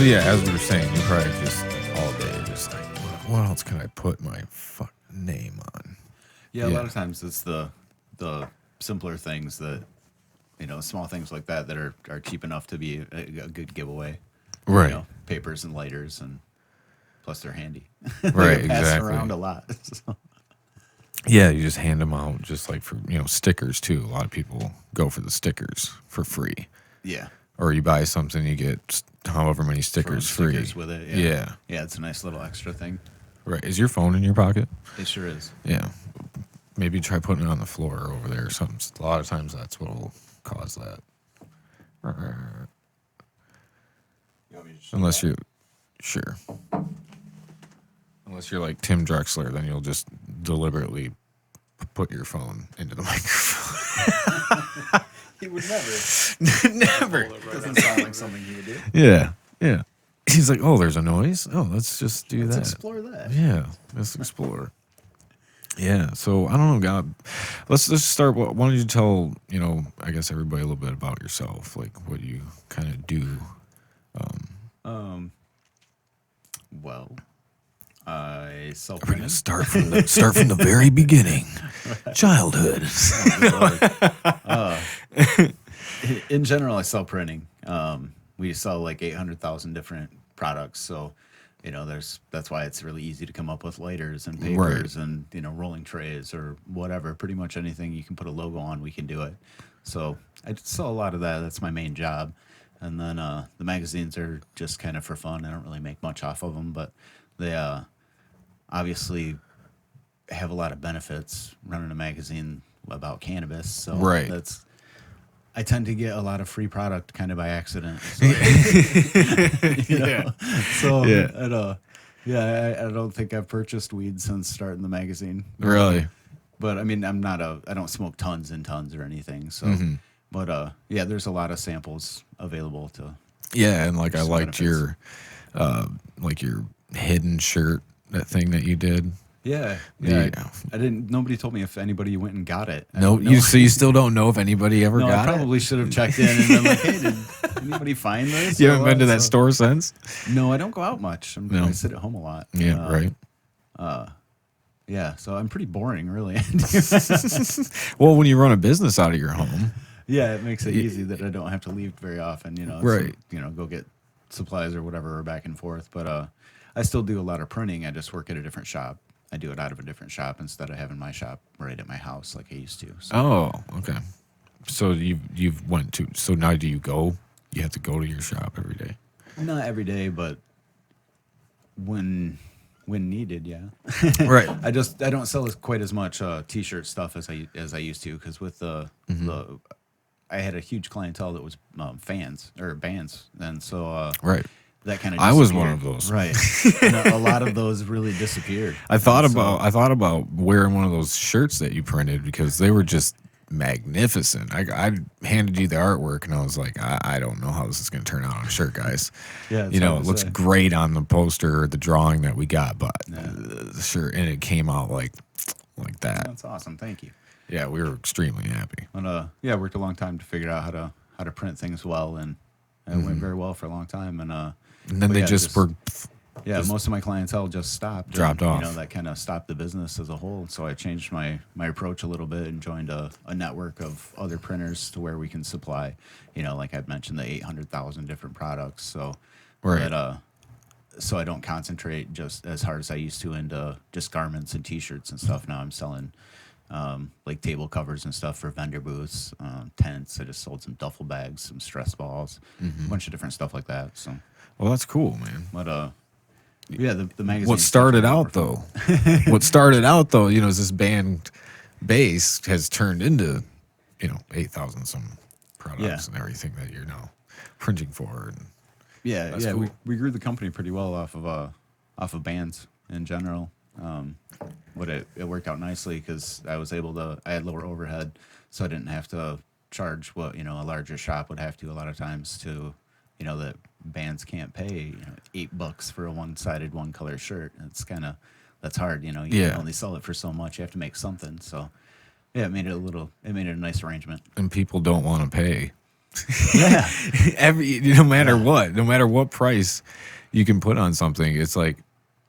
So yeah, as we were saying, you're probably just all day, just like, what else can I put my fuck name on? Yeah, a lot of times it's the simpler things that small things like that are cheap enough to be a good giveaway. Right. Papers and lighters, and plus they're handy. Right, They get passed exactly. around a lot. So. Yeah, you just hand them out just like for, stickers too. A lot of people go for the stickers for free. Yeah. Or you buy something, you get however many stickers free. Stickers with it. Yeah. Yeah, it's a nice little extra thing. Right. Is your phone in your pocket? It sure is. Yeah. Maybe try putting it on the floor over there or something. A lot of times that's what will cause that. Unless you're sure. Unless you're like Tim Drexler, then you'll just deliberately put your phone into the microphone. He would never. Never. Doesn't sound like something he would do. Yeah. Yeah. He's like, oh, there's a noise. Oh, let's just do that. Let's explore that. Yeah. Let's explore. Yeah. So I don't know, God. Let's start. Why don't you tell I guess everybody a little bit about yourself, like what you kind of do. Well, I We're gonna start from the very beginning, childhood. In general, I sell printing. We sell like 800,000 different products, so that's why it's really easy to come up with lighters and papers and rolling trays or whatever. Pretty much anything you can put a logo on, we can do it. So I sell a lot of that. That's my main job. And then the magazines are just kind of for fun. I don't really make much off of them, but they obviously have a lot of benefits running a magazine about cannabis. So I tend to get a lot of free product kind of by accident. So, I don't think I've purchased weed since starting the magazine. Really? But I mean, I don't smoke tons and tons or anything. So, but there's a lot of samples available to. Yeah, and like I liked benefits. your hidden shirt, that thing that you did. Yeah. I didn't. Nobody told me if anybody went and got it. No, you still don't know if anybody ever got it. I probably should have checked in and been like, "Hey, did anybody find this?" You haven't been to that store since? No, I don't go out much. I sit at home a lot. Yeah, right. Yeah, so I'm pretty boring, really. Well, when you run a business out of your home, yeah, it makes it easy that I don't have to leave very often. Right? Go get supplies or whatever, or back and forth. But I still do a lot of printing. I just work at a different shop. I do it out of a different shop instead of having my shop right at my house like I used to. So. Oh, okay. So you've went to. So now do you go? You have to go to your shop every day. Not every day, but when needed, yeah. Right. I don't sell quite as much t-shirt stuff as I used to, because with the I had a huge clientele that was fans or bands, and so right. That kind of I was one of those. Right. And a lot of those really disappeared. I thought about wearing one of those shirts that you printed because they were just magnificent. I handed you the artwork and I was like, I don't know how this is going to turn out on a shirt, guys. Yeah, it looks great on the poster or the drawing that we got, but the shirt, and it came out like that. That's awesome. Thank you. Yeah, we were extremely happy. And I worked a long time to figure out how to print things well, and it went very well for a long time. And then they just were. Yeah, most of my clientele just dropped off. That kind of stopped the business as a whole. So I changed my approach a little bit and joined a network of other printers to where we can supply, like I'd mentioned, the 800,000 different products. So so I don't concentrate just as hard as I used to into just garments and T-shirts and stuff. Now I'm selling like table covers and stuff for vendor booths, tents. I just sold some duffel bags, some stress balls, a bunch of different stuff like that. So, well, that's cool, man. But yeah, the magazine. What started out though, is this band base has turned into, 8,000 some products and everything that you're now printing for. And cool. We grew the company pretty well off of bands in general. But it worked out nicely because I had lower overhead, so I didn't have to charge what a larger shop would have to a lot of times to, that bands can't pay $8 for a one-sided one color shirt. That's hard. You can only sell it for so much. You have to make something. So yeah, it made it a nice arrangement. And people don't want to pay Yeah. No matter what, no matter what price you can put on something, it's like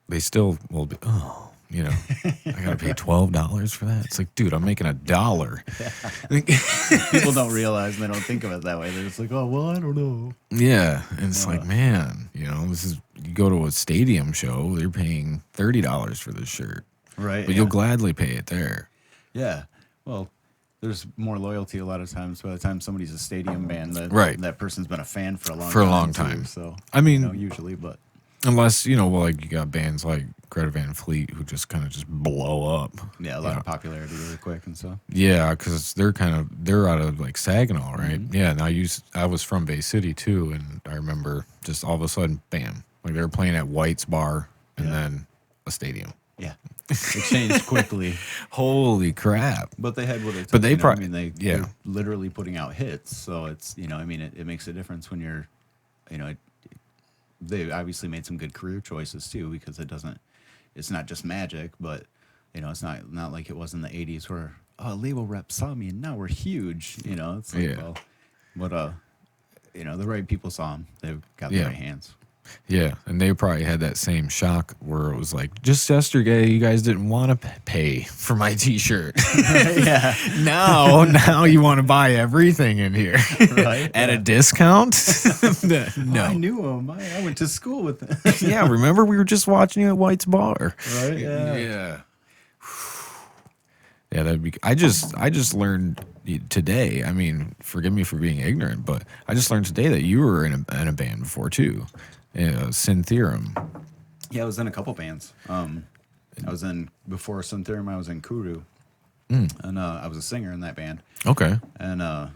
they still will be. Oh, I gotta pay $12 for that. It's like, dude, I'm making $1. People don't realize and they don't think of it that way. They're just like, oh, well, I don't know. Yeah, and it's like, man, this is you go to a stadium show, they're paying $30 for this shirt, Right. but you'll gladly pay it there. Yeah. Well, there's more loyalty a lot of times by the time somebody's a stadium band. That person's been a fan for a long time. Too, so I mean, usually, but unless like you got bands like Greta Van Fleet who just kind of just blow up. Yeah, a lot of popularity really quick and stuff. Yeah, because they're out of like Saginaw, right? Mm-hmm. Yeah, and I was from Bay City too, and I remember just all of a sudden, bam, like they were playing at White's Bar and then a stadium. Yeah, it changed quickly. Holy crap! But they had what it took. But they probably, they're literally putting out hits, so it's it makes a difference when you're, they obviously made some good career choices too, because it's not just magic, but it's not like it was in the '80s where a label rep saw me and now we're huge. It's like the right people saw them. They got the right hands. Yeah, and they probably had that same shock where it was like, just yesterday you guys didn't want to pay for my T-shirt. Yeah. Now you want to buy everything in here at a discount. No, I knew him. I went to school with him. Yeah, remember we were just watching you at White's Bar. Right. Yeah. Yeah, that'd be. I just learned today. I mean, forgive me for being ignorant, but I just learned today that you were in a band before too. Syntherum. Yeah, I was in a couple bands. I was in before Syntherum. I was in Kuru, and I was a singer in that band. Okay. And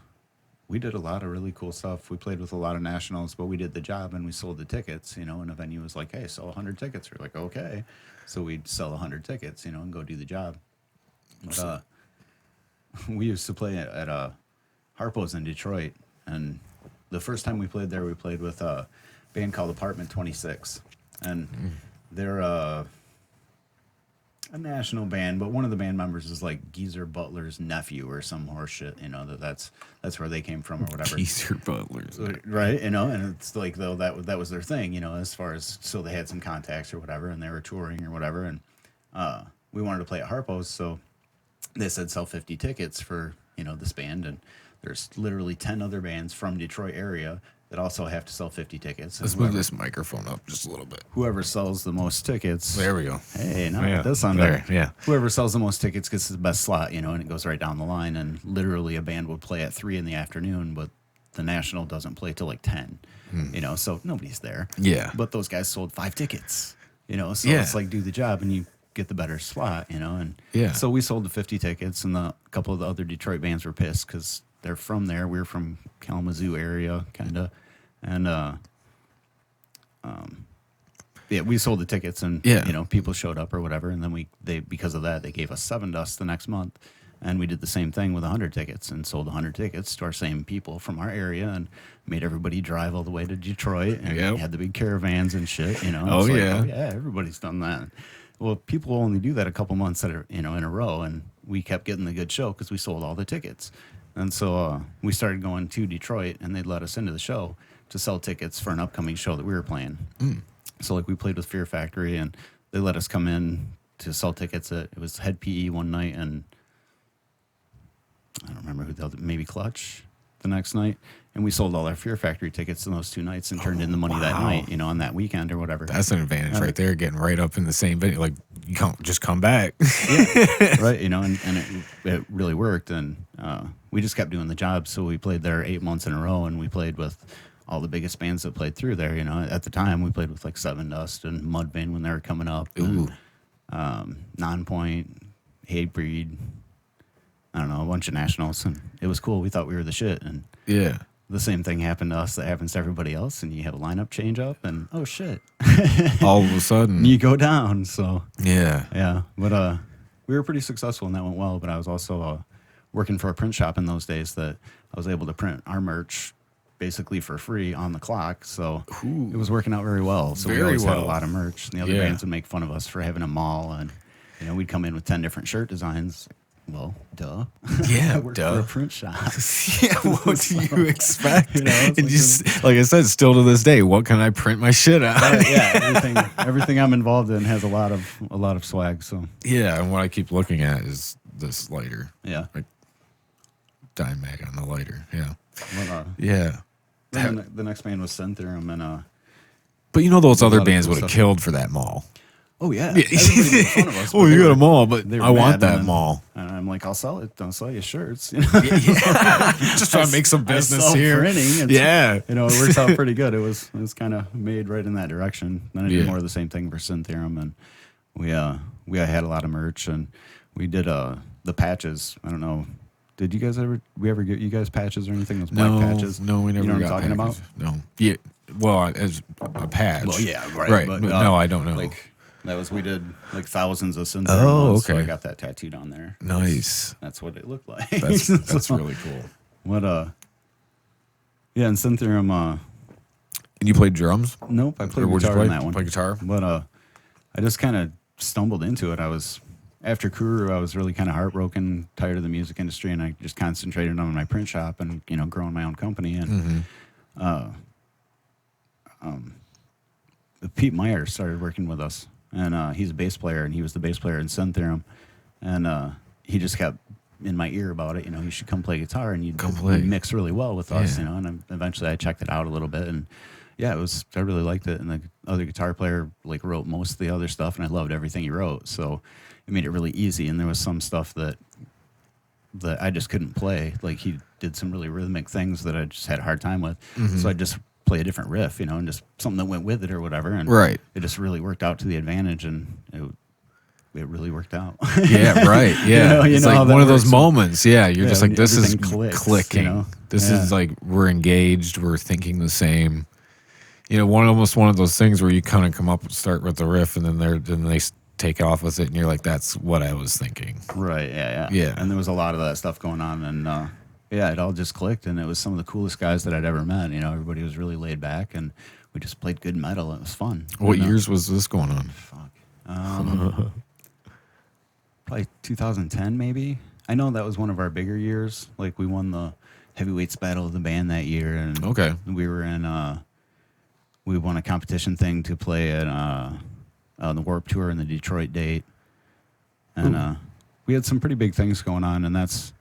we did a lot of really cool stuff. We played with a lot of nationals, but we did the job and we sold the tickets. And a venue was like, "Hey, sell 100 tickets." We're like, "Okay," so we'd sell 100 tickets, and go do the job. But, we used to play at Harpo's in Detroit, and the first time we played there, we played with a band called Apartment 26, and they're a national band, but one of the band members is like Geezer Butler's nephew or some horse shit. That's where they came from or whatever. Geezer Butler's, right? And it's like though that was their thing, as far as so they had some contacts or whatever, and they were touring or whatever, and we wanted to play at Harpo's, so they said sell 50 tickets for this band, and there's literally 10 other bands from Detroit area that also have to sell 50 tickets. Let's move this microphone up just a little bit. Whoever sells the most tickets. There we go. Hey, it does sound better. Yeah. Whoever sells the most tickets gets the best slot, and it goes right down the line. And literally a band would play at 3 p.m, but the National doesn't play till like 10. So nobody's there. Yeah. But those guys sold 5 tickets. So it's like do the job and you get the better slot, and so we sold the 50 tickets, and a couple of the other Detroit bands were pissed because they're from there. We're from Kalamazoo area, kind of, and we sold the tickets, and people showed up or whatever, and then they because of that they gave us Sevendust the next month, and we did the same thing with 100 tickets and sold 100 tickets to our same people from our area and made everybody drive all the way to Detroit, and we had the big caravans and shit, Oh yeah, everybody's done that. Well, people only do that a couple months in a row, and we kept getting the good show because we sold all the tickets. And so we started going to Detroit, and they'd let us into the show to sell tickets for an upcoming show that we were playing. So like we played with Fear Factory, and they let us come in to sell tickets. It was Head PE one night, and I don't remember who the other, maybe Clutch the next night. And we sold all our Fear Factory tickets in those 2 nights and turned in the money that night, on that weekend or whatever. That's an advantage right there, getting right up in the same venue. Like, you can't just come back. Right, and it really worked. And we just kept doing the job. So we played there 8 months in a row, and we played with all the biggest bands that played through there. At the time, we played with like Sevendust and Mudvayne when they were coming up. Ooh. And, Nonpoint, Hatebreed, I don't know, a bunch of nationals. And it was cool. We thought we were the shit. And yeah. The same thing happened to us that happens to everybody else, and you have a lineup change up, and oh shit, all of a sudden you go down. So yeah. But we were pretty successful, and that went well. But I was also working for a print shop in those days that I was able to print our merch basically for free on the clock. So it was working out very well. So we always had a lot of merch, and the other bands would make fun of us for having a mall, and we'd come in with 10 different shirt designs. Well, duh. Yeah, I work for a print shop. Yeah, what do you expect? You know, it's And like just like I said, still to this day, what can I print my shit on? yeah, everything I'm involved in has a lot of swag. So Yeah, and what I keep looking at is this lighter, yeah, like dime mag on the lighter. Yeah, well, yeah. then the next band was Syntherum, and But you know, those a other lot of bands cool would have stuff. killed for that mall. oh yeah, everybody made fun of us. Oh, but you they got were- a mall, but they were I want mad, that and then- mall. And I'm like, I'll sell it. Don't sell you shirts. Just trying to make some I business sell here. printing. It's- Yeah. it works out pretty good. It was kind of made right in that direction. Then I did Yeah. more of the same thing for Syntherum, and we had a lot of merch, and we did the patches. I don't know. Did you guys ever get you guys patches or anything? Those black patches? No, we never You know what got I'm talking patches. about? No. Yeah. Well, as a patch. Well, yeah, right. Right. But, But no, I don't know. Like we did like thousands of Syntherum. Oh, ones, so okay. I got that tattooed on there. Nice. That's what it looked like. That's So, really cool. What yeah, and Syntherum. And you played drums? Nope, I played Or what'd you guitar in play? that one. Play guitar? But I just kind of stumbled into it. I was after Kuru, I was really kind of heartbroken, tired of the music industry, and I just concentrated on my print shop and growing my own company. And Pete Meyer started working with us, and he's a bass player, and he was the bass player in Syntherum, and he just kept in my ear about it. You should come play guitar, and you'd Come play. mix really well with us. Yeah. And eventually I checked it out a little bit, and yeah, I really liked it. And the other guitar player wrote most of the other stuff, and I loved everything he wrote. So it made it really easy. And there was some stuff that I just couldn't play. Like he did some really rhythmic things that I just had a hard time with. So I just play a different riff, and just something that went with it or whatever. And Right. it just really worked out to the advantage, and it really worked out. Yeah, right. Yeah. You It's know how like that one of those works. moments. Yeah. You're Yeah, just like, when this is everything clicks, clicking. This is Yeah. like, we're engaged. We're thinking the same. Almost one of those things where you kind of come up, start with the riff, and then they take off with it, and you're like, that's what I was thinking. Right. Yeah. Yeah. And there was a lot of that stuff going on, and yeah, it all just clicked, and it was some of the coolest guys that I'd ever met. Everybody was really laid back, and we just played good metal. It was fun. What years was this going on? Fuck. Probably 2010, maybe. I know that was one of our bigger years. Like we won the heavyweights battle of the band that year, and Okay. we were in. We won a competition thing to play at the Warped Tour in the Detroit date, and we had some pretty big things going on, and that's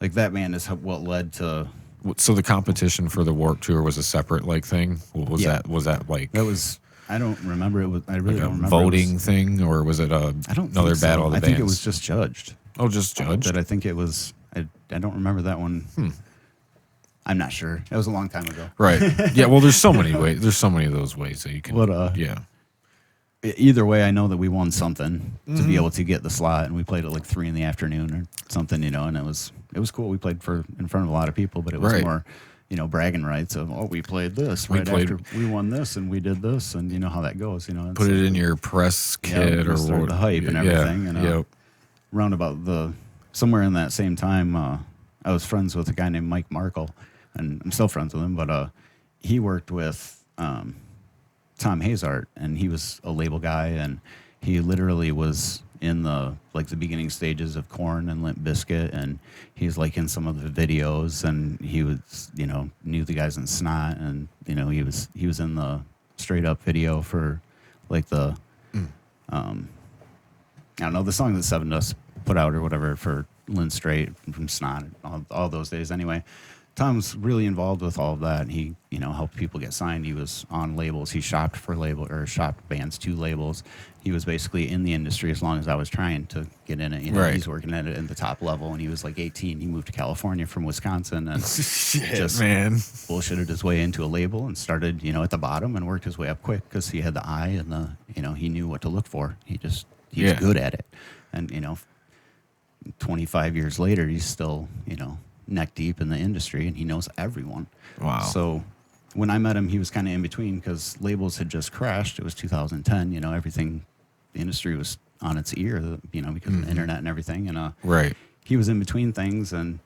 like that band is what led to. So the competition for the Warped Tour was a separate thing? What was Yeah. that? Was that like That was. I don't remember. It was. I really like a don't remember. It was- voting thing, or was it I don't another think so. battle of the I bands? think it was just judged. Oh, just judged. But I think it was. I don't remember that one. I'm not sure. It was a long time ago. Right. Yeah. Well, there's so many ways. There's so many of those ways that you can. What, yeah. Either way, I know that we won something to Mm-hmm. be able to get the slot, and we played at like 3 PM or something, and it was cool. We played in front of a lot of people, but it was Right. more, bragging rights of we played this We right played- after we won this and we did this, and you know how that goes. It's Put it in your press Yeah, kit or just start what? the hype and everything, and, yep. round about somewhere in that same time, I was friends with a guy named Mike Markle, and I'm still friends with him, but he worked with Tom Hazart, and he was a label guy, and he literally was in the beginning stages of Korn and Limp Bizkit, and he's in some of the videos, and he was knew the guys in Snot, and he was in the Straight Up video for I don't know, the song that Seven Dust put out or whatever for Lynn Straight from Snot, all those days. Anyway, Tom's really involved with all of that. And he, helped people get signed. He was on labels. He shopped for shopped bands to labels. He was basically in the industry as long as I was trying to get in it. Right. He's working at it at the top level, and he was 18. He moved to California from Wisconsin and Shit, just man. bullshitted his way into a label and started, at the bottom and worked his way up quick because he had the eye and he knew what to look for. He was Yeah. good at it. And, 25 years later, he's still, neck deep in the industry, and he knows everyone. Wow. So when I met him, he was kind of in between because labels had just crashed. It was 2010. Everything, the industry was on its ear, because of the internet and everything. And Right. he was in between things, and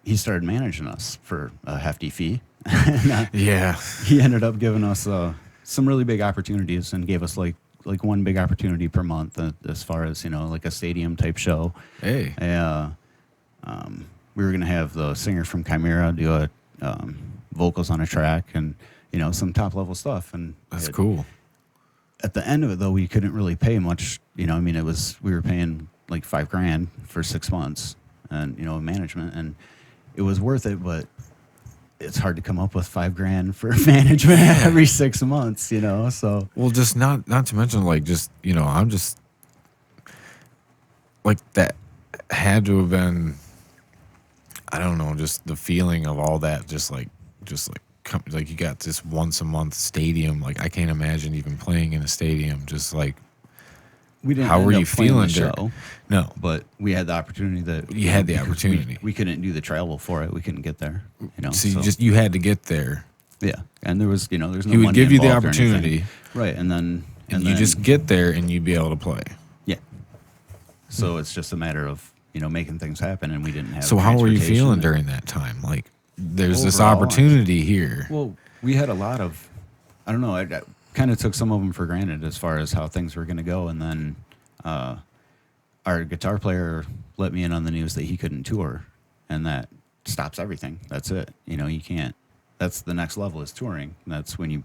he started managing us for a hefty fee. And, Yeah. he ended up giving us some really big opportunities and gave us like one big opportunity per month as far as, like a stadium type show. Hey. We were going to have the singer from Chimera do vocals on a track and, some top level stuff. And that's cool. At the end of it, though, we couldn't really pay much. We were paying like $5,000 for 6 months and, management. And it was worth it, but it's hard to come up with $5,000 for management every 6 months, so. Well, just not to mention, like, just, I'm just, like, that had to have been, I don't know, just the feeling of all that, just like you got this once a month stadium. Like, I can't imagine even playing in a stadium. Just like, we didn't. How were you feeling? The show, no, but we had the opportunity that you had the opportunity. We couldn't do the travel for it. We couldn't get there. So you had to get there. Yeah, and there was there's no. He would give you the opportunity, right? And then you just get there and you'd be able to play. Yeah. So it's just a matter of making things happen, and we didn't have. So how were you feeling during that time? Like, there's this opportunity here. Well, we had a lot of, I don't know. I kind of took some of them for granted as far as how things were going to go, and then our guitar player let me in on the news that he couldn't tour, and that stops everything. That's it. You can't. That's the next level is touring. That's when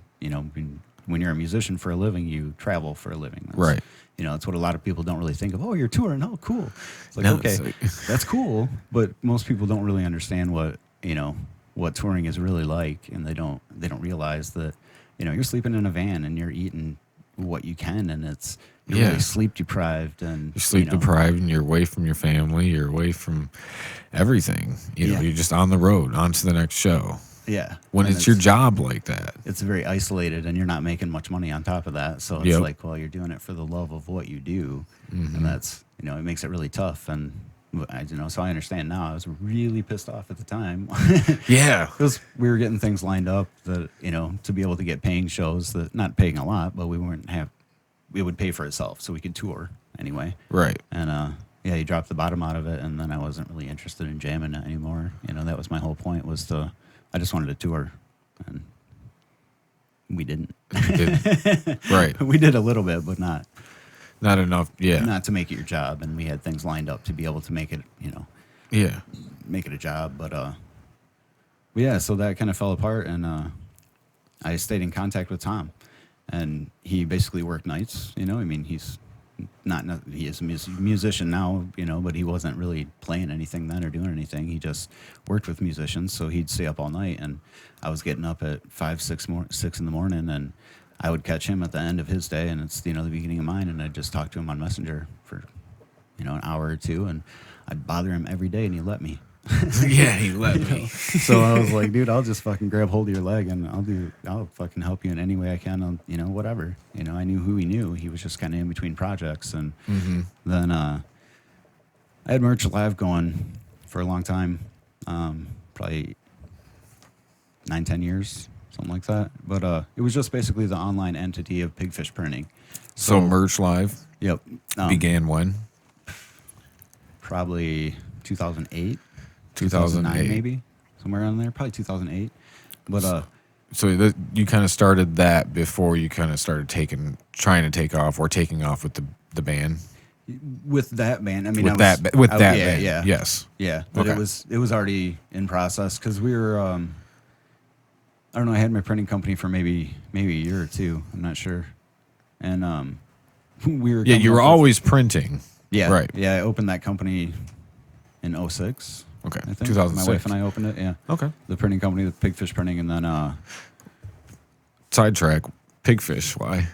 when you're a musician for a living, you travel for a living. That's, right. That's what a lot of people don't really think of. Oh, you're touring. Oh, cool. It's like, okay, that's cool. But most people don't really understand what touring is really like. And they don't realize that, you're sleeping in a van and you're eating what you can. And you're really sleep deprived. And you're sleep deprived and you're away from your family. You're away from everything. You're just on the road, on to the next show. Yeah. When it's your job like that. It's very isolated and you're not making much money on top of that. So it's like, well, you're doing it for the love of what you do. Mm-hmm. And that's, it makes it really tough. And, so I understand now. I was really pissed off at the time. Yeah. Because we were getting things lined up that, to be able to get paying shows that, not paying a lot, but it would pay for itself so we could tour anyway. Right. And, you dropped the bottom out of it. And then I wasn't really interested in jamming it anymore. That was my whole point I just wanted to tour, and we didn't. Right. We did a little bit, but not enough. Yeah. Not to make it your job, and we had things lined up to be able to make it, Yeah. Make it a job, but yeah. So that kind of fell apart, and I stayed in contact with Tom, and he basically worked nights. He's he is a musician now, but he wasn't really playing anything then or doing anything. He just worked with musicians, so he'd stay up all night, and I was getting up at 5, 6 in the morning, and I would catch him at the end of his day, and it's the beginning of mine, and I'd just talk to him on Messenger for an hour or two, and I'd bother him every day, and he let me. Yeah, he let me. So I was like, dude, I'll just fucking grab hold of your leg and I'll fucking help you in any way I can on, whatever. I knew who he knew. He was just kind of in between projects. And then I had Merch Live going for a long time, probably 9-10 years, something like that. But it was just basically the online entity of Pigfish Printing. So Merch Live Yep. began when? Probably 2008. 2008 maybe, somewhere around there, probably 2008. But so you kind of started that before you kind of started trying to take off with the band. With that band, I mean, with that band, yeah, yes, yeah. But okay. it was already in process because we were. I don't know. I had my printing company for maybe a year or two. I'm not sure, and we were. Yeah, you were always printing. Yeah, right. Yeah, I opened that company in 2006. Okay, I think 2006. My wife and I opened it. Yeah. Okay. The printing company, the Pigfish Printing, and then sidetrack, Pigfish. Why?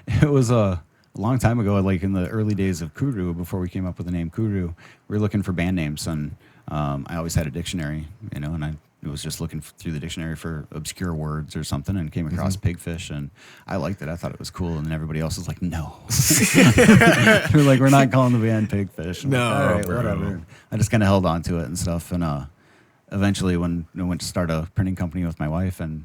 It was a long time ago, like in the early days of Kuru, before we came up with the name Kuru. We were looking for band names, and I always had a dictionary, and I was just looking through the dictionary for obscure words or something, and came across Pigfish, and I liked it. I thought it was cool, and then everybody else was like, "No," they're like, "We're not calling the band Pigfish." No, like, all right, bro. whatever. I just kind of held on to it and stuff, and eventually, when I went to start a printing company with my wife, and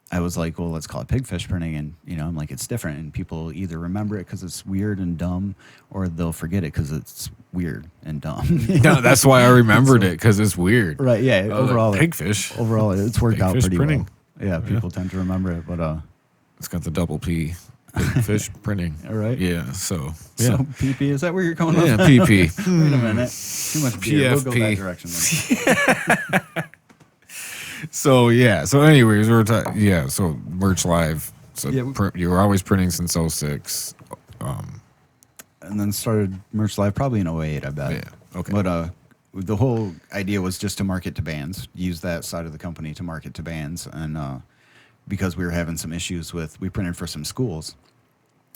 I was like, well, let's call it Pigfish Printing. And, I'm like, it's different. And people either remember it because it's weird and dumb, or they'll forget it because it's weird and dumb. No, that's why I remembered it, because it's weird. Right, yeah. Overall, Pigfish. Overall, it's worked out Pigfish pretty Printing. well. Yeah, people tend to remember it. But it's got the double P. Big Fish Printing. All right. Yeah. So So PP, is that where you're going? Yeah, with PP. Wait a minute. Too much beer. We'll go that PFP. direction then. So yeah. So anyways, we were talking. Yeah. So Merch Live. So Yeah, you were always printing since 06. And then started Merch Live probably in 08, I bet. Yeah, okay. But the whole idea was just to market to bands, use that side of the company to market to bands. And because we were having some issues we printed for some schools.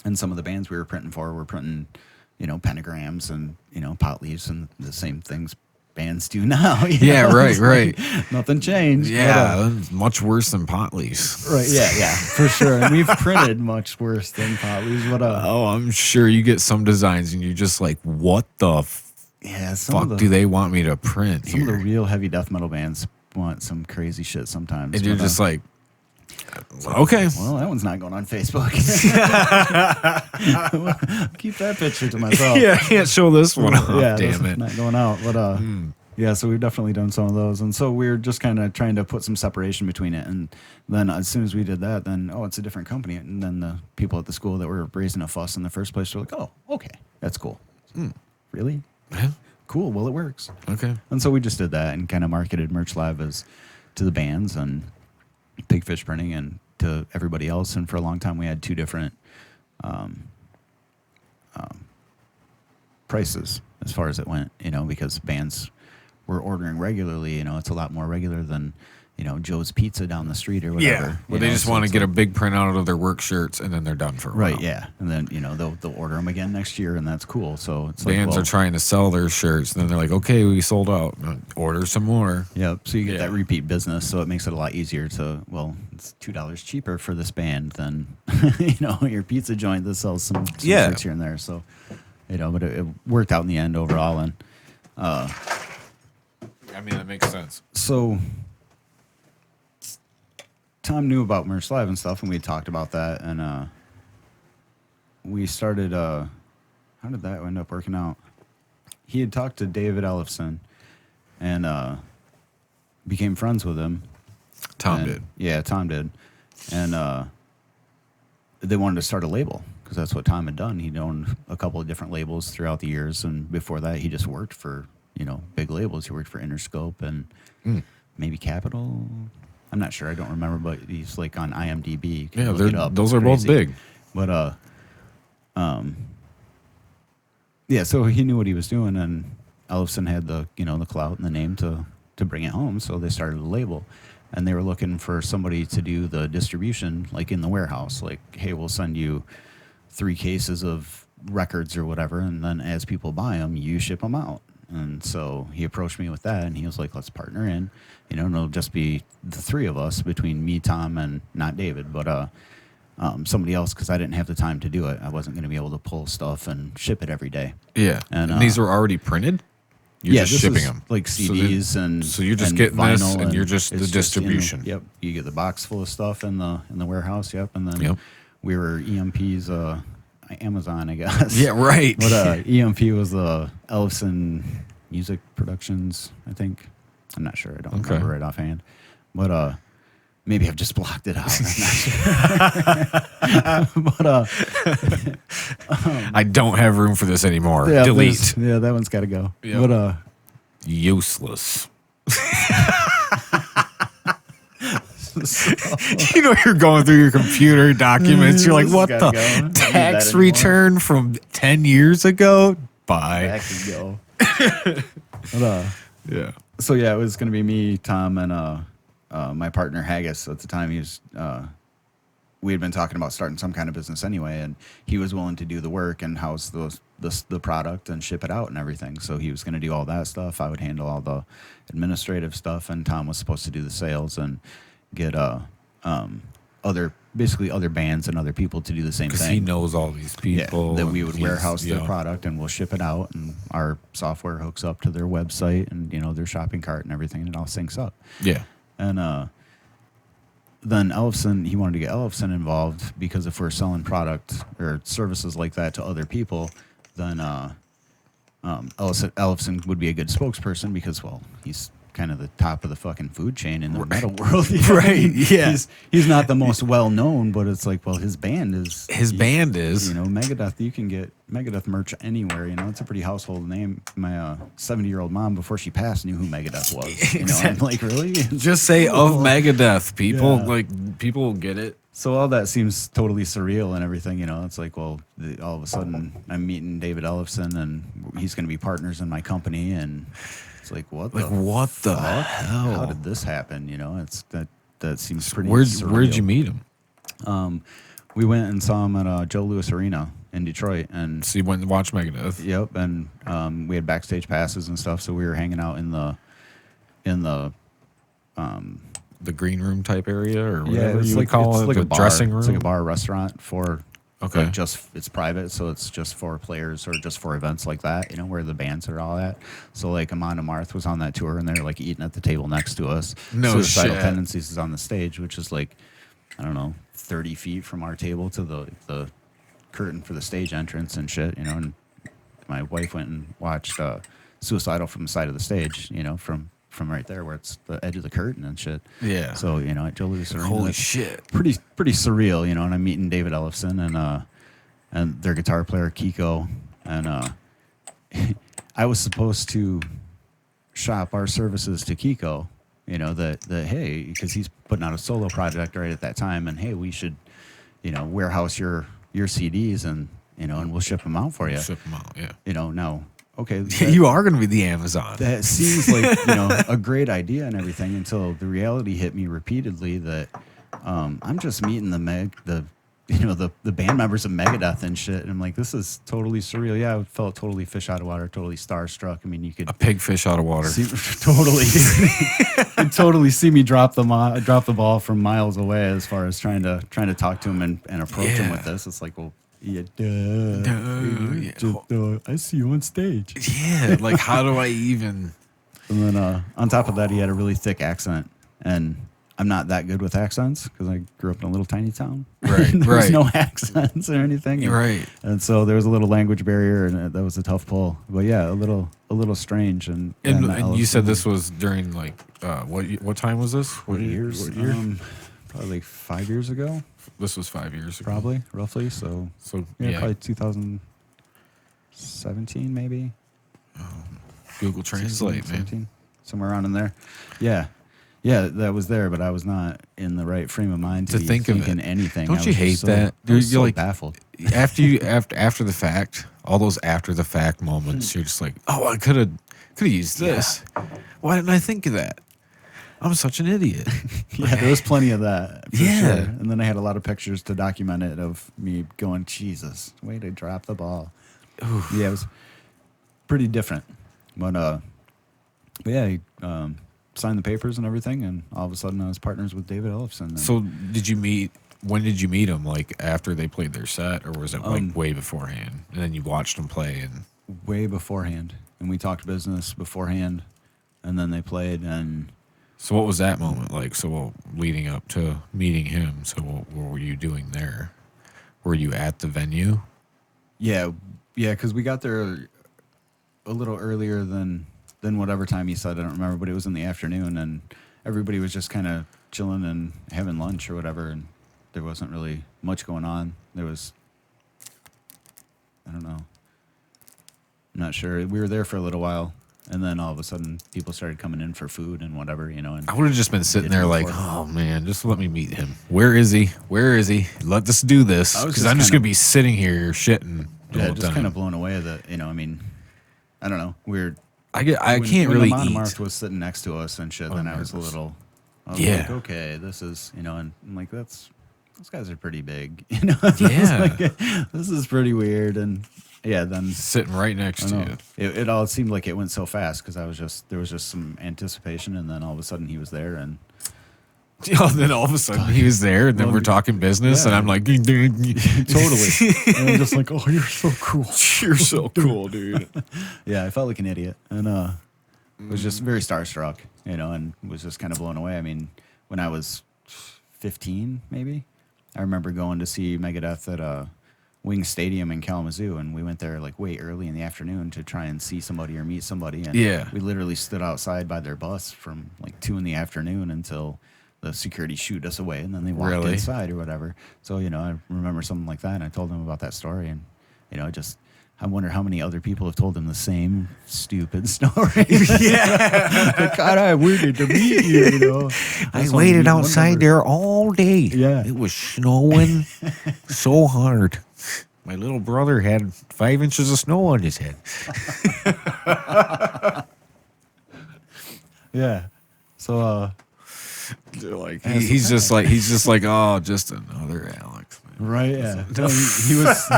And some of the bands we were printing for were printing, pentagrams and, pot leaves and the same things bands do now. Yeah, right, right. Nothing changed. Yeah, that's much worse than pot leaves. Right, yeah, for sure. And we've printed much worse than pot leaves. Oh, I'm sure you get some designs and you're just like, what the fuck do they want me to print Some here? of the real heavy death metal bands want some crazy shit sometimes. And you're just like, okay. Well, that one's not going on Facebook. Keep that picture to myself. Yeah, I can't show this one off. Yeah, Damn that's it. not going out. But yeah, so we've definitely done some of those, and so we're just kind of trying to put some separation between it. And then as soon as we did that, then it's a different company. And then the people at the school that were raising a fuss in the first place were like, oh, okay, that's cool. Really? Yeah. Cool. Well, it works. Okay. And so we just did that and kind of marketed Merch Live as to the bands and Big Fish Printing and to everybody else. And for a long time, we had two different prices as far as it went, because bands were ordering regularly. It's a lot more regular than, Joe's Pizza down the street or whatever. Yeah. Well, they just want to get a big printout of their work shirts and then they're done for a while. Right, yeah. And then, they'll order them again next year and that's cool. So it's Bands like, are trying to sell their shirts and then they're like, okay, we sold out. Order some more. Yep. So you get Yeah. that repeat business. So it makes it a lot easier to, it's $2 cheaper for this band than, your pizza joint that sells some shirts here and there. So, but it worked out in the end overall. And I mean, that makes sense. so Tom knew about Merch Live and stuff, and we talked about that. And we started, how did that end up working out? He had talked to David Ellefson and became friends with him. Tom did. Yeah, Tom did. And they wanted to start a label because that's what Tom had done. He'd owned a couple of different labels throughout the years. And before that, he just worked for, big labels. He worked for Interscope and maybe Capitol. I'm not sure. I don't remember, but he's like on IMDb. Yeah, Look it up. those It's are both crazy. big. But yeah, so he knew what he was doing, and Ellefson had the the clout and the name to bring it home. So they started a label, and they were looking for somebody to do the distribution, like in the warehouse. Like, hey, we'll send you 3 cases of records or whatever, and then as people buy them, you ship them out. And so he approached me with that, and he was like, let's partner in. And it'll just be the 3 of us between me, Tom, and not David, but somebody else, because I didn't have the time to do it. I wasn't going to be able to pull stuff and ship it every day. Yeah. And, And these were already printed? You're just this shipping is them. like CDs So you're just and getting this, vinyl, and you're just it's the distribution. yep, you get the box full of stuff in the warehouse. Yep, and then Yep. we were EMP's Amazon, I guess. Yeah, right. But EMP was the Ellefson Music Productions, I think. I'm not sure. I don't remember right offhand. But maybe I've just blocked it out. I'm not sure. But I don't have room for this anymore. yeah, Delete. yeah, that one's got to go. Yep. But Useless. You're going through your computer documents. You're like, This what has the? gotta go. I don't need that Tax anymore. return from 10 years ago? Bye. back we go. But, Yeah. so yeah, it was going to be me, Tom, and my partner Haggis. At the time, he was. We had been talking about starting some kind of business anyway, and he was willing to do the work and house the product and ship it out and everything. So he was going to do all that stuff. I would handle all the administrative stuff, and Tom was supposed to do the sales and get other bands and other people to do the same Because thing. he knows all these people. That we and would he's- warehouse their yeah. product and we'll ship it out, and our software hooks up to their website and their shopping cart and everything, and it all syncs up. Yeah. And then Ellefson, he wanted to get Ellefson involved because if we're selling product or services like that to other people, then Ellefson would be a good spokesperson because, well, he's kind of the top of the fucking food chain in the metal world. You know? Right, yeah. He's not the most well known, but it's like, well, his band is you know, Megadeth. You can get Megadeth merch anywhere. You know, it's a pretty household name. My 70-year-old mom, before she passed, knew who Megadeth was. You know, I'm like, really? just say of Megadeth. People Yeah. like people get it. So all that seems totally surreal and everything, you know. It's like, well, all of a sudden I'm meeting David Ellefson and he's going to be partners in my company, and it's like, what the fuck? hell? How did this happen? You know, it's that seems pretty. Where'd surreal. you meet him? We went and saw him at Joe Louis Arena in Detroit, and So you went and watched Megadeth. yep, and we had backstage passes and stuff, so we were hanging out in the The green room type area, or yeah, whatever it's you like would call it's it, like the a bar, dressing room. It's like a bar restaurant for Okay. like just it's private, so it's just for players or just for events like that, you know, where the bands are all at. So like Amon Amarth was on that tour, and they're like eating at the table next to us. No Suicidal shit. Tendencies is on the stage, which is like, I don't know, 30 feet from our table to the curtain for the stage entrance and shit, you know. And my wife went and watched Suicidal from the side of the stage, you know, from right there where it's the edge of the curtain and shit. Yeah. So, you know, at Joe Louis Arena, Holy that's shit. pretty surreal, you know. And I'm meeting David Ellefson and their guitar player Kiko, and I was supposed to shop our services to Kiko, you know, that hey, because he's putting out a solo project right at that time, and hey, we should, you know, warehouse your CDs, and you know, and we'll ship them out for you. Ship them out, yeah. You know, now, okay, You are going to be the Amazon. that seems like, you know, a great idea and everything, until the reality hit me repeatedly that I'm just meeting the band members of Megadeth and shit, and I'm like, this is totally surreal. Yeah, I felt totally fish out of water, totally starstruck. I mean, you could A pig fish out of water. see, totally you totally see me drop the ball from miles away as far as trying to talk to him and approach him Yeah. with this. It's like, well, yeah, yeah. just, I see you on stage. Yeah, like how do I even? And then on top of that, he had a really thick accent, and I'm not that good with accents because I grew up in a little tiny town. Right, There was right. no accents or anything. You're right. And so there was a little language barrier, and that was a tough pull. But yeah, a little strange. And And you said this was during like what time was this? what years? What year? Probably like 5 years ago, This was 5 years ago. probably roughly. So So yeah, yeah, probably 2017 maybe. Google 16, Translate, man. 17, somewhere around in there. Yeah. Yeah, that was there, but I was not in the right frame of mind to To be think of thinking it. anything. Don't I you was hate just that? I was You're so like- baffled. after the fact, all those after the fact moments, you're just like, oh, I could have used this. Why didn't I think of that? I'm such an idiot. Yeah, there was plenty of that. For Yeah. sure. And then I had a lot of pictures to document it of me going, Jesus, way to drop the ball. Yeah, it was pretty different. But yeah, he signed the papers and everything, and all of a sudden I was partners with David Ellefson. And So when did you meet him? Like after they played their set, or was it like way beforehand? And then you watched them play, and way beforehand, and we talked business beforehand, and then they played, and so what was that moment like? So leading up to meeting him, so what were you doing there? Were you at the venue? yeah, because we got there a little earlier than whatever time he said. I don't remember, but it was in the afternoon, and everybody was just kind of chilling and having lunch or whatever, and there wasn't really much going on. There was, I don't know, I'm not sure. We were there for a little while, and then all of a sudden people started coming in for food and whatever, you know. And I would have just been sitting Did there you like, before? oh man, just let me meet him. Where is he? Where is he? Let us do this, I was because just I'm just kinda- gonna be sitting here shitting. the yeah, whole just time. kind of blown away that, you know, I mean, I don't know, weird. I When- can't when really Amon eat. Amarth was sitting next to us and shit, then I was a nervous. little, I was Yeah. like, okay, this is, you know, and I'm like, those guys are pretty big, you know. Yeah. This is pretty weird, and yeah, then Sitting right next I to don't you. know. It all seemed like it went so fast because there was just some anticipation, and then all of a sudden he was there, and Oh, then all of a sudden he was there, and then Well, we're talking business, and yeah. I'm like, totally, and I'm just like, oh, you're so cool. You're so cool, dude. Yeah, I felt like an idiot, and was just very starstruck, you know, and was just kind of blown away. I mean, when I was 15, maybe, I remember going to see Megadeth at Wing Stadium in Kalamazoo, and we went there like way early in the afternoon to try and see somebody or meet somebody. And Yeah. we literally stood outside by their bus from like 2 p.m. until the security shooed us away, and then they walked Really? inside or whatever. So, you know, I remember something like that, and I told them about that story, and, you know, I wonder how many other people have told him the same stupid story. Yeah. Like, God, I waited to meet you, you know. I waited outside there all day. Yeah. It was snowing so hard. My little brother had 5 inches of snow on his head. Yeah. So, Like he's just like, oh, just another Alex. Man. right, yeah. No, he was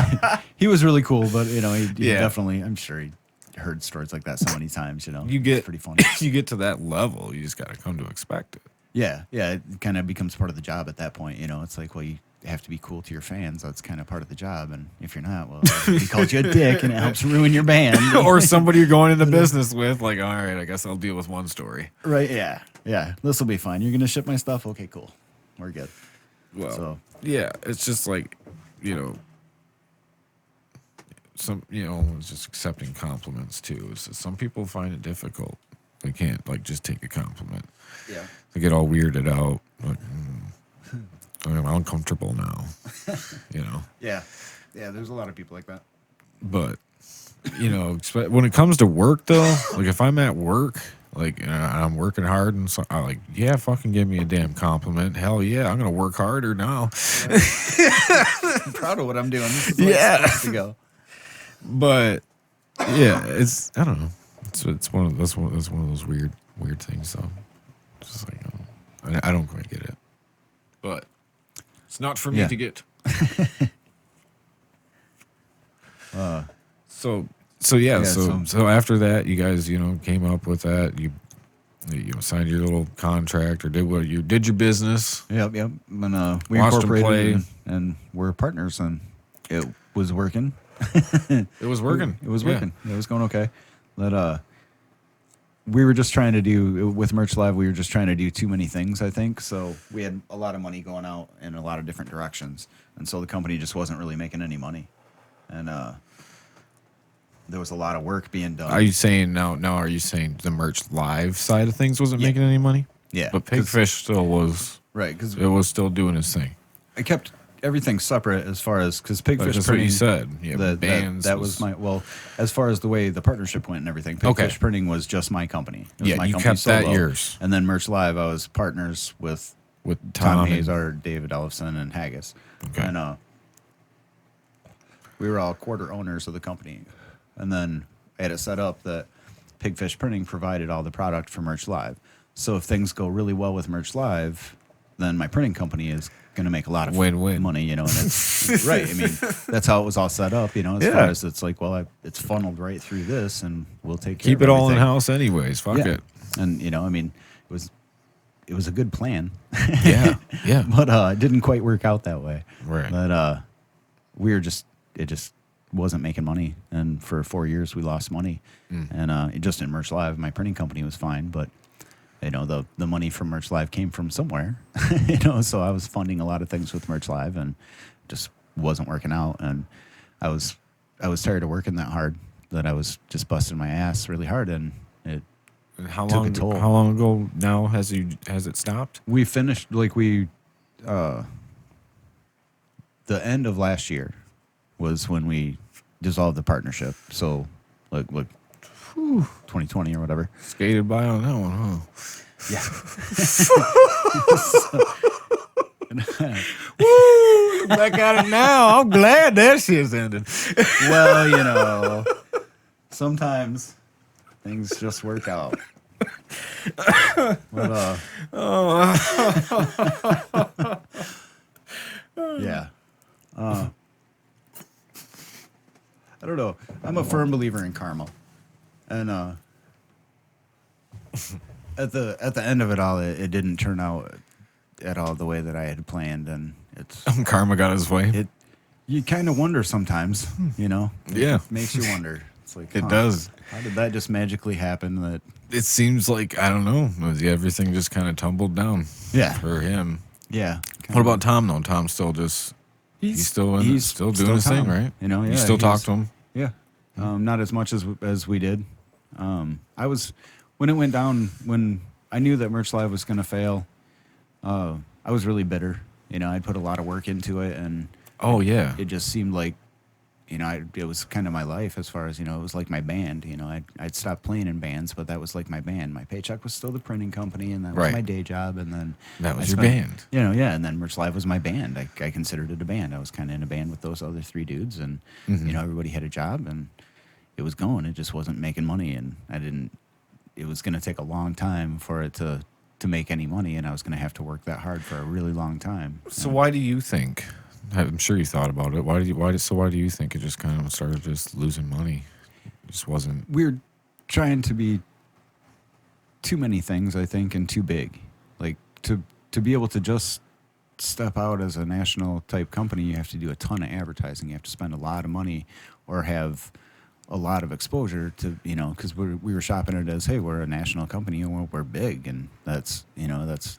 he was really cool, but you know, he definitely, I'm sure he heard stories like that so many times, you know. You get It's pretty funny. you get to that level, you just got to come to expect it. Yeah, it kind of becomes part of the job at that point, you know. It's like, well, you have to be cool to your fans. That's kind of part of the job, and if you're not, well, he called you a dick, and it helps ruin your band. Or somebody you're going into business with, like, all right, I guess I'll deal with one story. Right, yeah. This will be fine. You're gonna ship my stuff? Okay, cool. We're good. Well, So- yeah, it's just like, you know, it's just accepting compliments too. So some people find it difficult. They can't like just take a compliment. Yeah. They get all weirded out. Like, I'm uncomfortable now. You know, Yeah. There's a lot of people like that. but you know, when it comes to work though, like if I'm at work. Like I'm working hard, and so I like, yeah, fucking give me a damn compliment. Hell yeah, I'm gonna work harder now. I'm proud of what I'm doing. This is the way it's supposed to go. But yeah, I don't know. It's one of those weird things. So just like I don't quite get it, but it's not for me Yeah. to get. So after that, you guys, you know, came up with that. You signed your little contract or did your business. Yep. And we Watched 'em incorporated play. and we're partners, and it was working. It was working. It was Yeah. working. It was going okay. But we were just trying to do with Merch Live. We were just trying to do too many things, I think. So we had a lot of money going out in a lot of different directions, and so the company just wasn't really making any money. And there was a lot of work being done. Are you saying now? Are you saying the Merch Live side of things wasn't Yeah. making any money? Yeah, But 'cause- Pigfish still was. right? Because It was still doing his thing. I kept everything separate as far as because Pigfish That's what you Printing. said. Yeah, bands. That was my as far as the way the partnership went and everything. Pigfish Okay. Printing was just my company. It was Yeah, my you company kept that solo. yours. And then Merch Live, I was partners with with Tom Tom and- Hazard, David Ellefson, and Haggis. Okay. And we were all quarter owners of the company. And then I had it set up that Pigfish Printing provided all the product for Merch Live. So if things go really well with Merch Live, then my printing company is going to make a lot of Win-win. money, you know. And it's, right. I mean, that's how it was all set up, you know, as Yeah. far as it's like, well, it's funneled right through this, and we'll take care Keep of it all in everything. house, anyways. Fuck Yeah. it. And, you know, I mean, it was a good plan. Yeah, yeah. But it didn't quite work out that way. Right. But it just wasn't making money, and for 4 years we lost money. And it just in Merch Live, my printing company was fine, but you know the money from Merch Live came from somewhere, you know. So I was funding a lot of things with Merch Live, and just wasn't working out. And I was tired of working that hard, that I was just busting my ass really hard, and it. And how Took a long? toll. How long ago now has it stopped? We finished the end of last year was when we dissolved the partnership. So like 2020 or whatever. Skated by on that one, huh? Woo! Back at it now. I'm glad that shit's ended. Well, you know, sometimes things just work out. But yeah. I don't know. I'm a firm believer in karma. And at the end of it all, it didn't turn out at all the way that I had planned, and Karma got his way. you kind of wonder sometimes, you know. Yeah. It makes you wonder. It's like, It does. How did that just magically happen? That It seems like, I don't know, everything just kind of tumbled down yeah, for him. yeah. What about Tom, though? Tom's still just He's still doing his thing, right? You know, you still talk to him. Yeah, not as much as we did. I was when it went down, when I knew that Merch Live was going to fail. I was really bitter. You know, I'd put a lot of work into it, and it just seemed like, you know, it was kind of my life as far as, you know, it was like my band. You know, I'd stopped playing in bands, but that was like my band. My paycheck was still the printing company, and that was my day job. And then that was your band. You know, and then Merch Live was my band. I considered it a band. I was kind of in a band with those other three dudes, and you know, everybody had a job, and it was going. It just wasn't making money, and it was going to take a long time for it to make any money, and I was going to have to work that hard for a really long time. So why do you think? I'm sure you thought about it. Why do you think it just kind of started just losing money? It just wasn't. We're trying to be too many things, I think, and too big. Like to be able to just step out as a national type company, you have to do a ton of advertising. You have to spend a lot of money or have a lot of exposure to, you know, because we were shopping it as, hey, we're a national company and we're big, and that's, you know, that's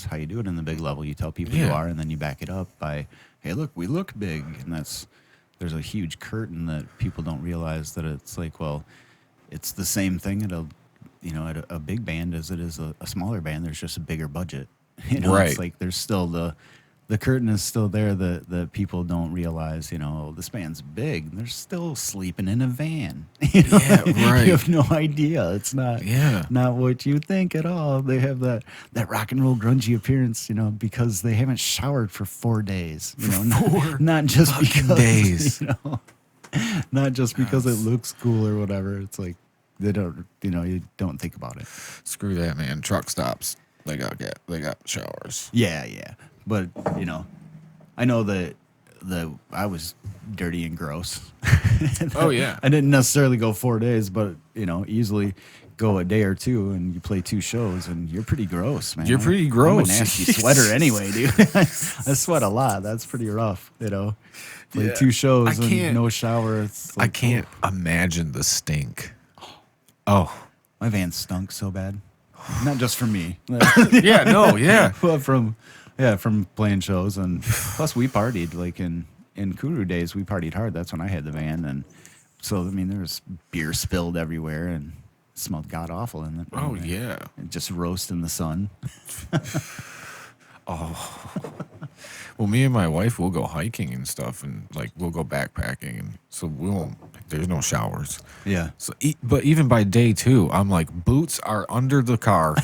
how you do it in the big level. You tell people you are, and then you back it up by, hey, look, we look big, and there's a huge curtain that people don't realize that it's like, well, it's the same thing at a big band as it is a smaller band. There's just a bigger budget, you know. It's like there's still the curtain is still there that people don't realize, you know, this band's big. They're still sleeping in a van. You know? Yeah, right. You have no idea. It's not what you think at all. They have that rock and roll grungy appearance, you know, because they haven't showered for 4 days. You know, not just because days. You know, not just because it looks cool or whatever. It's like they don't, you know, you don't think about it. Screw that, man. Truck stops. They got showers. Yeah. But, you know, I know that I was dirty and gross. Oh, yeah. I didn't necessarily go 4 days, but, you know, easily go a day or two and you play 2 shows and you're pretty gross, man. You're pretty gross. I'm a nasty sweater anyway, dude. I sweat a lot. That's pretty rough, you know. Play 2 shows and no shower. It's like, I can't imagine the stink. Oh. My van stunk so bad. Not just for me. But from playing shows, and plus we partied like in Kuru days. We partied hard. That's when I had the van, and so I mean there was beer spilled everywhere and it smelled god awful. And it just roast in the sun. Well, me and my wife will go hiking and stuff, and like we'll go backpacking, and so we won't. There's no showers. Yeah. So, but even by day 2, I'm like, boots are under the car.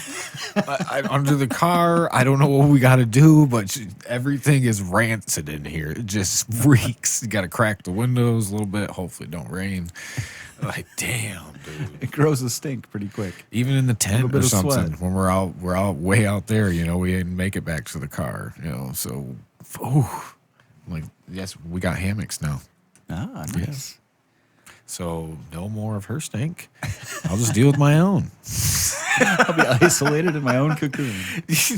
Under the car. I don't know what we got to do, but everything is rancid in here. It just reeks. You got to crack the windows a little bit. Hopefully, it don't rain. Like, damn, dude. It grows a stink pretty quick. Even in the tent or something, when we're out way out there, you know, we didn't make it back to the car, you know. So, like, yes, we got hammocks now. Ah, nice. Yes. So no more of her stink. I'll just deal with my own. I'll be isolated in my own cocoon. It's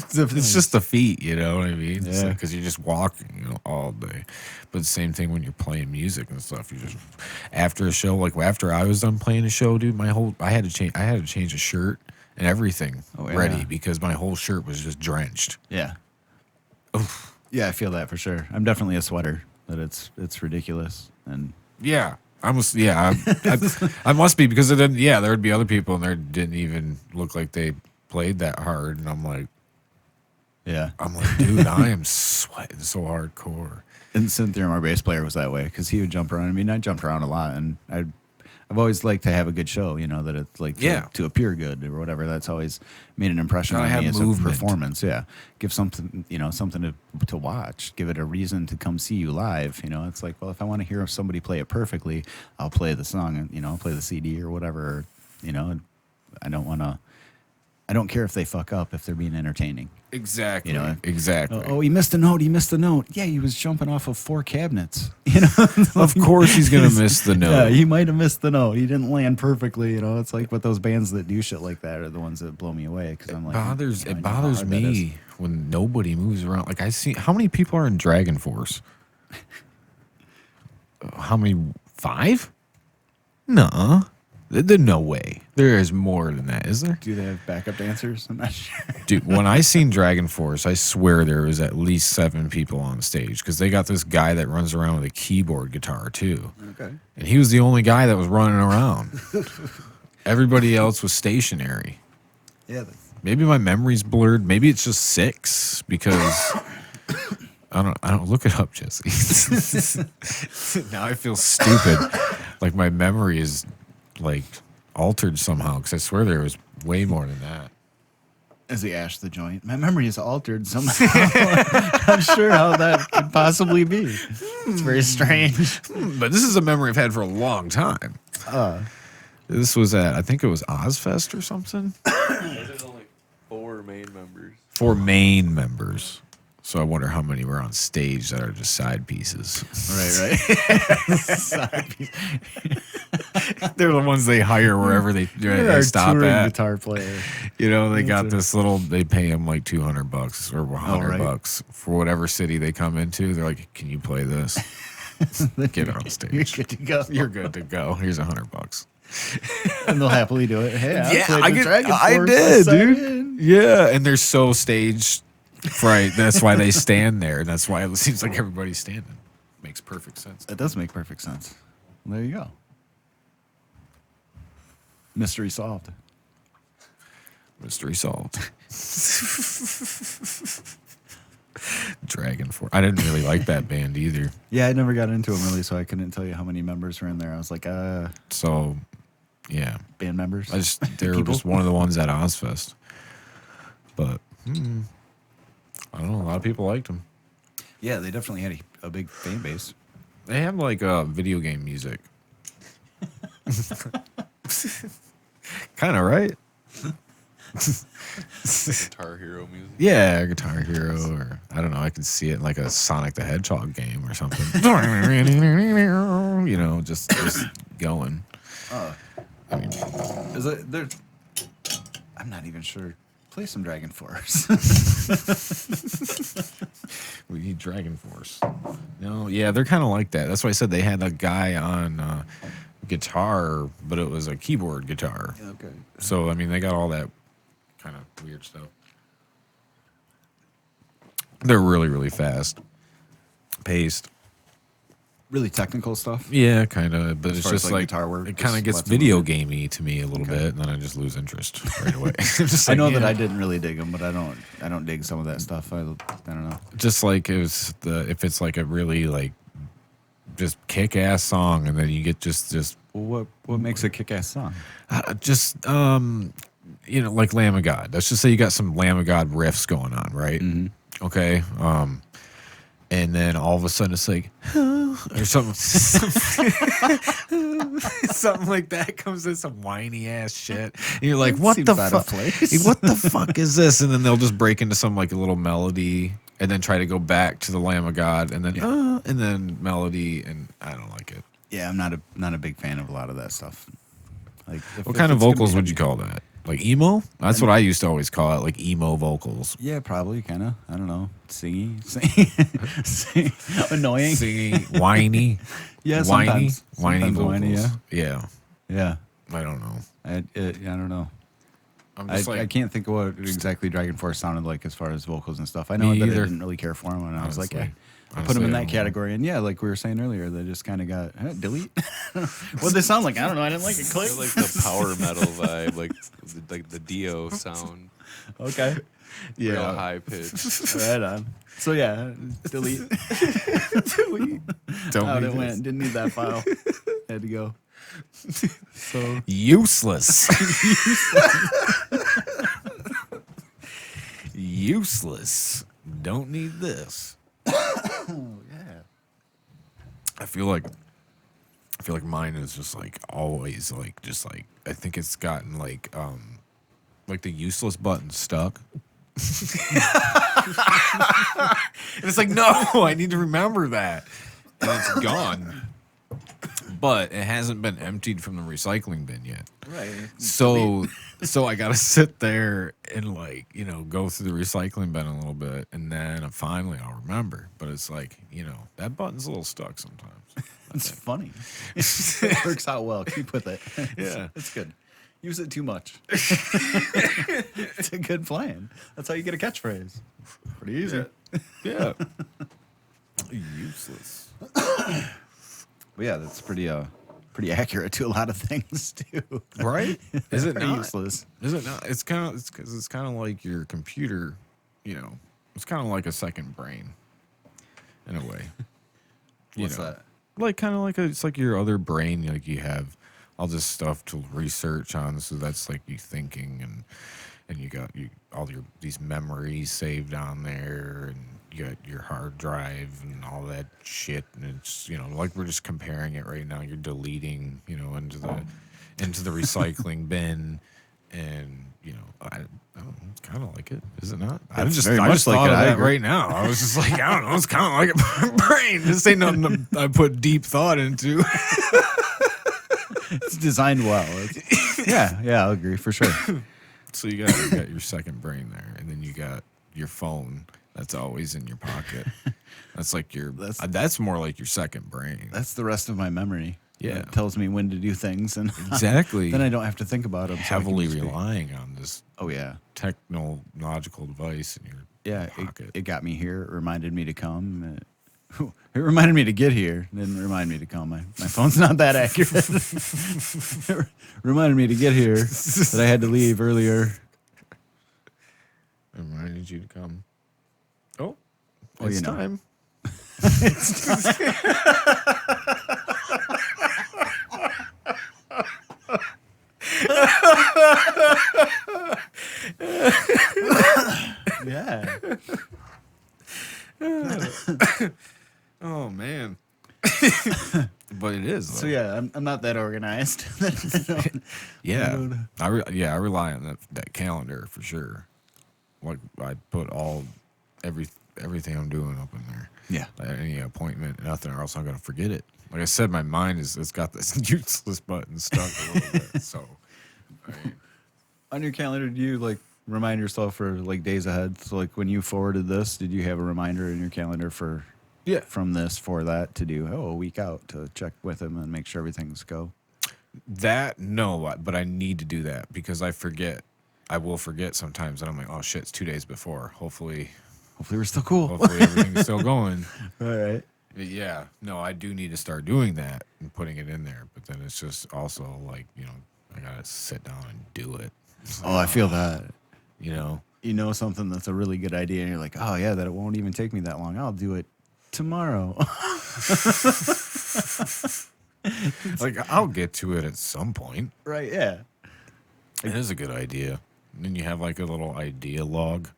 just the feet, you know what I mean? Yeah. Because you're just walking, you know, all day. But the same thing when you're playing music and stuff. You just after a show, like after I was done playing a show, dude, I had to change a shirt and everything ready because my whole shirt was just drenched. Yeah. Oof. Yeah, I feel that for sure. I'm definitely a sweater. That it's ridiculous and I must be because there would be other people and there didn't even look like they played that hard, and I'm like, dude, I am sweating so hardcore. And Cynthia, our bass player, was that way because he would jump around. I mean, I jumped around a lot, and I've always liked to have a good show, you know, that it's like to appear good or whatever. That's always made an impression on me as a performance. Yeah. Give something, you know, something to watch. Give it a reason to come see you live. You know, it's like, well, if I want to hear somebody play it perfectly, I'll play the song and, you know, I'll play the CD or whatever. You know, I don't care if they fuck up if they're being entertaining. Exactly. You know, exactly. Oh, he missed a note. Yeah, he was jumping off of 4 cabinets. You know, of course he's gonna miss the note. Yeah, he might have missed the note. He didn't land perfectly. You know, it's like, but those bands that do shit like that are the ones that blow me away because I'm like, it bothers me when nobody moves around. Like I see how many people are in Dragon Force. How many? 5? Nuh-uh. There's no way. There is more than that, is there? Do they have backup dancers? I'm not sure. Dude, when I seen Dragon Force, I swear there was at least 7 people on stage because they got this guy that runs around with a keyboard guitar too. Okay. And he was the only guy that was running around. Everybody else was stationary. Yeah. Maybe my memory's blurred. Maybe it's just 6 because I don't look it up, Jesse. Now I feel stupid. Like my memory is like altered somehow because I swear there was way more than that. As he ashed the joint, my memory is altered somehow. Not sure how that could possibly be. It's very strange. But this is a memory I've had for a long time. This was at, I think it was Ozfest or something. There's only 4 main members. 4 main members. So I wonder how many were on stage that are just side pieces. Right. Side piece. They're the ones they hire wherever they Our stop touring at. guitar player. You know, they got this little. They pay them like $200 or $100 for whatever city they come into. They're like, "Can you play this? Get it on stage. You're good to go. You're good to go. Here's $100." And they'll happily do it. Hey, I did, dude. Yeah, and they're so stage fright. That's why they stand there. That's why it seems like everybody's standing. Makes perfect sense. It does make perfect sense. There you go. Mystery solved. Mystery solved. Dragon Force. I didn't really like that band either. Yeah, I never got into them really, so I couldn't tell you how many members were in there. I was like, So, yeah. band members. They were just one of the ones at Ozfest. But I don't know. A lot of people liked them. Yeah, they definitely had a big fan base. They have like video game music. Kind of, right? Guitar Hero music. Yeah, Guitar Hero, or I don't know. I can see it in like a Sonic the Hedgehog game or something. You know, just going. I mean, Is it there? I'm not even sure. Play some Dragon Force. we need Dragon Force. No, yeah, they're kind of like that. That's why I said they had a guy on guitar, but it was a keyboard guitar. Okay. So I mean, they got all that kind of weird stuff. They're really, really fast paced. Really technical stuff. Yeah, kind of, but As it's far as, just like, like guitar work, it kind of just gets lots of video movement. gamey to me a little Okay. bit, and then I just lose interest right away. Just I like, know that yeah. I didn't really dig them, but I don't dig some of that stuff. I don't know. Just like it was if it's like a really like just kick ass song, and then you get just Well, what makes a kick-ass song? just you know, like Lamb of God. Let's just say you got some Lamb of God riffs going on, right? Mm-hmm. Okay. And then all of a sudden it's like, or something, something like that comes in, some whiny ass shit. And you're like, what Seems the out of fuck? place. What the fuck is this? And then they'll just break into some like a little melody and then try to go back to the Lamb of God and then melody. And I don't like it. Yeah, I'm not a big fan of a lot of that stuff. Like, What kind of vocals would you call that? Like emo? That's what I used to always call it, like emo vocals. Yeah, probably, kind of. I don't know. Sing, annoying. Singing, whiny. Yeah, whiny, sometimes. whiny Sometimes vocals. whiny, Yeah, Yeah. I don't know. I don't know. I'm I, just like, I can't think of what exactly Dragon Force sounded like as far as vocals and stuff. I know Me that either. I didn't really care for them, and I was like, Honestly. I put them in Honestly, I that don't category. And yeah, like we were saying earlier, they just kind of got delete. What they sound like? I don't know. I didn't like it. Click. They're like the power metal vibe, like the Dio sound, Okay. real high pitched. Right on. So yeah, delete. don't Out need it this. went. Didn't need that file. Had to go. So Useless. Useless. Don't need this. yeah. I feel like mine is just like always like just like I think it's gotten like the useless button stuck. And it's like, no, I need to remember that. And it's gone. but it hasn't been emptied from the recycling bin yet. Right. So I gotta sit there and like, go through the recycling bin a little bit, and then finally I'll remember. But it's like, that button's a little stuck sometimes. It's funny. It works out well. Keep with it. Yeah. It's good. Use it too much. It's a good plan. That's how you get a catchphrase. Pretty easy. Yeah. Useless. But yeah, that's pretty accurate to a lot of things too. Right? Is it Pretty not? useless. Is it not? It's kind of like your computer, it's kind of like a second brain in a way. What's that? Like it's like your other brain, like you have all this stuff to research on, so that's like you thinking, and you got these memories saved on there, and you got your hard drive and all that shit, and it's like we're just comparing it right now. You're deleting into the recycling bin, and I don't know, it's kind of like it, is it not? I just thought of that right now. I was just like, I don't know, it's kind of like a brain. This ain't nothing I put deep thought into. It's designed well. Yeah, I'll agree for sure. So you got your second brain there, and then you got your phone that's always in your pocket. That's like that's more like your second brain. That's the rest of my memory. Yeah. It tells me when to do things, and Exactly. then I don't have to think about them. Heavily relying on this Oh yeah. technological device in your pocket. It got me here. It reminded me to come. It reminded me to get here. It didn't remind me to come. My phone's not that accurate. It reminded me to get here, that I had to leave earlier. It reminded you to come. Oh, Well, it's you know. time. Yeah. Oh man. But it is. So though. yeah, I'm not that organized. Yeah, I rely on that calendar for sure. Like I put everything I'm doing up in there. Yeah. Like, any appointment, nothing, or else I'm gonna forget it. Like I said, my mind it's got this useless button stuck a little bit. So, On your calendar, do you like remind yourself for like days ahead? So like when you forwarded this, did you have a reminder in your calendar for from this for that to do a week out to check with him and make sure everything's go? but I need to do that because I forget. I will forget sometimes, and I'm like, oh shit, it's 2 days before. Hopefully Hopefully we're still cool. hopefully everything's still going. All right. But yeah, no, I do need to start doing that and putting it in there. But then it's just also like, I gotta sit down and do it. Oh, I feel that. You know something that's a really good idea, and you're like, oh yeah, that it won't even take me that long. I'll do it tomorrow. like I'll get to it at some point. Right? Yeah. It is a good idea. And then you have like a little idea log,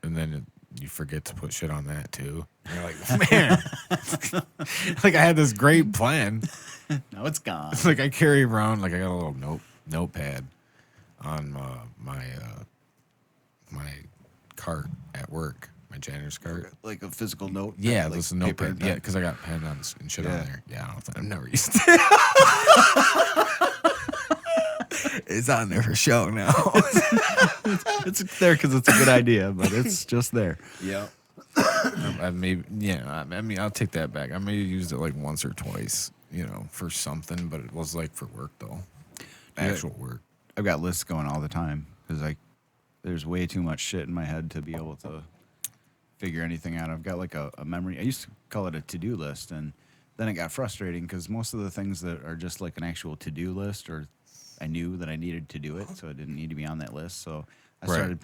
and then you forget to put shit on that too. And you're like, man, like I had this great plan. Now it's gone. Like I carry around, like I got a little notepad on my cart at work, my janitor's cart. Like a physical note. Yeah, like this is paper notepad. and pen. Yeah, because I got pen on and shit Yeah. on there. Yeah, I've never used it. It's on there for show now. It's there because it's a good idea, but it's just there. Yeah. I mean, I'll take that back. I may have used it like once or twice, for something, but it was like for work though. Actual work. I've got lists going all the time because there's way too much shit in my head to be able to figure anything out. I've got like a memory. I used to call it a to-do list, and then it got frustrating because most of the things that are just like an actual to-do list, or I knew that I needed to do it, so it didn't need to be on that list. So I started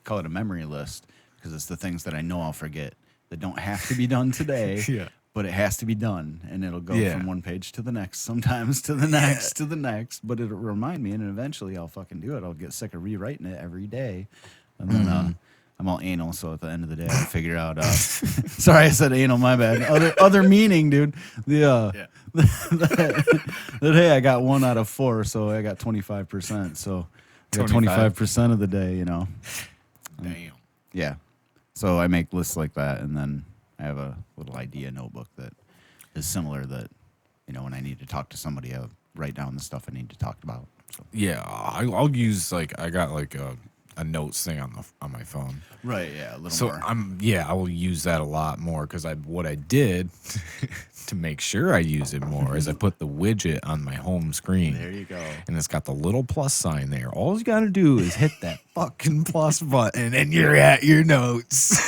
call it a memory list because it's the things that I know I'll forget that don't have to be done today. Yeah. But it has to be done, and it'll go Yeah. from one page to the next, sometimes to the next, to the next. But it'll remind me, and eventually I'll fucking do it. I'll get sick of rewriting it every day. And then I'm all anal, so at the end of the day, I figure out. Sorry, I said anal, my bad. Other meaning, dude. That, hey, I got 1 out of 4, so I got 25%. So I got 25% of the day, Damn. Yeah. So I make lists like that, and then I have a little idea notebook that is similar that, when I need to talk to somebody, I'll write down the stuff I need to talk about. So. Yeah, I'll use like I got like a notes thing on my phone. Right. Yeah. A little So more. I will use that a lot more because what I did to make sure I use it more is I put the widget on my home screen. There you go. And it's got the little plus sign there. All you got to do is hit that fucking plus button and you're at your notes.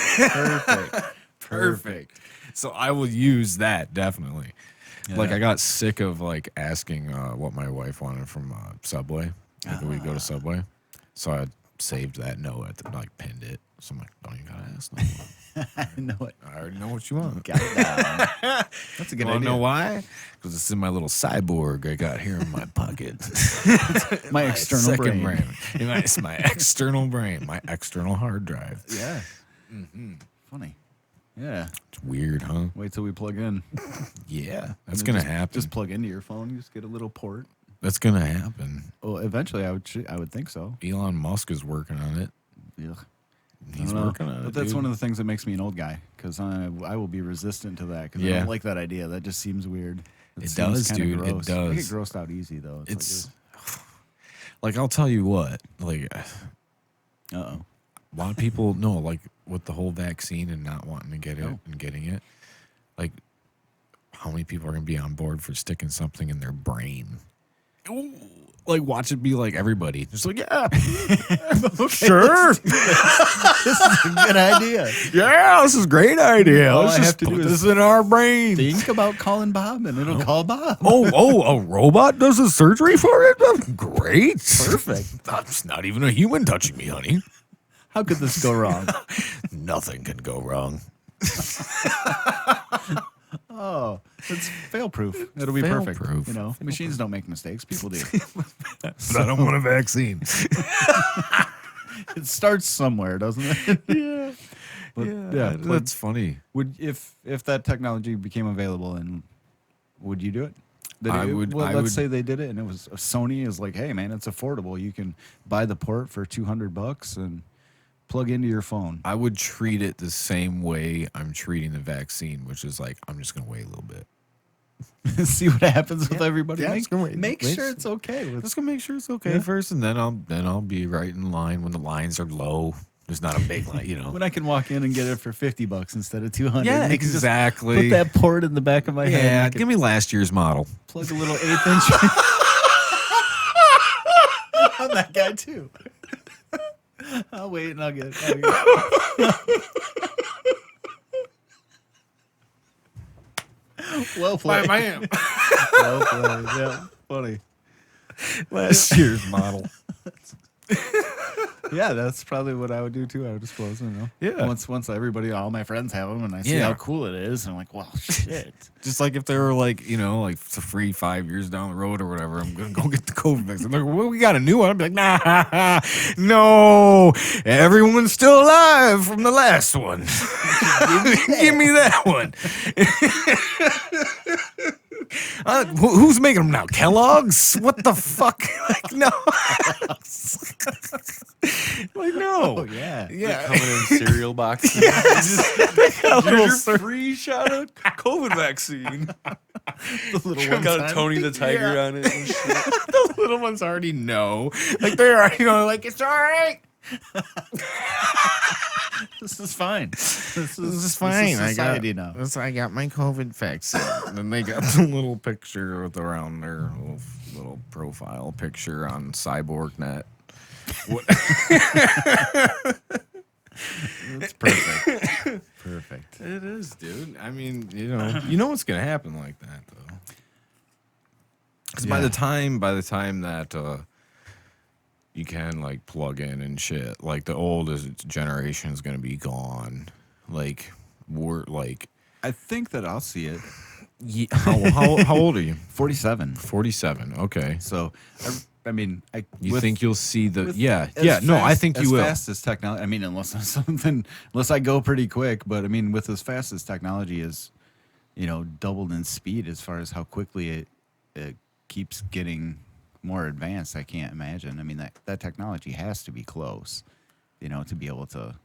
Perfect. So I will use that definitely. Like I got sick of like asking what my wife wanted from Subway. Like we go to Subway. So I saved that note, like pinned it. So I'm like, don't even gotta ask no more. I know it. I already know what you want. Got it down. That's a good Wanna idea. know why? Because it's in my little cyborg I got here in my pocket. My external second brain. It's my external brain, my external hard drive. Yeah. Funny. Yeah. It's weird, huh? Wait till we plug in. Yeah, that's And gonna just- happen. Just plug into your phone. You just get a little port. That's gonna happen. Well, eventually, I would think so. Elon Musk is working on it. Ugh. He's I don't know. working on it. But that's dude. one of the things that makes me an old guy because I will be resistant to that because I Yeah. don't like that idea. That just seems weird. It seems does, kinda dude. It gross. I get does. grossed out easy though. It's like I'll tell you what. Like uh-oh. a lot of people know, like with the whole vaccine and not wanting to get it Oh. and getting it. Like, how many people are gonna be on board for sticking something in their brain? Ooh, like, watch it be like everybody, just like yeah, sure, This is a good idea. yeah, this is a great idea. All Let's I have just to do put is this in our brain. Think about calling Bob and it'll call Bob. A robot does the surgery for it? Great. Perfect. That's not even a human touching me, honey. How could this go wrong? Nothing can go wrong. Oh, it's fail proof. It'll be perfect. Fail-proof. You know, machines don't make mistakes. People do. But I don't want a vaccine. It starts somewhere, doesn't it? Yeah. But, yeah, but that's funny. would if that technology became available, and would you do it? I would- Well, I let's would- say they did it, and it was Sony is like, hey man, it's affordable. You can buy the port for $200 and plug into your phone. I would treat it the same way I'm treating the vaccine, which is like, I'm just going to wait a little bit. See what happens with everybody. Yeah, make it's gonna wait- make wait. sure it's okay. With, Just going to make sure it's okay Yeah. first, and then I'll be right in line when the lines are low. There's not a big line, you know. when I can walk in and get it for $50 instead of $200. Yeah, and you can just exactly. Put that port in the back of my head. and Yeah, I can give me last year's model. plug a little 1/8 inch. I'm that guy too. I'll wait and I'll get it. Well played. man. Well played. Yeah, funny. Last year's model. Yeah, that's probably what I would do too. I would suppose, you know. Yeah. Once everybody, all my friends have them, and I see Yeah. how cool it is, and I'm like, well, shit. Just like if they were like, you know, like it's a free 5 years down the road or whatever, I'm gonna go get the COVID vaccine. They're like, well, we got a new one. I'd be like, nah, no, everyone's still alive from the last one. Give me that one. Who's making them now? Kellogg's? What the fuck? Like, no. Like, no. Oh yeah. Yeah. Coming in cereal boxes. Here's your free shot of COVID vaccine. The little ones Got on- a Tony the Tiger Yeah. on it. And shit. The little ones already know. Like, they already know, like, it's all right. This is fine. This This is fine. society now. I got my COVID vaccine. And then they got the little picture with around their little profile picture on CyborgNet. What? It's perfect. Perfect. It is, dude. I mean, you know what's gonna happen like that though. Because by Yeah. the time that you can like plug in and shit, like the oldest generation is gonna be gone. Like we're like, I think that I'll see it. how old are you? 47. 47. Okay. So, I mean, You think you'll see the? with Yeah. as Yeah. No, I fast- think as you will. fast as technology. I mean, unless I go pretty quick, but I mean, with as fast as technology is, doubled in speed as far as how quickly it keeps getting more advanced, I can't imagine. I mean, that technology has to be close, to be able to.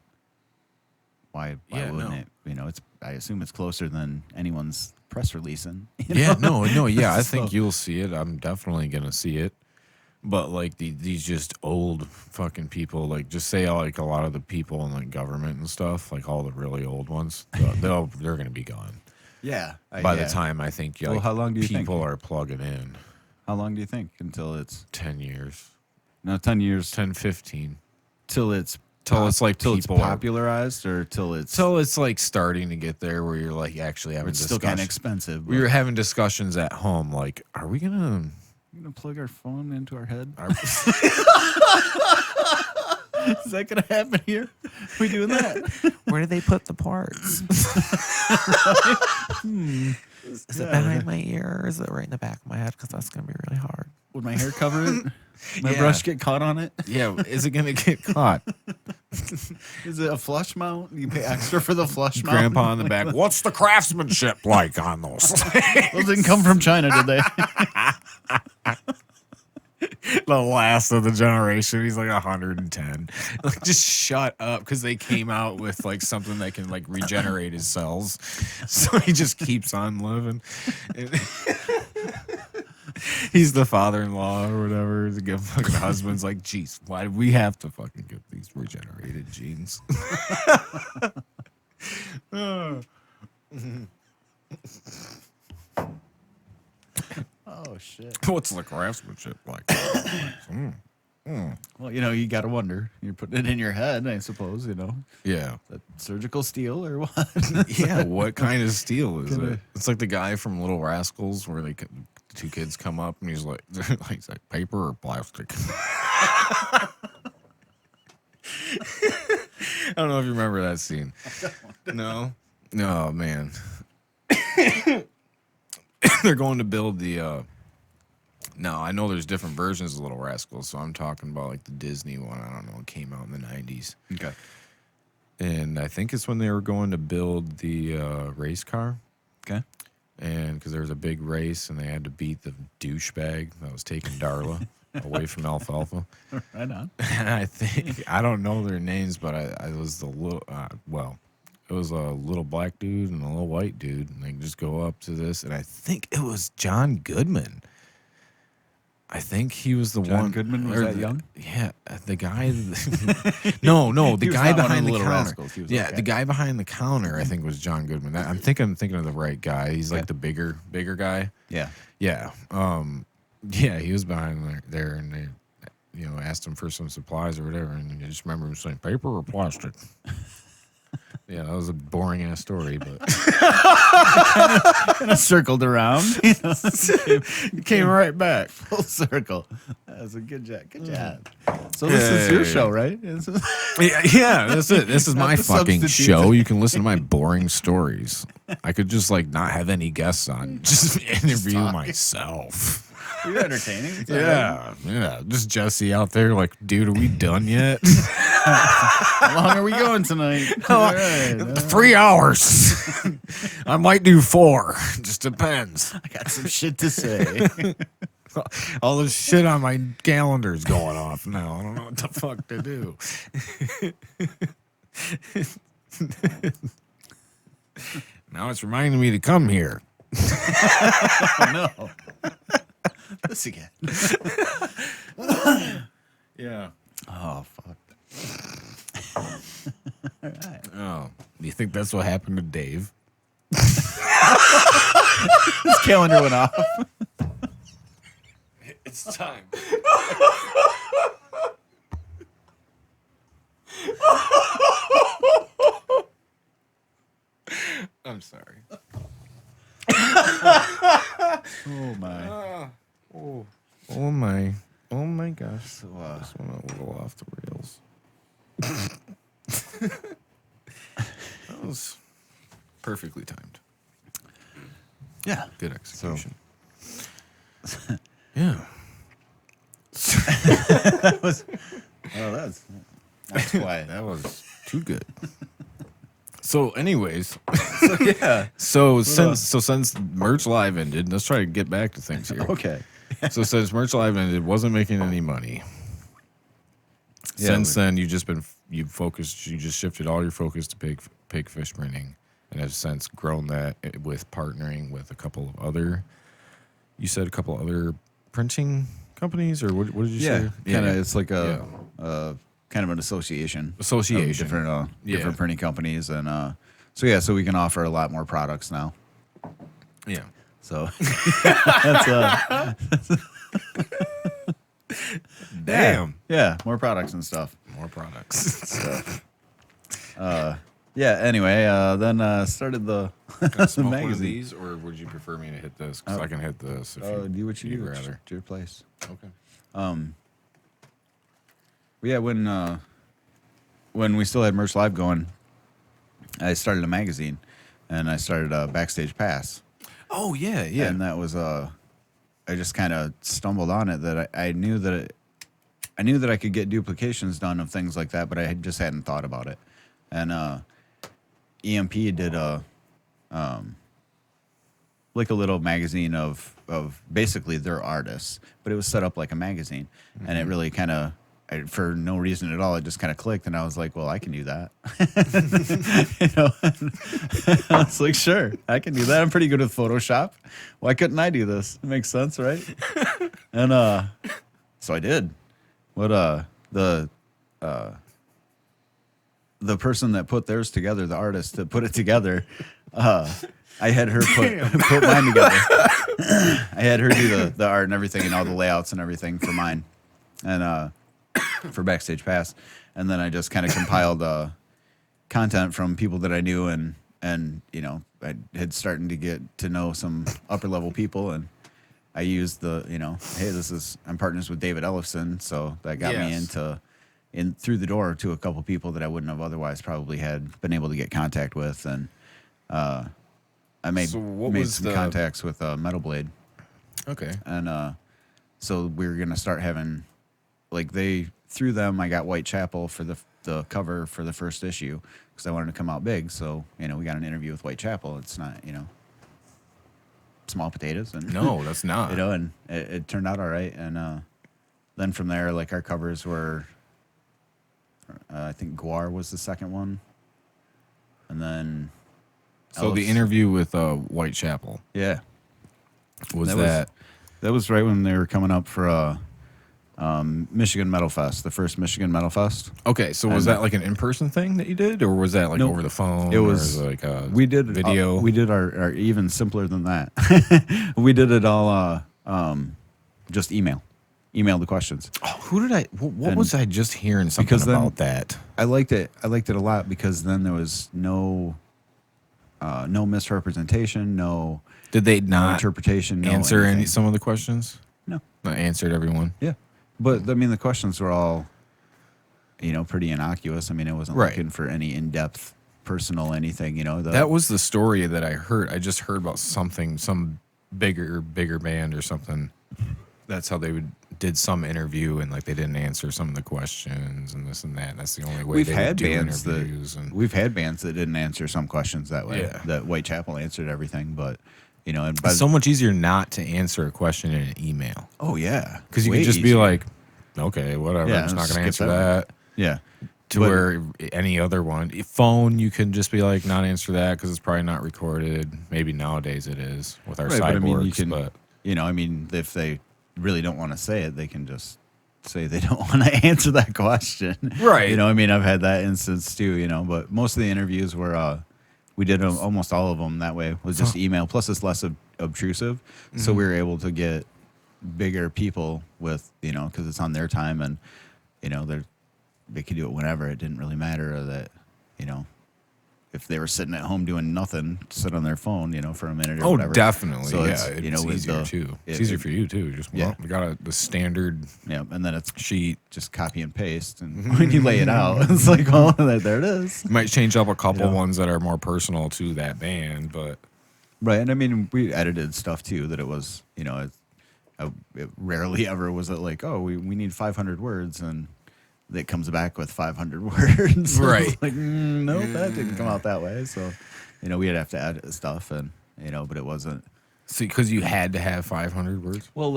Why Yeah, wouldn't no. it? I assume it's closer than anyone's press releasing. Yeah, no, yeah. I think So- you'll see it. I'm definitely gonna see it. But like these just old fucking people, like just say like a lot of the people in the government and stuff, like all the really old ones, they're gonna be gone Yeah. by the time I think Well, like, how long do you think? people are plugging in. How long do you think until it's 10 years, 10 years 10, 15. till it's It's like till it's people are- popularized or till it's So it's like starting to get there where you're like actually having it's still kind of discussions. expensive. We were having discussions at home, like, are we gonna? gonna plug our phone into our head. Are, Is that gonna happen here? We doing that? where do they put the parts? Is it behind my ear or is it right in the back of my head? Because that's gonna be really hard. Would my hair cover it? My Yeah. brush get caught on it? Yeah, is it gonna get caught? Is it a flush mount? You pay extra for the flush mount. Grandpa in the back. What's the craftsmanship like on those? Those didn't come from China, did they? The last of the generation. He's like 110. Like, just shut up, because they came out with like something that can like regenerate his cells. So he just keeps on living. And he's the father-in-law or whatever. The good fucking husband's like, geez, why do we have to fucking get these regenerated genes? Oh shit. What's the craftsmanship like? Well, you gotta wonder. You're putting it in your head, I suppose, Yeah. That surgical steel or what? Yeah, what kind of steel is Gonna- it? It's like the guy from Little Rascals where the two kids come up and he's like, he's like, paper or plastic? I don't know if you remember that scene. No? No, man. They're going to build the, no, I know there's different versions of Little Rascals, so I'm talking about like the Disney one. I don't know, it came out in the 90s. Okay. And I think it's when they were going to build the race car. Okay. And because there was a big race and they had to beat the douchebag that was taking Darla away from Alfalfa. Right on. And I think, I don't know their names, but I was the little, it was a little black dude and a little white dude. And they just go up to this. And I think it was John Goodman. I think he was the John one. Goodman, was or that the- young? Yeah, the guy. No, the He was guy not one of behind the the Little counter. Rascals. He was Yeah, okay. the guy behind the counter. I think was John Goodman. I'm thinking of the right guy. He's like the bigger guy. Yeah. Yeah. Yeah, he was behind there, and they, asked him for some supplies or whatever, and I just remember him saying, "Paper or plastic." Yeah, that was a boring ass story, but Kind of circled around. it came right back. Full circle. That was a good job. Good job. So this is your show, right? This is- Yeah, that's it. This is Not my the fucking substitute. show. You can listen to my boring stories. I could just like not have any guests on, just interview talk. myself. You're entertaining. It's all right. Yeah. Just Jesse out there, like, dude, are we done yet? How long are we going tonight? All right. 3 hours. I might do 4. Just depends. I got some shit to say. All this shit on my calendar's going off now. I don't know what the fuck to do. Now it's reminding me to come here. Oh, no. This again. Yeah. Oh, fuck. Oh, do you think that's what happened to Dave? This calendar went off. It's time. I'm sorry. Oh, my. Oh my. Oh my gosh. So, This went a little off the rails. That was perfectly timed. yeah. Good execution. Yeah. Oh, that's quiet. That was too good. So, anyways, Yeah. since Merch Live ended, let's try to get back to things here. Okay. So since Merch Live ended, wasn't making any money. Yeah, Since then, you just shifted all your focus to pig fish printing, and have since grown that with partnering with a couple of other. You said a couple other printing companies, or what did you say? Kind of. It's like a kind of an association. Of different different printing companies, and so we can offer a lot more products now. Yeah. So that's Damn. yeah, more products and stuff. More products. Yeah. Anyway, then started the Smoke one of magazine. these, or would you prefer me to hit this? Because I can hit this. If Do what you you'd do. rather. It's your place. Okay. Yeah, when we still had Merch Live going, I started a magazine, and I started a Backstage Pass. Oh yeah, yeah. And that was I just kind of stumbled on it that I knew that I knew that I could get duplications done of things like that, but I just hadn't thought about it. And EMP did like a little magazine of basically their artists, but it was set up like a magazine, and it really kind of, for no reason at all, it just kind of clicked, and I was like, well, I can do that. I was like, sure, I can do that. I'm pretty good with Photoshop. Why couldn't I do this? It makes sense, right? And so I did. What the person that put theirs together, the artist that put it together, I had her put mine together. I had her do the art and everything and all the layouts and everything for mine, and for Backstage Pass, and then I just kind of compiled content from people that I knew, and I had starting to get to know some upper level people, and I used hey, I'm partners with David Ellefson, so that got me through the door to a couple people that I wouldn't have otherwise probably had been able to get contact with, and I made some contacts with Metal Blade. Okay. And so we were gonna start having, through them, I got Whitechapel for the cover for the first issue because I wanted to come out big. So we got an interview with Whitechapel. It's not small potatoes, and No, that's not. and it turned out all right. And then from there, our covers were, I think Guar was the second one, and then the interview with Whitechapel. Yeah. Was that was right when they were coming up for Michigan Metal Fest, the first Michigan Metal Fest. Okay, so was that like an in-person thing that you did, or was that like over the phone? It was like we did video. We did our even simpler than that. We did it all just email the questions. Oh, who did I? What was I just hearing something about that? I liked it. I liked it a lot because then there was no misrepresentation, no. Did they not interpretation? Answer some of the questions? No, not answered everyone. Yeah, but I mean the questions were all, pretty innocuous. I mean it wasn't looking for any in-depth personal anything. That was the story that I heard. I just heard about some bigger band or something. That's how they did some interview, and they didn't answer some of the questions and this and that. And that's the only way we've had bands we've had bands that didn't answer some questions that way. Yeah. That Whitechapel answered everything, but it's so much easier not to answer a question in an email. Oh yeah, because you can just be like, okay, whatever. Yeah, I'm just not going to answer that. Yeah. Where any other one, phone, you can just be like, not answer that because it's probably not recorded. Maybe nowadays it is with our cyborgs. If they really don't want to say it, they can just say they don't want to answer that question. Right. I've had that instance too, but most of the interviews were, we did almost all of them that way, was just email. Plus it's less obtrusive. Mm-hmm. So we were able to get bigger people with, because it's on their time, and, they could do it whenever. It didn't really matter that, if they were sitting at home doing nothing, sit on their phone, for a minute or whatever. Oh, definitely. So it's easier too. It's easier for you too. Just we got the standard. Yeah, and then it's sheet, just copy and paste, and when you lay it out, it's like, oh, there it is. You might change up a couple ones that are more personal to that band, but right. And we edited stuff too. That it was, it rarely ever was it like, oh, we need 500 words, and that comes back with 500 words. Right. Like, no, that didn't come out that way. So, we'd have to edit stuff, and, but it wasn't. See, because you had to have 500 words? Well,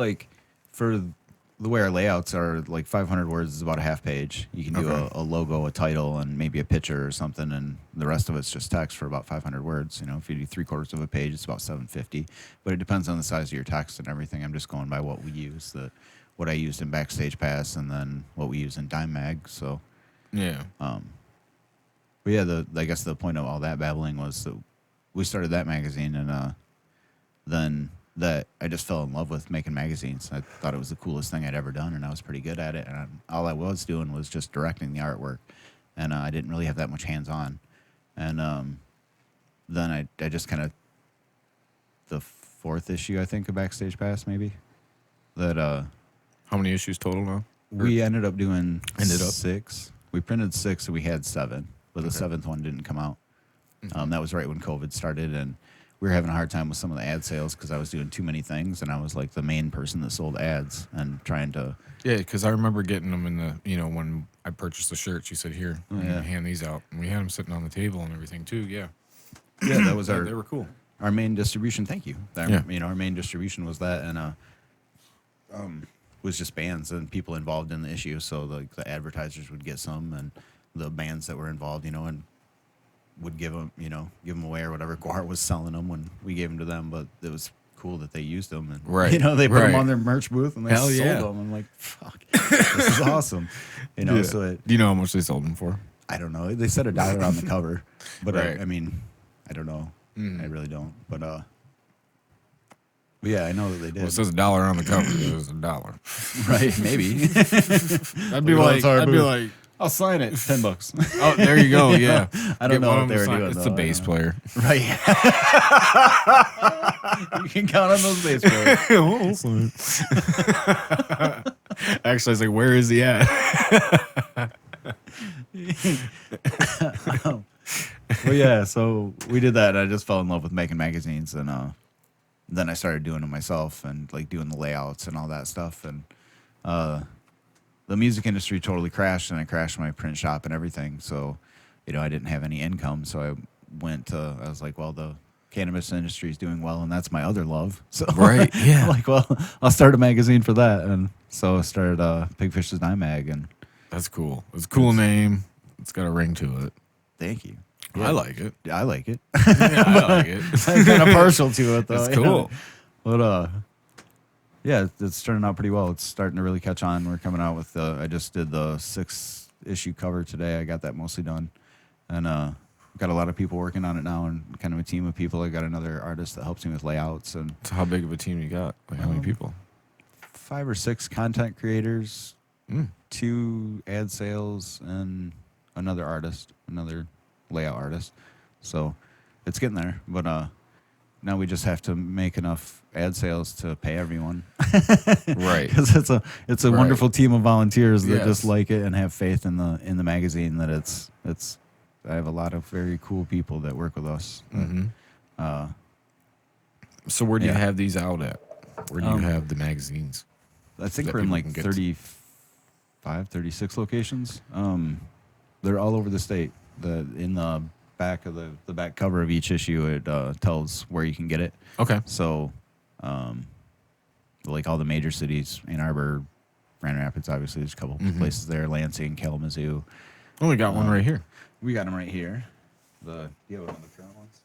for the way our layouts are, like 500 words is about a half page. You can do a logo, a title, and maybe a picture or something, and the rest of it's just text for about 500 words. You know, if you do 3/4 of a page, it's about 750. But it depends on the size of your text and everything. I'm just going by what we use, what I used in Backstage Pass, and then what we use in Dime Mag. So Yeah. but yeah, I guess the point of all that babbling was that we started that magazine, and then that I just fell in love with making magazines. I thought it was the coolest thing I'd ever done, and I was pretty good at it. And all I was doing was just directing the artwork, and I didn't really have that much hands-on. And then I just kind of, the 4th issue, I think, of Backstage Pass, maybe, that How many issues total now? we ended up doing Ended up? 6. We printed 6, and we had 7, but the 7th one didn't come out. That was right when COVID started, and we were having a hard time with some of the ad sales because I was doing too many things, and I was like the main person that sold ads and trying to. Yeah, because I remember getting them in the, when I purchased the shirts, you said, here, I'm gonna hand these out. And we had them sitting on the table and everything too, yeah. Yeah, that was They were cool. our main distribution. Thank you. Yeah. Our main distribution was that, and was just bands and people involved in the issue. So like the advertisers would get some, and the bands that were involved, and would give them away or whatever. Guar was selling them when we gave them to them, but it was cool that they used them, and Right, they put them right. on their merch booth and they Hell sold yeah. them. I'm like, fuck, this is awesome. Yeah. So Do you know how much they sold them for? I don't know. They said $1 on the cover, but Right. I mean, I don't know. Mm. I really don't. But yeah, I know that they did. Well, it says $1 on the cover. It was $1. Right? Maybe. I'd be Well, like, it's our I'd be booth. like, I'll sign it. $10. oh, there you go. Yeah. I don't Get know one what of they them were signed. doing. It's though. the bass player. Right. You can count on those bass players. Actually, I was like, where is he at? Well, yeah. So we did that. And I just fell in love with making magazines, and then I started doing them myself and like doing the layouts and all that stuff. And the music industry totally crashed, and I crashed my print shop and everything. So, I didn't have any income. So I was like, well, the cannabis industry is doing well, and that's my other love. So Right, yeah. I'm like, well, I'll start a magazine for that. And so I started Pigfish's Dime Mag, and That's cool. It's a cool name. It's got a ring to it. thank you. I like it. I like it. Yeah, I like it. I'm kind of partial to it, though. It's cool. But yeah, it's turning out pretty well. It's starting to really catch on. We're coming out with I just did the 6th issue cover today. I got that mostly done, and got a lot of people working on it now, and kind of a team of people. I got another artist that helps me with layouts, and So how big of a team you got? Like how many people? 5 or 6 content creators, Mm. 2 ad sales, and another artist, another layout artist. So it's getting there, but now we just have to make enough ad sales to pay everyone. Right. Because it's a Right. wonderful team of volunteers that Yes. just like it and have faith in the magazine. That it's I have a lot of very cool people that work with us. Mm-hmm. Uh, So where do you Yeah. have these out at? Where do you have the magazines? I think That we're in people like can get to. 35, 36 locations. They're all over the state. In the back of the back cover of each issue, it tells where you can get it. Okay. So, like all the major cities, Ann Arbor, Grand Rapids, obviously, there's a couple Mhm. places there, Lansing, Kalamazoo. Oh, we got one right here. We got them right here. Do you have one of the current ones?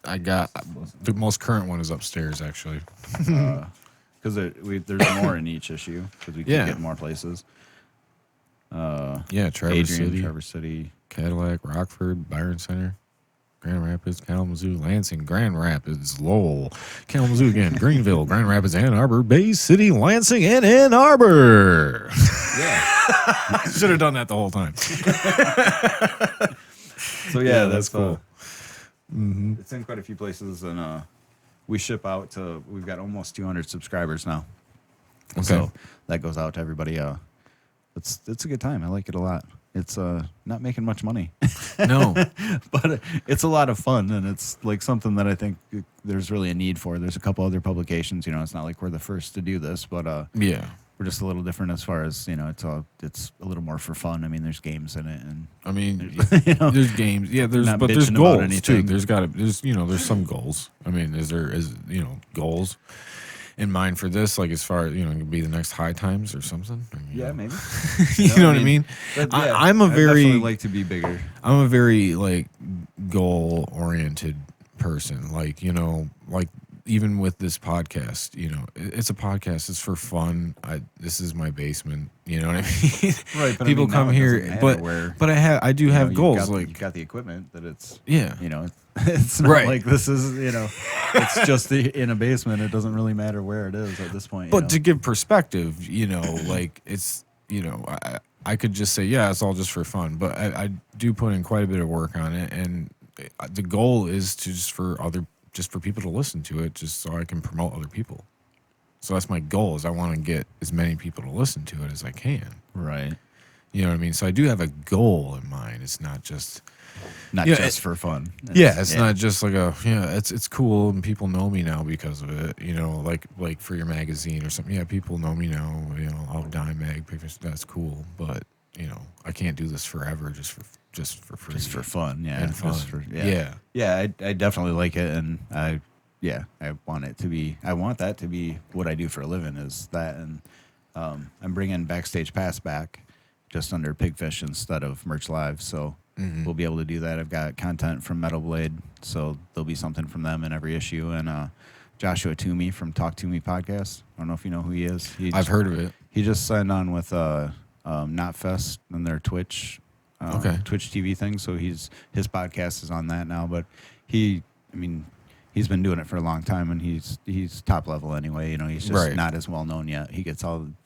I got the most current one is upstairs, actually. Because there's more in each issue, because we Yeah. can get more places. Yeah, Traverse City, Traverse City. Cadillac, Rockford, Byron Center, Grand Rapids, Kalamazoo, Lansing, Grand Rapids, Lowell, Kalamazoo again, Greenville, Grand Rapids, Ann Arbor, Bay City, Lansing, and Ann Arbor. Yeah. Should have done that the whole time. So yeah, that's cool. It's in quite a few places, and we ship out to. We've got almost 200 subscribers now. Okay. So that goes out to everybody. It's a good time. I like it a lot. It's not making much money, No. but it's a lot of fun, and it's like something that I think there's really a need for. There's a couple other publications. It's not like we're the first to do this, but Yeah. we're just a little different as far as it's a little more for fun. I mean, there's games in it, and I mean, you know, there's games. Yeah, there's Not but there's bitching about goals too. anything. There's there's some goals. I mean, is goals. in mind for this, like as far as could be the next High Times or something. Or, Yeah, maybe. you know what I mean? But, I'm I'd definitely like to be bigger. I'm a very like goal oriented person. Like like even with this podcast, it's a podcast. It's for fun. This is my basement. You know what I mean? Right. But People I mean, come here, but I do have goals. You got the equipment that it's. Yeah. It's not Right. like this is it's just in a basement. It doesn't really matter where it is at this point. But to give perspective, like it's I could just say it's all just for fun, but I do put in quite a bit of work on it, and the goal is to just for people to listen to it, just so I can promote other people. So that's my goal. Is I want to get as many people to listen to it as I can. Right. You know what I mean? So I do have a goal in mind. It's not just just for fun. It's not just like it's cool and people know me now because of it. Like for your magazine or something. Yeah, people know me now. I'll dime mag. That's cool, but I can't do this forever just for free. Just for fun, yeah. And fun. Yeah, I definitely like it, and I want it to be. I want that to be what I do for a living. Is that, and I'm bringing Backstage Pass back, just under Pigfish instead of Merch Live. So we'll be able to do that. I've got content from Metal Blade, so there'll be something from them in every issue. And Joshua Toomey from Talk To Me podcast. I don't know if you know who he is. I've heard of it. He just signed on with Knotfest and their Twitch. Twitch TV thing. So his podcast is on that now. But he's been doing it for a long time, and he's top level anyway. He's just not as well known yet. He gets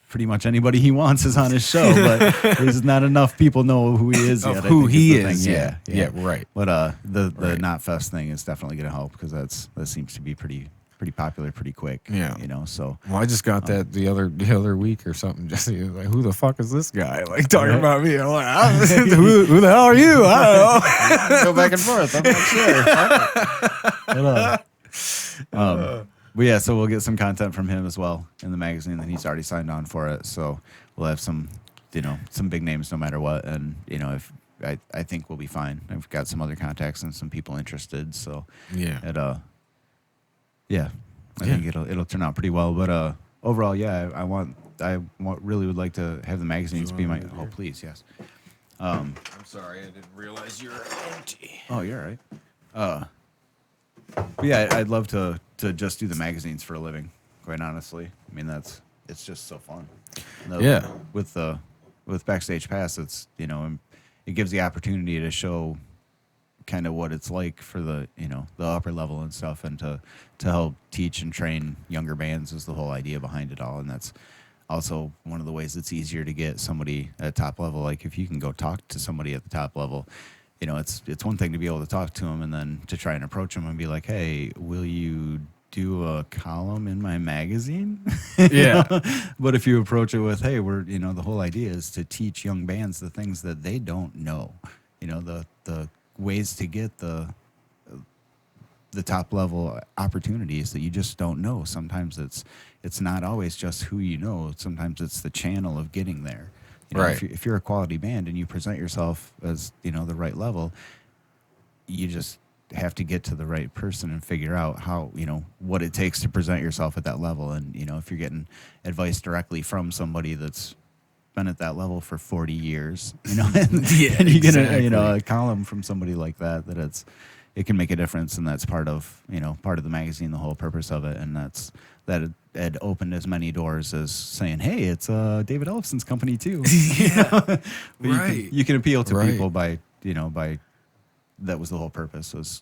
pretty much anybody he wants is on his show, but there's not enough people know who he is yet. Who he is, yeah, right. But the Knotfest thing is definitely going to help because that seems to be pretty popular pretty quick. Yeah. So. Well, I just got that the other week or something. Jesse was like, "Who the fuck is this guy?" Like talking about me. I'm like, who the hell are you? I don't know. Go back and forth. I'm not sure. But yeah, so we'll get some content from him as well in the magazine, and he's already signed on for it. So we'll have some big names no matter what. And if I think we'll be fine. I've got some other contacts and some people interested. So I think it'll turn out pretty well. But overall, I really would like to have the magazines be my. Oh, please, yes. I'm sorry, I didn't realize you were empty. Oh, you're all right. But yeah, I'd love to just do the magazines for a living. Quite honestly, I mean it's just so fun. With Backstage Pass, it's it gives the opportunity to show kind of what it's like for the the upper level and stuff, and to help teach and train younger bands is the whole idea behind it all. And that's also one of the ways it's easier to get somebody at top level. Like if you can go talk to somebody at the top level, it's one thing to be able to talk to them and then to try and approach them and be like, hey, will you do a column in my magazine? Yeah. But if you approach it with, hey, we're the whole idea is to teach young bands the things that they don't know, the ways to get the top level opportunities that you just don't know. Sometimes it's not always just who you know. Sometimes it's the channel of getting there. Right. If you're a quality band and you present yourself as the right level, you just have to get to the right person and figure out how what it takes to present yourself at that level. And if you're getting advice directly from somebody that's been at that level for 40 years, and you get a column from somebody like that it can make a difference, and that's part of the magazine, the whole purpose of it, and that had opened as many doors as saying, hey, it's David Ellefson's company too. Right. You can appeal to people by that was the whole purpose, was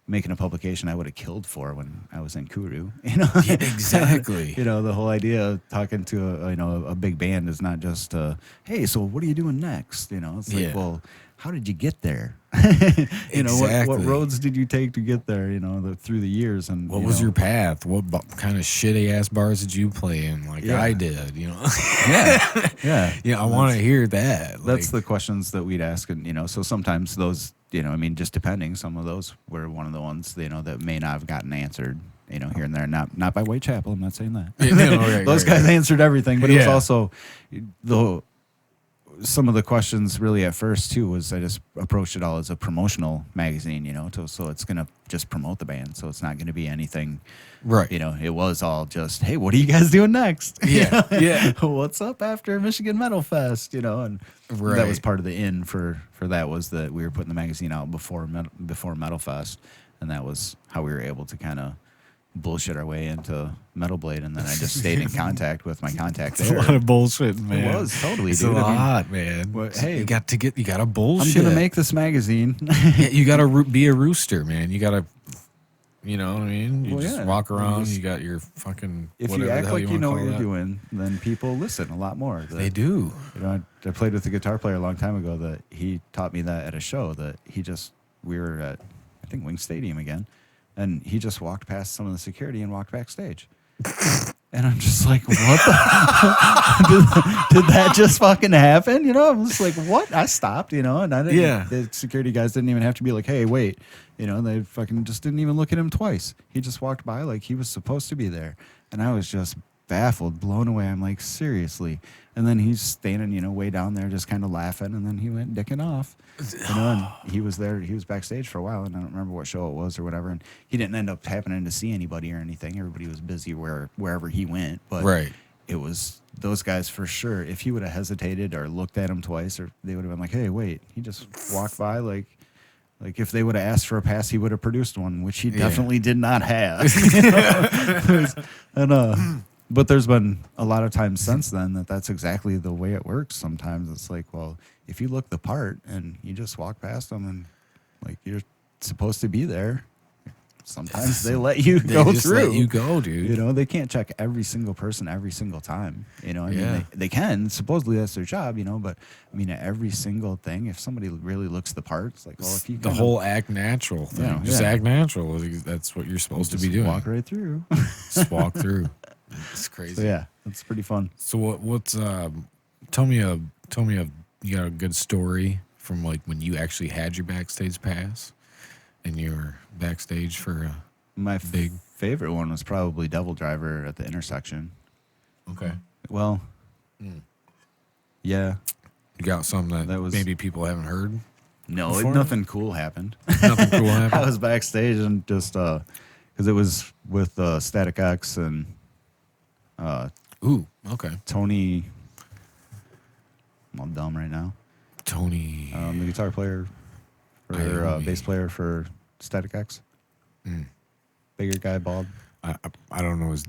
making a publication I would have killed for when I was in Kuru. Yeah, exactly. The whole idea of talking to a big band is not just hey, so what are you doing next? It's like, well, how did you get there? What roads did you take to get there? Through the years, and what was your path? What kind of shitty ass bars did you play in? I did. Yeah. I want to hear that. That's the questions that we'd ask, and so sometimes those, just depending, some of those were one of the ones that may not have gotten answered. Here and there, not by Whitechapel. I'm not saying that. Right, those guys answered everything, but it was also some of the questions really at first too was I just approached it all as a promotional magazine, so it's gonna just promote the band, so it's not gonna be anything, Right. it was all just, hey, what are you guys doing next? Yeah. Yeah. What's up after Michigan Metal Fest? And that was Right. part of the in for that was that we were putting the magazine out before Metal Fest, and that was how we were able to kind of bullshit our way into Metal Blade, and then I just stayed in contact with my contact It's a there. lot of bullshit, man. It was totally, It's dude. a I mean, lot, man. well, hey, you gotta bullshit. I'm gonna make this magazine. Yeah, you gotta be a rooster, man. You gotta, you know what I mean? You Well, just yeah. walk around. Just- You got your fucking. If whatever you the act hell like you wanna know what call you're that. doing, then people listen a lot more. They do. I played with a guitar player a long time ago that he taught me that at a show that we were at, I think, Wing Stadium again, and he just walked past some of the security and walked backstage. And I'm just like, what the? did that just fucking happen? I'm just like, what? I stopped, and I didn't. Yeah. The security guys didn't even have to be like, hey, wait. They fucking just didn't even look at him twice. He just walked by like he was supposed to be there. And I was just baffled, blown away. I'm like, seriously. And then he's standing, way down there just kind of laughing. And then he went dicking off. And he was there. He was backstage for a while. And I don't remember what show it was or whatever. And he didn't end up happening to see anybody or anything. Everybody was busy wherever he went. But Right. it was those guys for sure. If he would have hesitated or looked at him twice, or they would have been like, hey, wait, he just walked by like if they would have asked for a pass, he would have produced one, which he definitely did not have. But there's been a lot of times since then that's exactly the way it works. Sometimes it's like, well, if you look the part and you just walk past them and like you're supposed to be there, sometimes they let you They go just through. let you go, dude. They can't check every single person every single time. I Yeah. mean, they can. Supposedly that's their job, but I mean, at every single thing, if somebody really looks the part, it's like, well, if you The whole act natural thing. Yeah, Just yeah. act natural. That's what you're supposed to be doing. walk right through. Just walk through. It's crazy. So yeah, it's pretty fun. So what's tell me you got a good story from like when you actually had your backstage pass and you were backstage for My Big. favorite one was probably Devil Driver at the intersection. okay. Well, yeah, You got some that, That was- maybe people haven't heard. no, Before? nothing cool happened. Nothing cool I happened. was backstage and just because it was with Static X and Ooh, okay. Tony. I'm all dumb right now. Tony. The guitar player or Iommi. bass player for Static X. Bigger guy, bald. I don't know his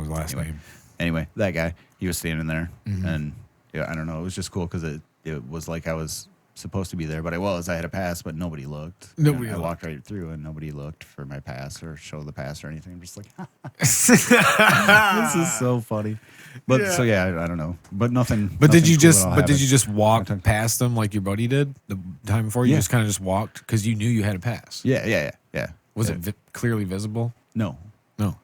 last name. Anyway, that guy, he was standing there, Mm-hmm. and yeah, I don't know. It was just cool because it was like I was supposed to be there, but I had a pass, but nobody looked. Nobody I looked. walked right through, and nobody looked for my pass or show the pass or anything. I'm just like, this is so funny. But so yeah, I don't know, but nothing. But did nothing you cool just at all but did you happened. just walk Okay. past them like your buddy did the time before? You Yeah. just kind of just walked because you knew you had a pass. Yeah. Was Yeah. it clearly visible? No. No.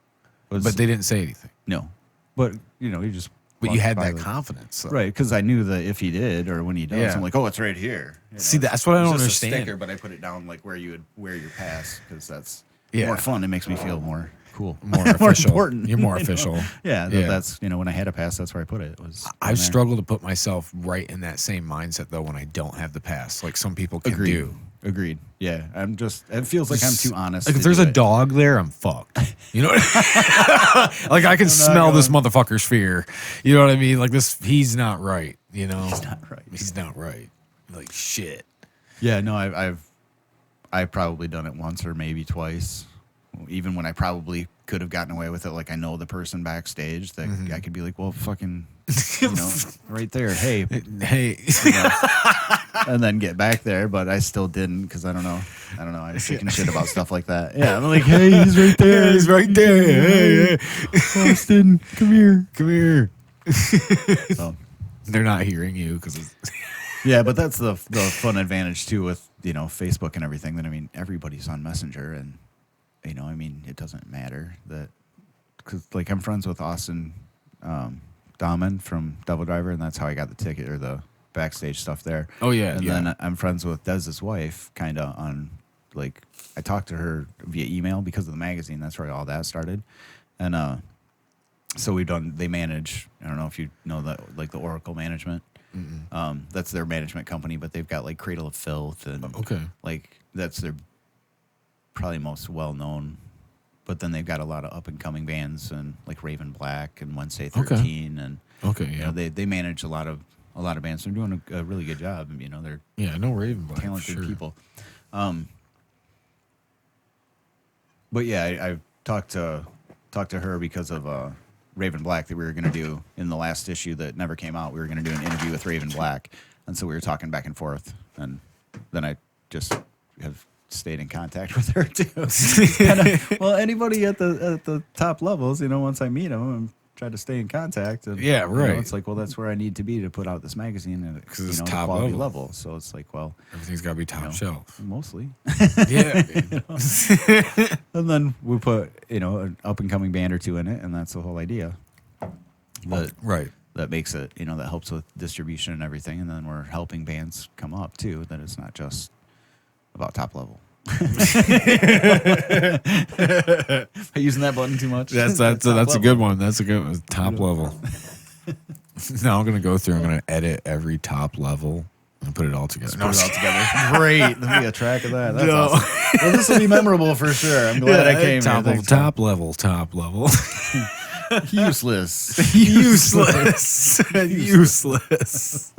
Was- But they didn't say anything. No. But you just. But you walked had by that the- confidence. So. Right, because I knew that if he did or when he does, Yeah. I'm like, oh, it's right here. See, that's what I don't It's just understand. A sticker, but I put it down like where you would wear your pass because that's Yeah. more fun. It makes me feel more cool, More official. important. You're more you know? official. Yeah, Yeah. that's when I had a pass, that's where I put it. It was I've in there. struggled to put myself right in that same mindset though when I don't have the pass, like some people can Agreed. do. Agreed. Yeah, I'm just. It feels like I'm too honest. Like to if there's do a it. dog there, I'm fucked. You know, like I can smell this motherfucker's fear. You know what I mean? Like this, he's not right. You know, He's not right. He's not right. Like shit. Yeah, no, I've probably done it once or maybe twice, even when I probably could have gotten away with it. Like I know the person backstage that Mm-hmm. I could be like, well, fucking, right there, hey, Hey, and then get back there. But I still didn't because I don't know. I was thinking shit about stuff like that. Yeah, I'm like, hey, he's right there. he's right there. Hey, Austin, come here. come here. So, They're not hearing you because yeah, but that's the fun advantage too with Facebook and everything. That I mean, everybody's on Messenger, and I mean, it doesn't matter that because like I'm friends with Austin Dahman from Devil Driver, and that's how I got the ticket or the backstage stuff there. Oh, yeah, and yeah. then I'm friends with Dez's wife, kind of on like I talked to her via email because of the magazine. That's where all that started, and So they manage, I don't know if you know that, like the Oracle management. That's their management company, but they've got like Cradle of Filth and Okay. like that's their probably most well known. But then they've got a lot of up and coming bands and like Raven Black and Wednesday 13 and Okay. you know they manage a lot of bands. They're doing a really good job. You know, they're Yeah, I know Raven Black. talented for sure. people. But yeah, I talked to her because of Raven Black that we were going to do in the last issue that never came out. We were going to do an interview with Raven Black, and so we were talking back and forth, and then I just have stayed in contact with her too. Well, anybody at the top levels, you know, once I meet them, I'm trying to stay in contact. And, Yeah, you know, right. it's like, well, that's where I need to be to put out this magazine, and 'Cause it's you know, top quality level. So it's like, well, Everything's got to be top you know, shelf. mostly. Yeah. And then we put, you know, an up and coming band or two in it, and that's the whole idea. That Right. that makes it, you know, that helps with distribution and everything, and then we're helping bands come up too. That it's not just about top level. Using that button too much. That's Top a level. good one. That's a good one. Top level. Now I'm gonna go through. I'm gonna edit every top level and put it all together. Put it all together. Great. There'll be a track of that. That's No. awesome. Well, this will be memorable for sure. I'm glad I came. Top here. level. Thanks, Top level. Top level. Useless. Useless. Useless.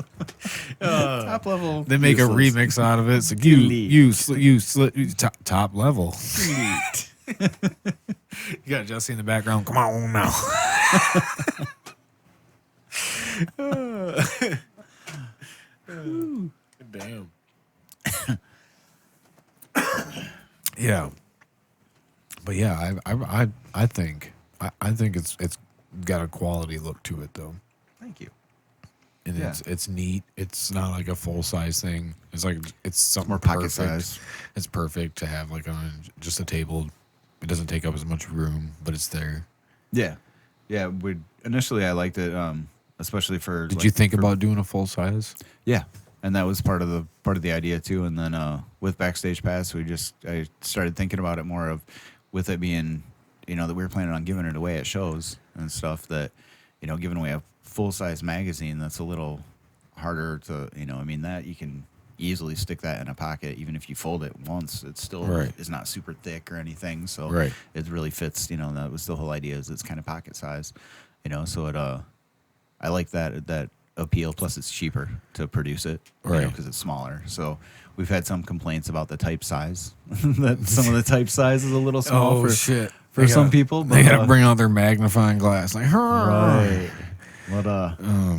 Top level. They make useless. a remix out of it. It's like top level. You got Jesse in the background. Come on now. Damn. Yeah. But yeah, I think it's got a quality look to it though. Thank you. And Yeah. it's neat. It's not like a full size thing. It's like it's something More pocket perfect. size. It's perfect to have like on just a table. It doesn't take up as much room, but it's there. Yeah, yeah. Initially I liked it, especially for. Did like, you think for- about doing a full size? Yeah, and that was part of the idea too. And then with Backstage Pass, I started thinking about it more of with it being, you know, that we were planning on giving it away at shows and stuff. That, you know, giving away a full size magazine, that's a little harder to, you know. I mean, that you can easily stick that in a pocket, even if you fold it once. It still Right. is not super thick or anything, so Right. it really fits. You know, that was the whole idea. Is it's kind of pocket size, you know. So it I like that appeal. Plus, it's cheaper to produce it, Right. because it's smaller. So we've had some complaints about the type size. That some of the type size is a little small shit! for some people. They but, gotta bring out their magnifying glass. Like, right. But I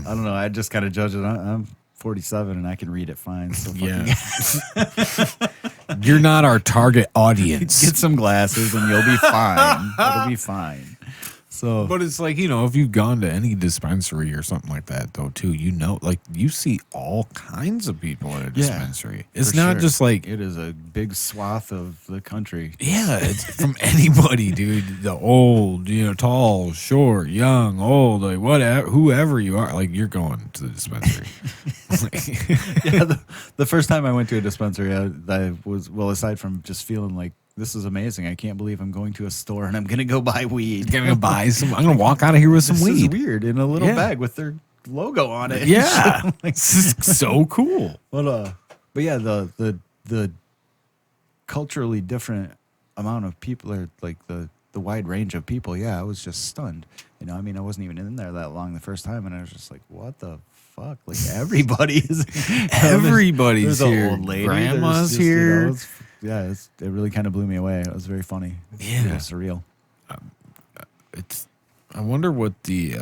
don't know. I just kind of judge it. I'm 47 and I can read it fine. So Yeah. You're not our target audience. get some glasses and you'll be fine. It'll be fine. So But it's like, you know, if you've gone to any dispensary or something like that, though, too, you know, like you see all kinds of people at a dispensary. It's for not sure. just like, it is a big swath of the country. yeah, it's from anybody, dude. The old, you know, tall, short, young, old, like whatever, whoever you are, like you're going to the dispensary. Yeah, the first time I went to a dispensary, I was, well, aside from just feeling like this is amazing. I can't believe I'm going to a store and I'm going to go buy weed. I'm gonna buy some. I'm gonna walk out of here with some This is weed. weird in a little Yeah. bag with their logo on it. Yeah, this is so cool. But yeah, the culturally different amount of people, are like the wide range of people. Yeah, I was just stunned. You know, I mean, I wasn't even in there that long the first time, and I was just like, what the fuck? Like everybody is Everybody's there's here. an old lady, Grandma's there's just, you know, here. it really kind of blew me away. It was very funny. Yeah. It was surreal. I wonder what the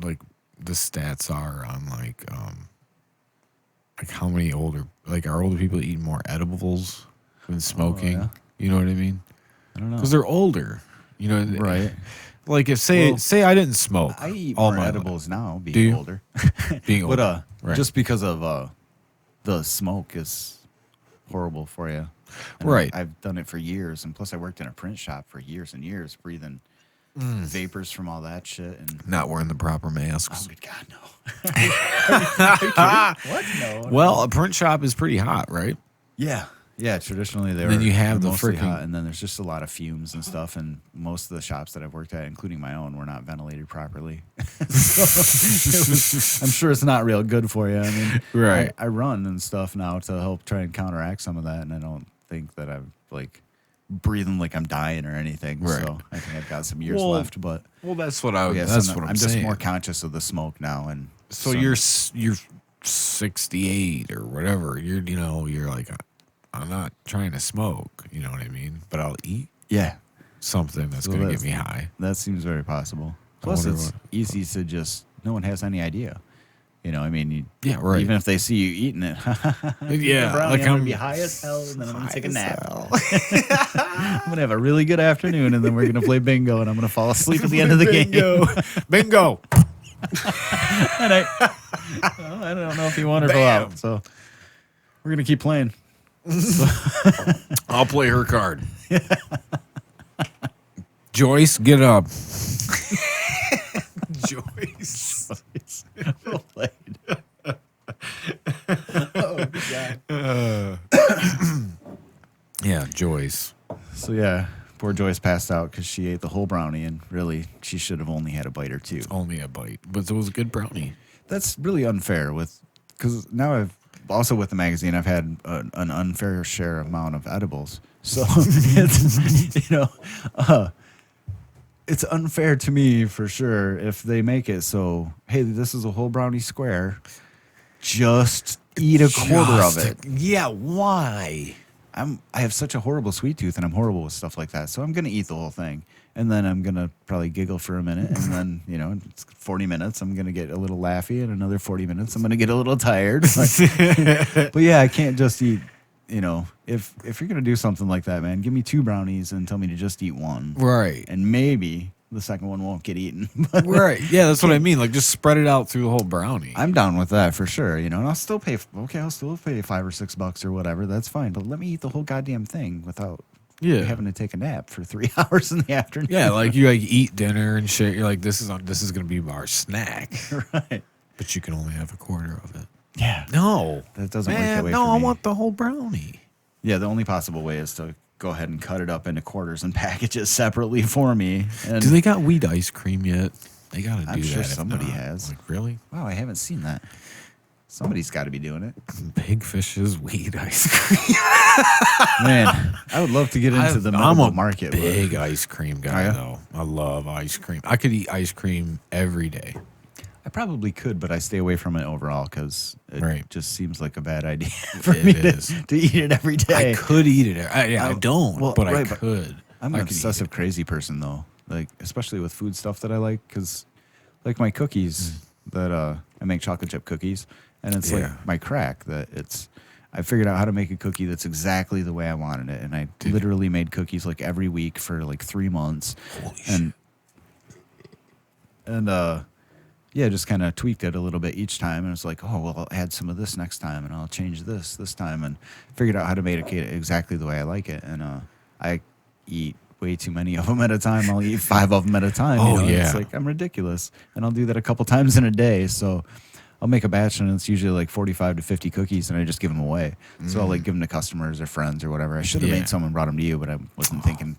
like the stats are on like how many older, like, are older people eating more edibles than smoking? yeah. You know what I mean? I don't know. Because they're older. You know, Right. Like if Well, say I didn't smoke, I eat all more my edibles now, Do being you? older. being older. But Right. just because of the smoke is horrible for you. And Right. I've done it for years, and plus I worked in a print shop for years and years, breathing vapors from all that shit. And not wearing the proper masks. oh good God, no! What? No. Well, a print shop is pretty hot, right? Yeah, Yeah, traditionally they And then were you have they're the mostly freaking- hot, and then there's just a lot of fumes and stuff. And most of the shops that I've worked at, including my own, were not ventilated properly. So I'm sure it's not real good for you. I mean, Right. I run and stuff now to help try and counteract some of that, and I don't think that I'm like breathing like I'm dying or anything. Right. So I think I've got some years Well, left, but Well, that's what I. yeah, That's so what I'm just saying. more conscious of the smoke now. And So you're 68 or whatever. You're like, I'm not trying to smoke. You know what I mean? But I'll eat yeah, something that's So going to that's- get me high. that seems very possible. Plus, wonder it's what- easy to just no one has any idea. I mean, Yeah, right. even if they see you eating it, Yeah, brownie, like I'm gonna I'm be high as hell, and then I'm gonna take a high as nap. hell. I'm gonna have a really good afternoon, and then we're gonna play bingo, and I'm gonna fall asleep at the end of the game. Bingo. And I don't know if you won or go Bam. out, so we're gonna keep playing. I'll play her card. Joyce, get up. Joyce. Well played. Yeah, Joyce. So yeah, poor Joyce passed out because she ate the whole brownie, and really she should have only had a bite or two. Only a bite, but it was a good brownie. That's really unfair because now I've also with the magazine I've had an unfair share amount of edibles. So it's, it's unfair to me for sure if they make it so, hey, this is a whole brownie square, just eat a quarter of it. Yeah, why? I have such a horrible sweet tooth, and I'm horrible with stuff like that. So I'm gonna eat the whole thing, and then I'm gonna probably giggle for a minute, and then it's 40 minutes. I'm gonna get a little laughy, and another 40 minutes. I'm gonna get a little tired. But yeah, I can't just eat. If you're gonna do something like that, man, give me 2 brownies and tell me to just eat one, Right. and maybe the second one won't get eaten. But Right. Yeah, that's what I mean. Like, just spread it out through the whole brownie. I'm down with that for sure. And I'll still pay. Okay, I'll still pay $5 or $6 or whatever. That's fine. But let me eat the whole goddamn thing without having to take a nap for 3 hours in the afternoon. Yeah, like you eat dinner and shit. You're like, this is gonna be our snack, Right. but you can only have a quarter of it. Yeah. No, That doesn't work man. that way No, for I me. want the whole brownie. Yeah, the only possible way is to go ahead and cut it up into quarters and package it separately for me. And Do they got wheat ice cream yet? They gotta do I'm that. sure if somebody not. has. Like, really? Wow, I haven't seen that. Somebody's got to be doing it. Big Fish's wheat ice cream. Man, I would love to get into the I'm medical a market. but- big ice cream guy, Are ya? though. I love ice cream. I could eat ice cream every day. I probably could, but I stay away from it overall because it Right. just seems like a bad idea for It me is. to eat it every day. I could eat it. I don't, well, but I right, but could. I'm I an could eat obsessive, it. crazy person though. Like especially with food stuff that I like, because like my cookies that I make chocolate chip cookies, and it's Yeah. like my crack that I figured out how to make a cookie that's exactly the way I wanted it, and I literally made cookies like every week for like 3 months, Holy and yeah, just kind of tweaked it a little bit each time, and it's like, oh well, I'll add some of this next time, and I'll change this time, and figured out how to make it exactly the way I like it, and I eat way too many of them at a time. I'll eat 5 of them at a time. Oh, It's yeah. like I'm ridiculous, and I'll do that a couple times in a day. So I'll make a batch, and it's usually like 45 to 50 cookies, and I just give them away. So I'll like give them to customers or friends or whatever. I should have Yeah. made some and brought them to you, but I wasn't thinking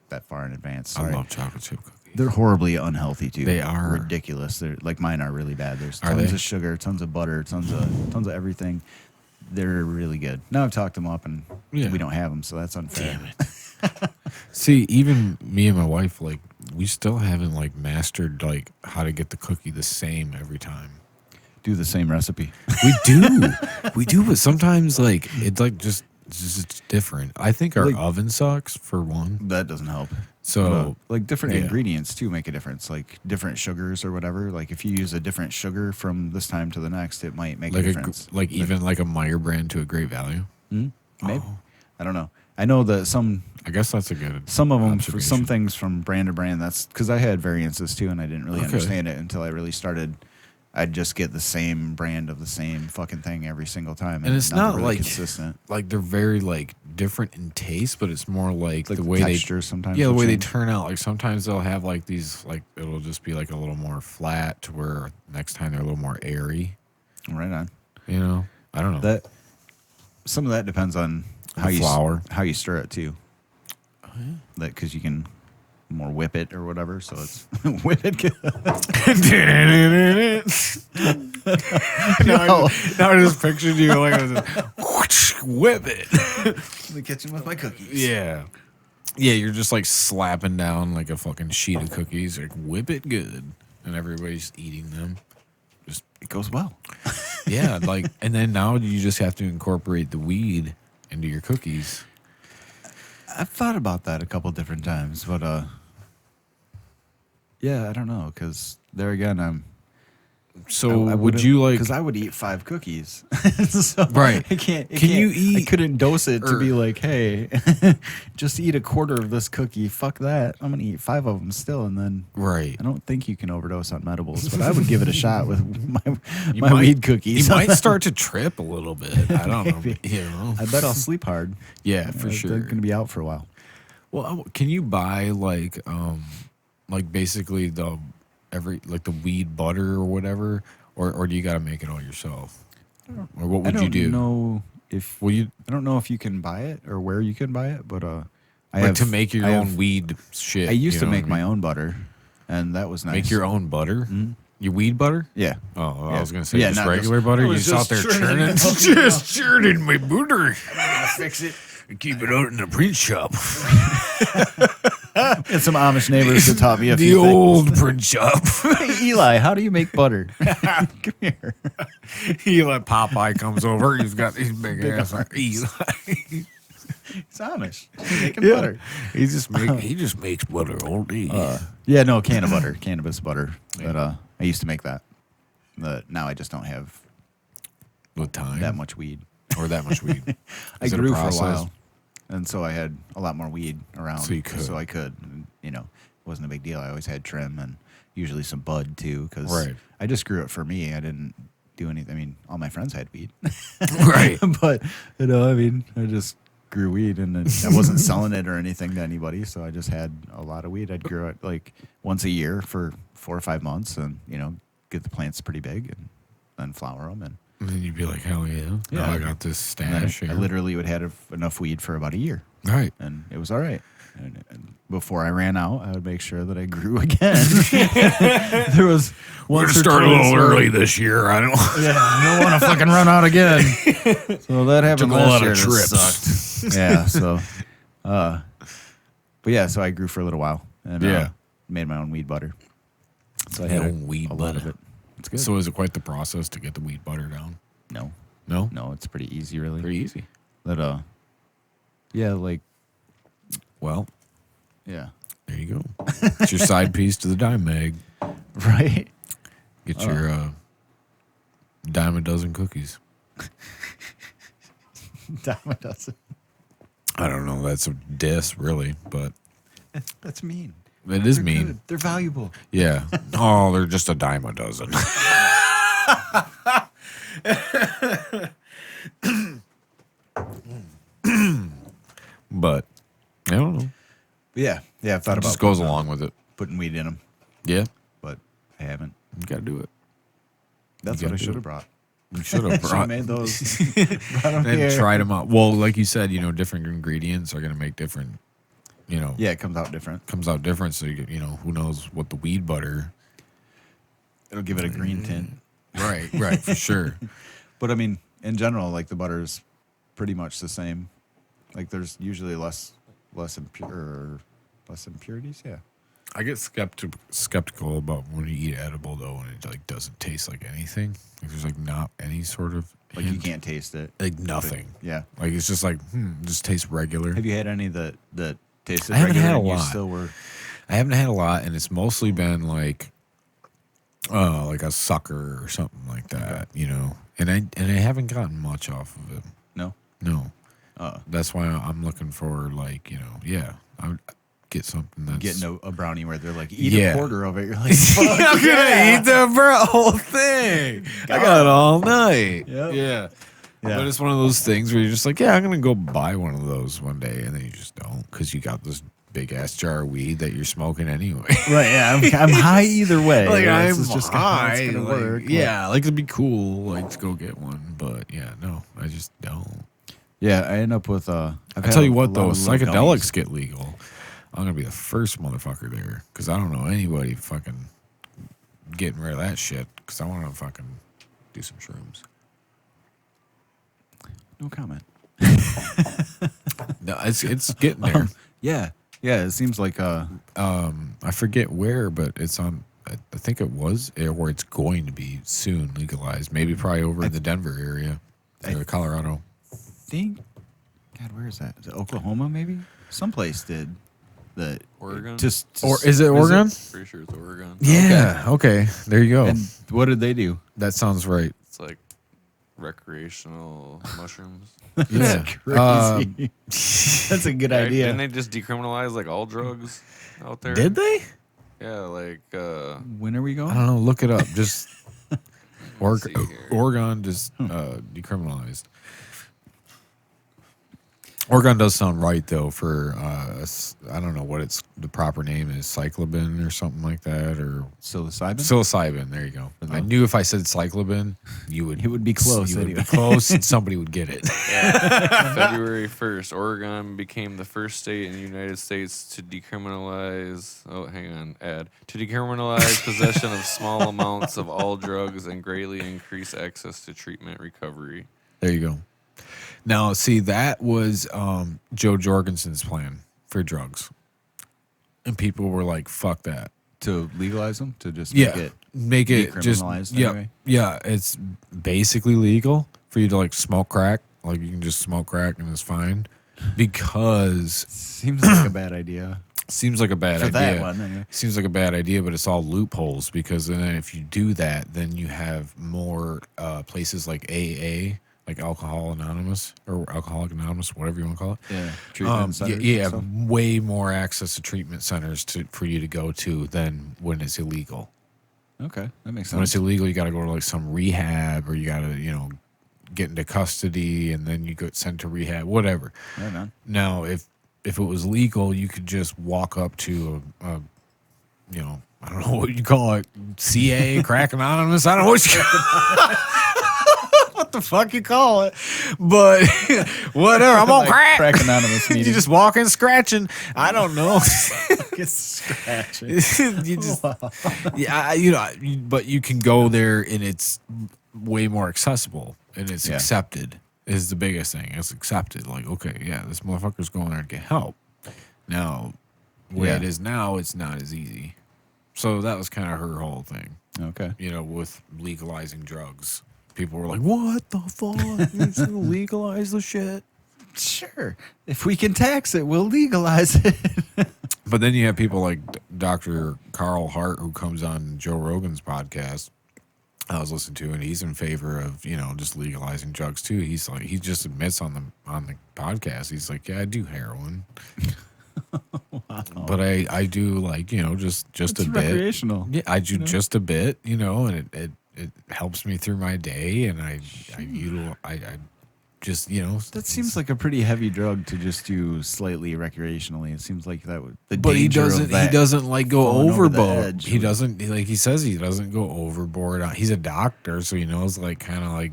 that far in advance. I Sorry. love chocolate chip cookies. They're horribly unhealthy too. They are. ridiculous. They're like mine are really bad. There's Are tons they? of sugar, tons of butter, tons of everything. They're really good. Now I've talked them up, and Yeah. we don't have them, so that's unfair. Damn it. See, even me and my wife, like, we still haven't like mastered like how to get the cookie the same every time. Do the same recipe. We do, but sometimes like it's like just it's different. I think our Like- oven sucks for one. That doesn't help. So Like different yeah. ingredients too make a difference. Like different sugars or whatever. Like if you use a different sugar from this time to the next, it might make like a difference. even like a Meyer brand to a Great Value. Maybe. Oh. I don't know. I know that some I guess that's a good. of them for some observation. things from brand to brand. That's because I had variances too, and I didn't really Okay. understand it until I really started. I'd just get the same brand of the same fucking thing every single time, And it's not really like consistent. Like they're very like different in taste, but it's more like Like the the way texture sometimes Yeah, the will way they change. turn out. Like sometimes they'll have like these like it'll just be like a little more flat to where next time they're a little more airy. Right on. You know, I don't know. That some of that depends on flour. How you stir it too. That because you can more whip it or whatever, so it's whip it good. now I just pictured you like whip it. In the kitchen with my cookies. Yeah. Yeah, you're just like slapping down like a fucking sheet of cookies, like whip it good, and everybody's eating them. Just It goes well. yeah, like, and then now you just have to incorporate the weed into your cookies. I've thought about that a couple different times, but yeah, I don't know, because there again, So would you like? Because I would eat 5 cookies, so Right. I can't. Can you eat- I couldn't dose it to or- be like, hey, just eat a quarter of this cookie. Fuck that. I'm gonna eat 5 of them still, and then Right. I don't think you can overdose on edibles, but I would give it a shot with my might- weed cookies. You might start to trip a little bit. I don't know. Maybe. You know. I bet I'll sleep hard. Yeah, for They're sure. gonna be out for a while. Well, can you buy like basically the weed butter or whatever, or do you got to make it all yourself? Or what would you do? Know if Well, you I don't know if you can buy it or where you can buy it, but I like have to make your I own have- weed shit. I used you to know make what I my mean? own butter, and that was nice. Make your own butter. Your weed butter? Yeah. Oh, I Yeah. was gonna say Yeah, just not regular just- butter. I You was just out just there churning churning, it up, just churning my butter. Fix it. Keep it out in the print shop. And some Amish neighbors that taught me a The few old print shop. things. Hey, Eli, how do you make butter? Come here. Eli Popeye comes over. He's got his big ass. Eli. It's Amish. He's making butter. He just makes butter all day. Yeah, no, cannabis butter. But I used to make that. But now I just don't have With time that much weed. or that much weed. I Is it grew for a process? while, and so I had a lot more weed around. So you could. So I could. And, you know, it wasn't a big deal. I always had trim and usually some bud too, because Right. I just grew it for me. I didn't do anything. I mean, all my friends had weed, Right. but you know, I mean, I just grew weed, and I wasn't selling it or anything to anybody. So I just had a lot of weed. I'd grow it like once a year for 4 or 5 months, and you know, get the plants pretty big, and then flower them and. And then you'd be like, hell yeah. Yeah. Now I got this And then stash I here. literally would have enough weed for about a year, Right. and it was all right. And before I ran out, I would make sure that I grew again. There was We're once gonna or start a twice little where- early this year. I don't Yeah, I don't want to fucking run out again. So that happened Took a last lot of year. That trips. sucked. Yeah. So, but yeah, so I grew for a little while, and Yeah. made my own weed butter. So I Your had own weed a lot of butter. it. It's good. So is it quite the process to get the weed butter down? no, No? it's pretty easy, really. Pretty easy. That yeah, like Well, yeah, there you go. It's your side piece to the dime mag. right. Get your dime a dozen cookies. Dime a dozen. I don't know. That's a diss, really, but That's mean. it is They're mean. good. They're valuable. Yeah. Oh, they're just a dime a dozen. But I don't know. Yeah, I've thought It about just goes putting, along with it. putting weed in them, Yeah. but I haven't. You got to do it. That's You what I gotta do should it. have brought. You should have Should have brought made those. Brought 'em and here. tried them out. Well, like you said, different ingredients are going to make different, Yeah, it comes out different. comes out different. So, who knows what the weed butter. It'll give it a green tint. Right, for sure. But I mean, in general, like the butter's pretty much the same. Like there's usually less impurities. Yeah. I get skeptical about when you eat edible though, and it like doesn't taste like anything. Like there's like not any sort of Like you hint. can't taste it. like nothing. Yeah. Like it's just like it just tastes regular. Have you had any that tasted I haven't regular had a and you lot. still were I haven't had a lot, and it's mostly been like a sucker or something like that, And I haven't gotten much off of it. no? No, Uh, that's why I'm looking for like I would get something that's getting a brownie where they're like, eat Yeah. a quarter of it. You're like, I'm gonna eat the whole thing. I got it all night. Yep. Yeah. Yeah. But it's one of those things where you're just like, I'm gonna go buy one of those one day, and then you just don't because you got this big ass jar of weed that you're smoking anyway. right? Yeah, I'm high either way. Like This I'm is just high. It's gonna like, work. yeah, like it'd be cool, like to go get one, but yeah, no, I just don't. Yeah, I end up with I tell you what, though, psychedelics get legal, I'm gonna be the first motherfucker there because I don't know anybody fucking getting rid of that shit because I want to fucking do some shrooms. No comment. No, it's getting there. Yeah, it seems like I forget where, but it's on. I think it was, or it's going to be soon legalized. Maybe probably over in the Denver area, or Colorado. think, God, where is that? Is it Oklahoma? Maybe someplace did that. Oregon? Or is it Oregon? Pretty sure it's Oregon. Yeah. Okay. There you go. And what did they do? That sounds right. It's like recreational mushrooms. Yeah. Crazy. That's a good Right? idea. Didn't they just decriminalize like all drugs out there? Did they? Yeah, like When are we I going? don't know. Look it up. Just see here. Oregon just decriminalized. Oregon does sound right though for I don't know what the proper name is, cyclobin or something like that, or Psilocybin? psilocybin. There you go. I knew if I said cyclobin, you would. It would be close You would anyway. be close, and somebody would get it. February 1st, Oregon became the first state in the United States to decriminalize. Oh, hang on, to decriminalize possession of small amounts of all drugs and greatly increase access to treatment recovery. There you go. Now, see, that was Joe Jorgensen's plan for drugs, and people were like, "Fuck that." To legalize them? To just make it just decriminalized yeah, anyway? yeah. It's basically legal for you to like smoke crack. Like you can just smoke crack and it's fine, because Seems like a bad idea. seems like a bad For idea. that one, anyway. Seems like a bad idea, but it's all loopholes because then if you do that, then you have more places like AA, like Alcohol Anonymous or Alcoholic Anonymous, whatever you want to call it. Yeah. Treatment centers yeah, and stuff. way more access to treatment centers for you to go to than when it's illegal. Okay, that makes When sense. it's illegal, you got to go to like some rehab, or you got to get into custody, and then you get sent to rehab, whatever. Right on. Now, if it was legal, you could just walk up to a I don't know what you call it, CA, Crack Anonymous. I don't know what you what the fuck you call it, but whatever. I'm on Like crack. Crack Anonymous You meeting. just walking, scratching. I don't know. Get scratching. You just, but you can go there and it's way more accessible and it's Yeah. accepted is the biggest thing. It's accepted. Like, okay, yeah, this motherfucker's going there to get help. Now, the way Yeah. it is now, it's not as easy. So that was kind of her whole thing, Okay. with legalizing drugs. People were like, what the fuck? You're just gonna legalize the shit? Sure. If we can tax it, we'll legalize it. But then you have people like Dr. Carl Hart, who comes on Joe Rogan's podcast I was listening to, and he's in favor of, just legalizing drugs too. He's like, he just admits on the podcast, he's like, yeah, I do heroin. Wow. But I do like, just It's a bit. recreational. Yeah, I do just a bit, and it helps me through my day, and I just, That seems like a pretty heavy drug to just do slightly recreationally. It seems like that would. The But he danger of doesn't. He that doesn't like go falling over the overboard. edge He would- doesn't. Like he says, he doesn't go overboard. He's a doctor, so he knows. Like kind of like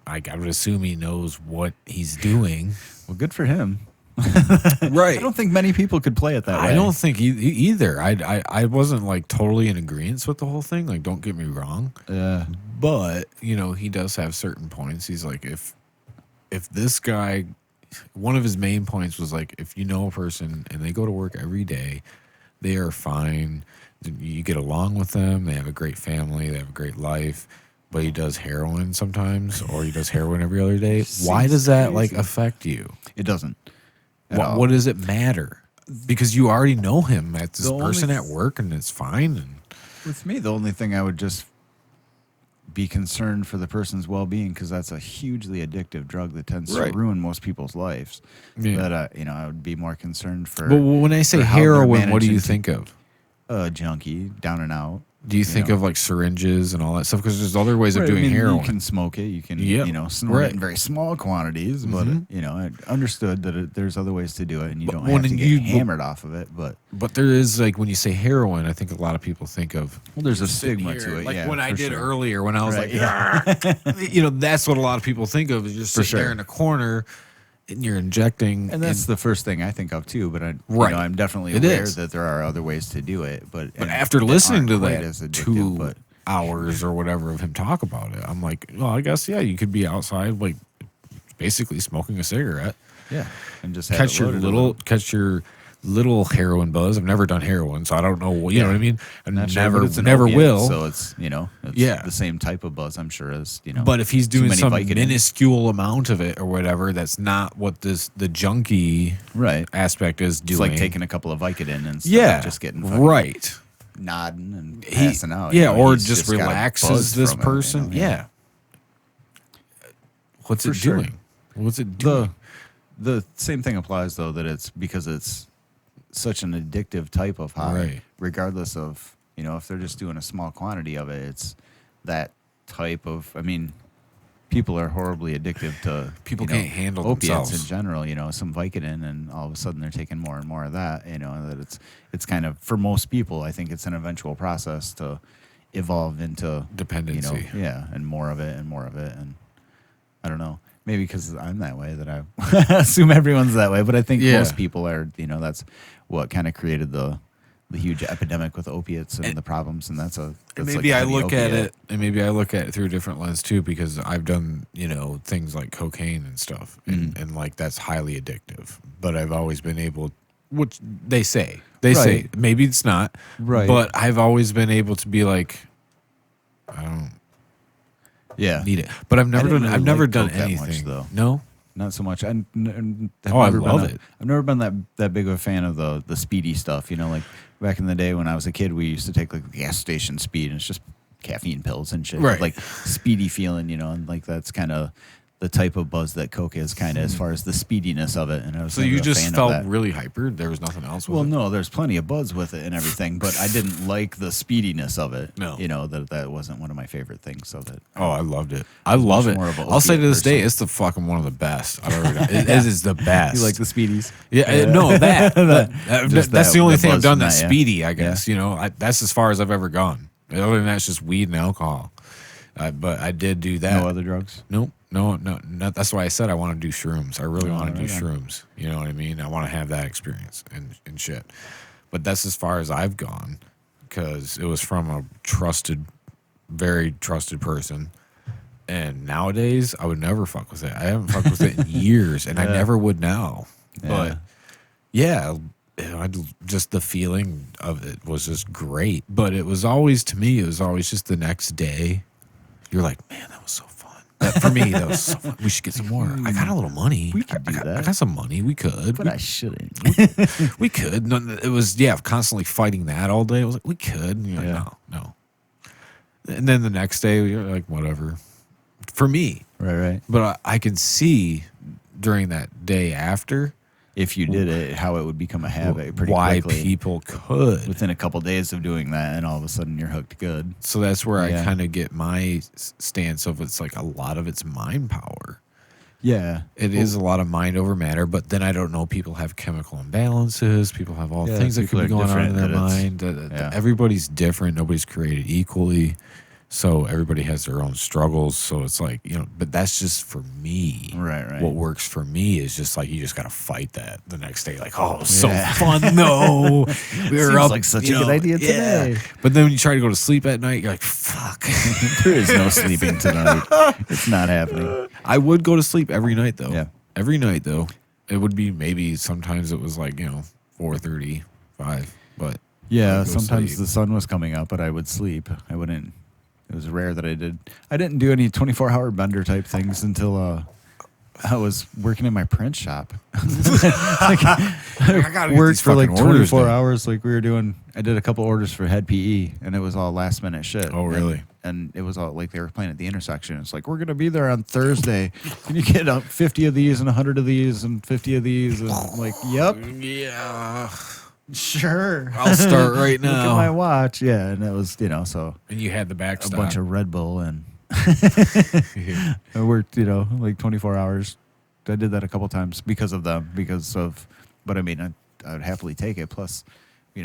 I would assume he knows what he's doing. Well, good for him. Right. I don't think many people could play it that way. I don't think either. I wasn't like totally in agreement with the whole thing. Like, don't get me wrong. But he does have certain points. He's like, if this guy, one of his main points was like, if you know a person and they go to work every day, they are fine. You get along with them. They have a great family. They have a great life. But he does heroin sometimes, or he does heroin every other day. Why Seems does that like crazy. affect you? It doesn't. at all. What does it matter? Because you already know him. That's this The only person at work, and it's fine. And With me, the only thing I would just be concerned for the person's well-being, because that's a hugely addictive drug that tends Right. to ruin most people's lives. Yeah. That I would be more concerned for but when I say for how they're heroin, what do you managing think of? a junkie down and out. Do you think know. of like syringes and all that stuff? Because there's other ways of Right, I doing mean, heroin. You can smoke it. You can, Yeah, snort right. it in very small quantities. But I understood that there's other ways to do it, and you But don't when have to get you- hammered off of it. But But there is like when you say heroin, I think a lot of people think of there's a sitting stigma here, to it. like yeah, when I for did sure. earlier when I was Right, like, that's what a lot of people think of is just For sitting there sure. in a corner and you're injecting. And that's the first thing I think of too. But Right. I'm definitely It aware is. that there are other ways to do it. But after listening to quite that as addictive, 2 but hours or whatever of him talk about it, I'm like, well, I guess yeah, you could be outside like basically smoking a cigarette, yeah, and just have it loaded catch your little heroin buzz. I've never done heroin, so I don't know. You know what I mean? I Not sure, never but it's an never opiate, will. So it's it's Yeah. the same type of buzz, I'm sure, as But if he's too doing many some Vicodin. minuscule amount of it or whatever, that's not what the junkie right, aspect is doing. it's like taking a couple of Vicodin and just getting fucking right. nodding and He- passing out. Yeah, or he's just got a relaxes buzz this from it, person. Yeah. What's For it sure. doing? What's it doing? The same thing applies though, that it's because it's such an addictive type of high, Right. regardless of if they're just doing a small quantity of it. It's that type of. I mean, people are horribly addictive to People can't handle opiates themselves. in general. Some Vicodin, and all of a sudden they're taking more and more of that. That it's kind of, for most people, I think it's an eventual process to evolve into Dependency. and more of it and more of it. And I don't know, maybe because I'm that way, that I assume everyone's that way, but I think Yeah. most people are. That's what kind of created the huge epidemic with opiates and the problems, and that's And like maybe a I heavy look at opiate. it, and maybe I look at it through a different lens too, because I've done things like cocaine and stuff, and like that's highly addictive. But I've always been able, which they say Right. maybe it's not, Right. But I've always been able to be like, I don't Yeah, need it. But I've never didn't done. really I've never like done coke that much, anything though. No. not so much. Have Oh, I never love been it. I've never been that big of a fan of the speedy stuff. Like back in the day when I was a kid, we used to take like gas station speed, and it's just caffeine pills and shit, Right. like speedy feeling, and like that's kind of the type of buzz that coke is, kind of as far as the speediness of it. And I was So never you a just fan of felt that. really hyper. There was nothing else with Well, it. no, there's plenty of buzz with it and everything, but I didn't like the speediness of it. No. That wasn't one of my favorite things. So that Oh, I loved it. I love much it. more of a I'll say to opiate this day, person. it's the fucking one of the best I've ever done. It is the best. you like the speedies. Yeah, no, that. Just That's that- the only the thing I've buzz done from that's that, yeah. speedy, I guess. That's as far as I've ever gone. Other than that, it's just weed and alcohol. But I did do that. No other drugs. Nope. No. That's why I said I want to do shrooms. I really want to do right on. shrooms. You know what I mean? I want to have that experience and shit. But that's as far as I've gone, because it was from a very trusted person. And nowadays, I would never fuck with it. I haven't fucked with it in years, and I never would now. But yeah, just the feeling of it was just great. But it was always, to me, it was always just the next day. You're like, man, that was so fun. For me, that was so fun. We should get some more. I got a little money. We could do I that. got some money. We could. But I shouldn't. We could. No, it was, constantly fighting that all day. I was like, we could. And you're like, no. And then the next day, you're like, whatever. For me. Right. But I can see during that day after If you did it, how it would become a habit pretty why quickly. people could. Within a couple days of doing that, and all of a sudden you're hooked good. So that's where I Yeah. kind of get my stance of it's like a lot of it's mind power. Yeah. It is a lot of mind over matter, but then I don't know. People have chemical imbalances. People have all Yeah, things that people could be are going on in different, their that it's- mind. yeah. Everybody's different. Nobody's created equally. So everybody has their own struggles. So it's like, but that's just for me. Right. What works for me is just like, you just got to fight that the next day. Like, oh, it was Yeah. so fun, though. We were Seems up. like such a good idea today. But then when you try to go to sleep at night, you're like, fuck. There is no sleeping tonight. It's not happening. I would go to sleep every night, though. Yeah. Every night, though. It would be maybe sometimes it was like, 4:30, 5. But Yeah, I'd go sometimes sleep. the sun was coming up, but I would sleep. I wouldn't. It was rare that I did. I didn't do any 24-hour bender type things until I was working in my print shop. I gotta get Worked these for like fucking orders 24 done. hours. Like we were doing. I did a couple orders for Head PE, and it was all last minute shit. Oh, really? And it was all like they were playing at the intersection. It's like, we're gonna be there on Thursday. Can you get 50 of these and 100 of these and 50 of these? And I'm like, yep, Yeah. sure. I'll start right Look at my now. watch. Yeah, and it was so And you had the a backstop. bunch of Red Bull, and I worked like 24 hours. I did that a couple times because of them. But I mean, I would happily take it. Plus,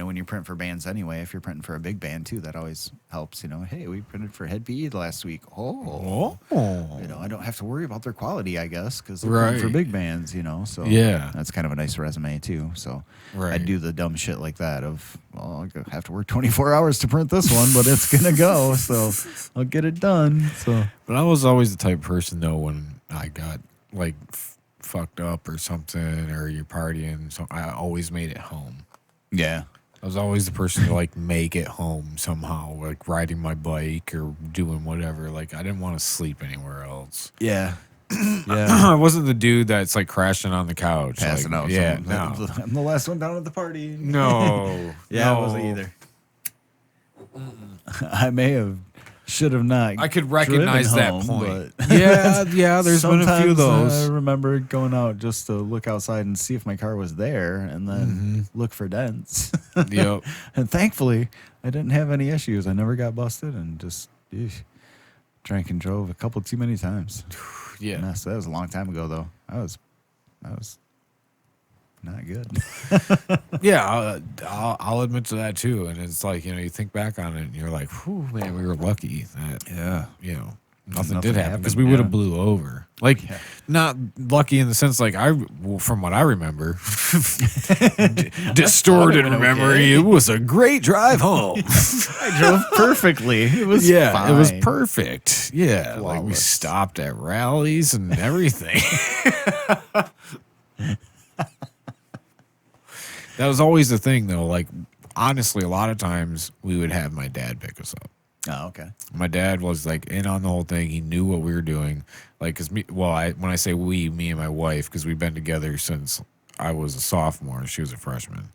when you print for bands anyway, if you're printing for a big band too, that always helps. Hey, we printed for Head PE last week. Oh. I don't have to worry about their quality, I guess, because they're printing for Right. big bands. So Yeah. that's kind of a nice resume too. So I Right. do the dumb shit like that of, well, I have to work 24 hours to print this one, but it's gonna go, so I'll get it done. So But I was always the type of person though when I got like fucked up or something, or you're partying, so I always made it home. yeah. I was always the person to like make it home somehow, like riding my bike or doing whatever. Like I didn't want to sleep anywhere else. Yeah. I wasn't the dude that's like crashing on the couch, Passing like, out. Yeah, So no, I'm the last one down at the party. no, Yeah, no. I wasn't either. I should have not. I could recognize driven that home, point. but Yeah. There's been a few of sometimes I those. remember going out just to look outside and see if my car was there, and then look for dents. Yep. And thankfully, I didn't have any issues. I never got busted, and just drank and drove a couple too many times. Yeah. Mess. That was a long time ago, though. I was not good. Yeah, I'll admit to that too. And it's like, you think back on it and you're like, whew, man, we were lucky that, nothing did happen because we would have blew over. Like, not lucky in the sense, like, from what I remember, distorted memory, it was a great drive home. I drove perfectly. It was fine. It was perfect. Yeah, like we Flawless. stopped at rallies and everything. That was always the thing, though. Like, honestly, a lot of times we would have my dad pick us up. Oh, okay. My dad was like in on the whole thing. He knew what we were doing. Like, when I say we, me and my wife, because we've been together since I was a sophomore and she was a freshman.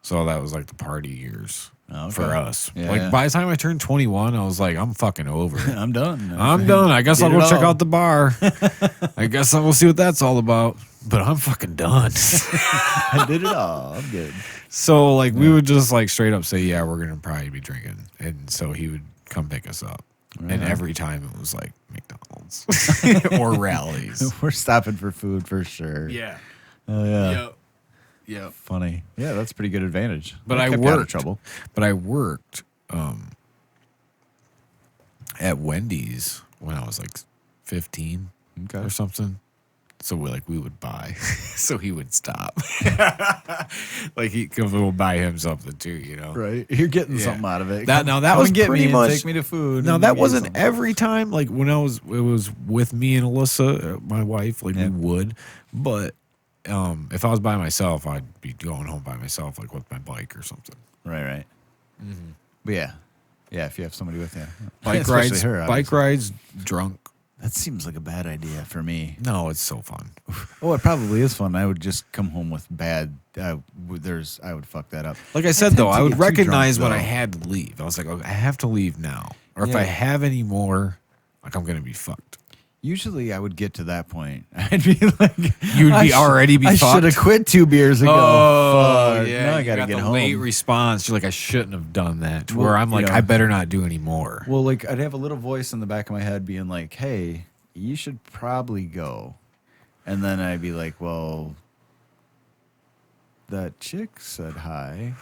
So that was like the party years for us. Yeah, like yeah. by the time I turned 21, I was like, I'm fucking over it. I'm done. I'm done. I guess I'll Did go it check all. out the bar. I guess I will see what that's all about. But I'm fucking done. I did it all. I'm good. So like we would just like straight up say, yeah, we're gonna probably be drinking, and so he would come pick us up, and every time it was like McDonald's or rallies. We're stopping for food for sure. Yeah. Oh yeah. Yep. Funny. Yeah, that's a pretty good advantage. But That I kept you out of worked. trouble. But I worked at Wendy's when I was like 15 Okay. or something. So we would buy, so he would stop. Like he would buy him something too, Right. You're getting Yeah. something out of it. That Come was and get pretty me much. and take me to food. No, and that get wasn't something. every time. Like when it was with me and Alyssa, my wife. Like Yeah. we would, but if I was by myself, I'd be going home by myself, like with my bike or something. Right. But yeah. If you have somebody with you. Bike Especially rides, her, bike obviously. rides, drunk. That seems like a bad idea for me. No, it's so fun. Oh, it probably is fun. I would just come home with bad. I would fuck that up. Like I said, tend though, to I would get too drunk, recognize when I though. had to leave. I was like, okay, I have to leave now, or if Yeah. I have any more, like I'm gonna be fucked. Usually, I would get to that point. I'd be like, You'd I be already be I fucked? should have quit 2 beers ago. Fuck. yeah. Now I you gotta got get the home. late response. You're like, I shouldn't have done that. To Well, where I'm like, yeah. I better not do anymore. Well, like I'd have a little voice in the back of my head being like, "Hey, you should probably go," and then I'd be like, "Well, that chick said hi,"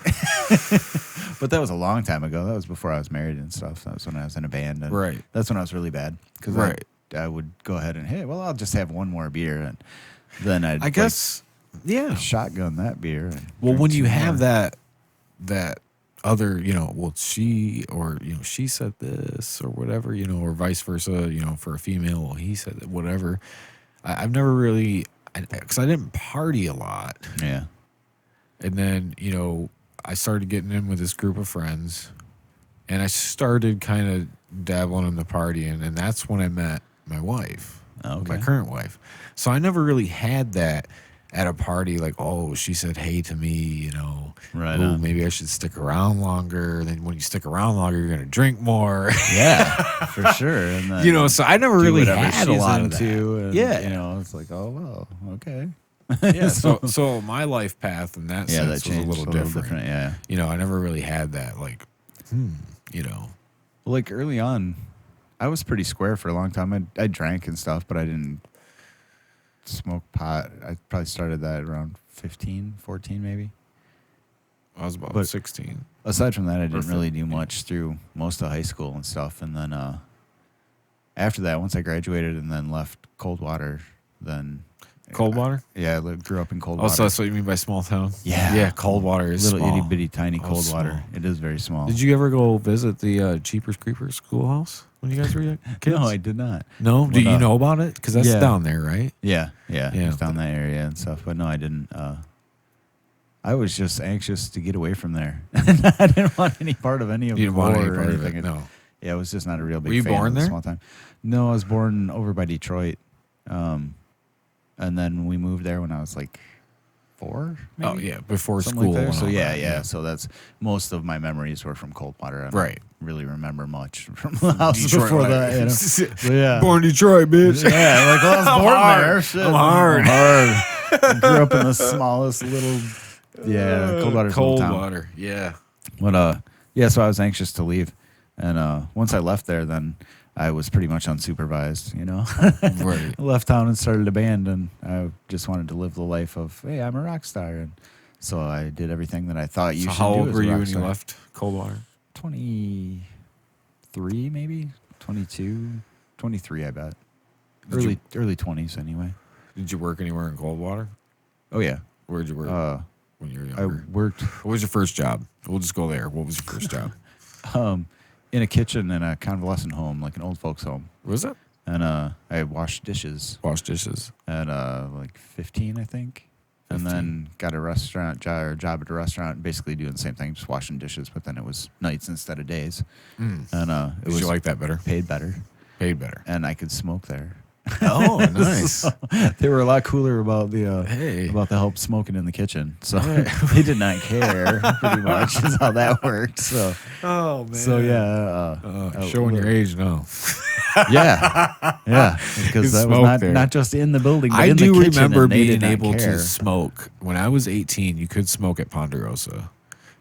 but that was a long time ago. That was before I was married and stuff. That was when I was in a band, and Right. That's when I was really bad because Right. I would go ahead and hey, well, I'll just have one more beer, and then I'd I guess, yeah. like, shotgun that beer. And Well, drink when you 2 have more. that other, she she said this or whatever, or vice versa, for a female, well, he said that, whatever. I've never really, because I didn't party a lot. yeah, And then, I started getting in with this group of friends, and I started kind of dabbling in the partying, and that's when I met my wife, my Okay. current wife. So I never really had that at a party, like, oh, she said hey to me, Right ooh, on. maybe I should stick around longer. Then when you stick around longer, you're gonna drink more. yeah, for sure. And then, So I never do really whatever had a she's lot of into, that. and, Yeah. it's like, oh well, okay. Yeah, so my life path in that Yeah, sense that was changed a little different. Yeah. I never really had that, like, Like early on, I was pretty square for a long time. I drank and stuff, but I didn't smoke pot. I probably started that around 15, 14 maybe. I was about But- 16. Aside from that, I didn't really do 15. much through most of high school and stuff. And then after that, once I graduated and then left Coldwater, then Coldwater? yeah, I grew up in Oh, Coldwater. so that's what you mean by small town? Yeah. Yeah, Coldwater is little small. itty bitty tiny Oh, Coldwater. small. It is very small. Did you ever go visit the Cheapers Creepers schoolhouse when you guys were kids? No, I did not. No? Do What, you know about it? Because that's yeah. down there, right? Yeah, Yeah, it's down that area and stuff. But no, I didn't. I was just anxious to get away from there. I didn't want any part of any of You the didn't want any war or part of it, anything. no. Yeah, I was just not a real big Were you fan born of the there? small time. No, I was born over by Detroit. And then we moved there when I was like 4, maybe? Oh, yeah, before Something school. like that. and So all yeah, that, yeah. So that's most of my memories were from Coldwater. I don't Right. really remember much from the house Detroit, before like- that. You know? So, yeah. Born in Detroit, bitch. Yeah, like well, I was I'm born hard. there. Shit. I'm hard. I grew up in the smallest little, Coldwater's a little town. Coldwater, yeah. But yeah, so I was anxious to leave, and once I left there, then I was pretty much unsupervised. You know, Right. I left town and started a band, and I just wanted to live the life of hey, I'm a rock star, and so I did everything that I thought you So should how do. old as were a you rock when you star. left Coldwater? 23, maybe 22, 23, I bet. Early 20s, anyway. Did you work anywhere in Coldwater? Oh yeah, Where'd you work when you were I younger? worked What was your first job? We'll just go there. What was your first job? in a kitchen in a convalescent home, like an old folks home, Was it? and I washed dishes Wash dishes. at like 15, I think, and 15. then got a restaurant job at a restaurant, basically doing the same thing, just washing dishes, but then it was nights instead of days, and it Did was you like that better? paid better, Paid better. and I could smoke there. Oh, nice. They were a lot cooler about the Hey. about the help smoking in the kitchen, so they did not care. Pretty much is how that worked. So Oh man. so yeah, showing your age now. yeah, because You that was smoked there. not just in the building. But I in do the kitchen, remember and they being did not able care. to smoke when I was 18. You could smoke at Ponderosa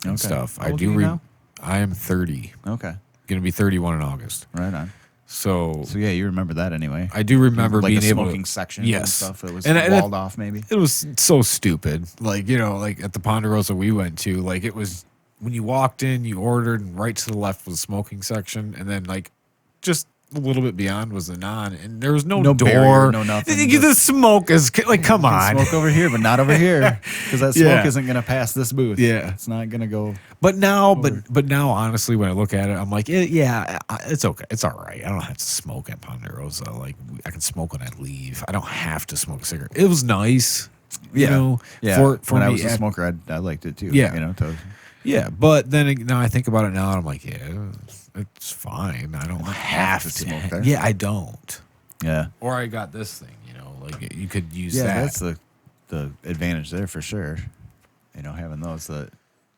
and Okay. stuff. How I old do. are you now? I am 30. Okay, Going to be 31 in August. right on. So So yeah, you remember that anyway. I do remember like being a able smoking to. section Yes. and stuff. It was And I- walled off, maybe. It was so stupid. Like, like at the Ponderosa we went to, like it was when you walked in, you ordered, and right to the left was the smoking section, and then like just a little bit beyond was the non, and there was no door, barrier, no nothing, The smoke is like, come on. Smoke over here, but not over here, because that smoke Yeah. isn't going to pass this booth. Yeah. it's not going to go. But now, but now, honestly, when I look at it, I'm like, it's okay, it's all right. I don't have to smoke at Ponderosa. Like, I can smoke when I leave. I don't have to smoke a cigarette. It was nice, you know. Yeah, For when I me, was a smoker, I liked it too. Yeah. you know. yeah. But then now I think about it now, and I'm like, yeah, it's fine. I don't have to smoke there. Yeah, I don't. Yeah, Or I got this thing, like you could use yeah, that. that's the advantage there for sure. You know, having those that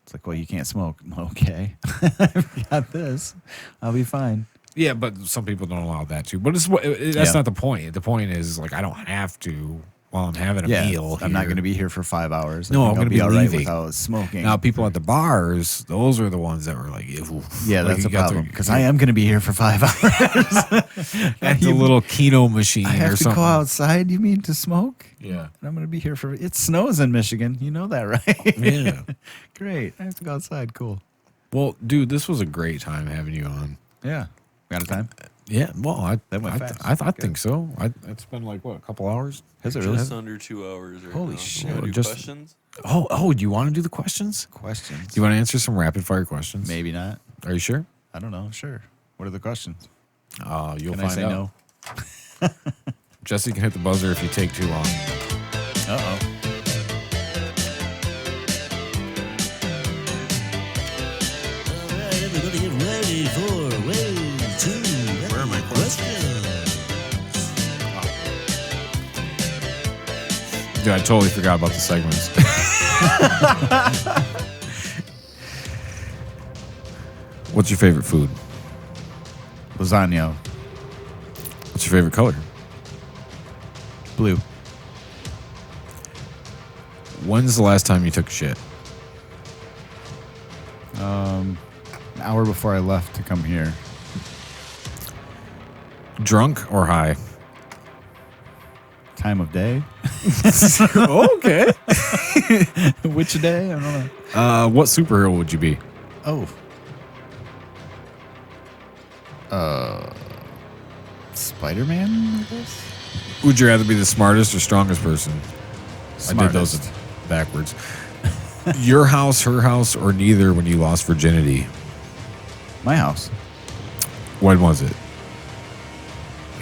it's like, well, you can't smoke. Okay, I've got this. I'll be fine. Yeah, but some people don't allow that too. But that's Yeah. not the point. The point is like I don't have to while I'm having a Yeah, meal. I'm not here. going to be here for 5 hours. No, I I'm think gonna I'll be all right leaving. without smoking. Now, people at the bars, those are the ones that were like, ew. yeah, Like, that's you a got problem because I am going to be here for 5 hours. at the little Keno machine I have or to something. go outside. You mean to smoke? Yeah. And I'm going to be here for. It snows in Michigan. You know that, right? Yeah. Great. I have to go outside. Cool. Well, dude, this was a great time having you on. Yeah. Got a time? Yeah. Well, That went fast. I think so. It's been like what, a couple hours? Has it really? Just under 2 hours. Right Holy now. shit. Wanna do Just- questions? Oh, do you want to do the questions? Questions? Do you want to answer some rapid fire questions? Maybe not. Are you sure? I don't know. Sure. What are the questions? You'll Can find I say out. no? Jesse can hit the buzzer if you take too long. Uh-oh. All right, everybody get ready for wave 2. Where are my questions? Dude, I totally forgot about the segments. What's your favorite food? Lasagna. What's your favorite color? Blue. When's the last time you took a shit? An hour before I left to come here. Drunk or high? Time of day. Okay. Which day? I don't know. What superhero would you be? Oh. Spider-Man, I guess? Would you rather be the smartest or strongest person? I did those Smartest. backwards. Your house, her house, or neither when you lost virginity? My house. When was it?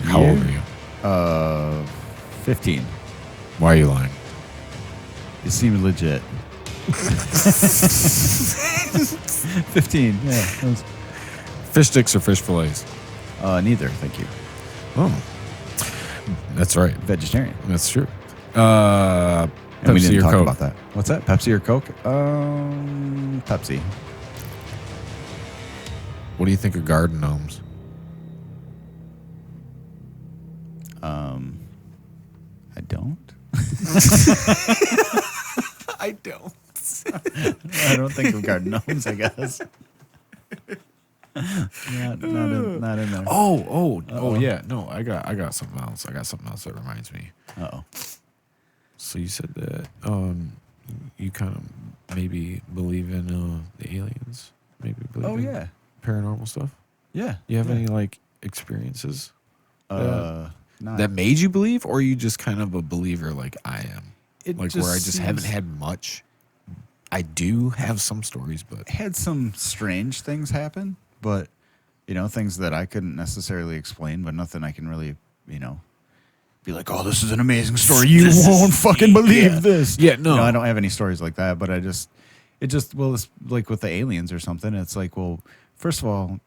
How Year? old are you? 15. Why are you lying? It seemed legit. 15, yeah. It was, Fish sticks or fish fillets? neither, thank you. Oh, that's right. Vegetarian. That's true. And we Pepsi didn't or talk Coke? about that. What's that? Pepsi or Coke? Pepsi. What do you think of garden gnomes? I don't. I don't. I don't think of garden gnomes, I guess. not in there. Oh, yeah. No, I got something else. I got something else that reminds me. Uh-oh. So you said that you kind of maybe believe in the aliens, maybe believe Oh, in yeah. paranormal stuff. Yeah. You have yeah. any like experiences Not, that made you believe, or are you just kind of a believer like I am, it like where I just haven't seems- had much. I do have some stories, but had some strange things happen, but things that I couldn't necessarily explain, but nothing I can really, be like, oh, this is an amazing story. You won't fucking believe this. Yeah, no. I don't have any stories like that, but it's like with the aliens or something. It's like, well, first of all,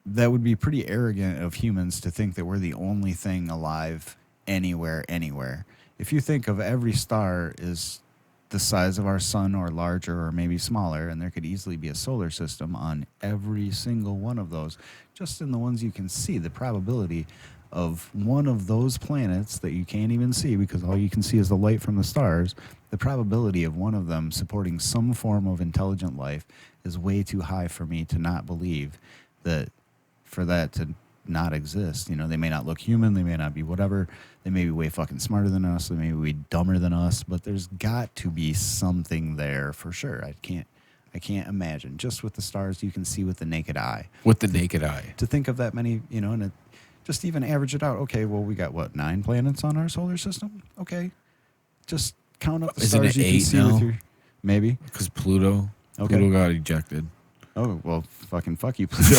that would be pretty arrogant of humans to think that we're the only thing alive anywhere. If you think of every star is the size of our sun or larger or maybe smaller, and there could easily be a solar system on every single one of those, just in the ones you can see, the probability of one of those planets that you can't even see because all you can see is the light from the stars, the probability of one of them supporting some form of intelligent life is way too high for me to not believe that for that to not exist. They may not look human, they may not be whatever, they may be way fucking smarter than us, they may be dumber than us, but there's got to be something there for sure. I can't imagine just with the stars you can see with the naked eye. with the naked eye. To think of that many, and just even average it out. Okay, well, we got what, 9 planets on our solar system? Okay, just count up the Isn't stars it you can 8 see now? with your maybe. Because Pluto Okay. got ejected. Oh, well, fucking fuck you, Pluto.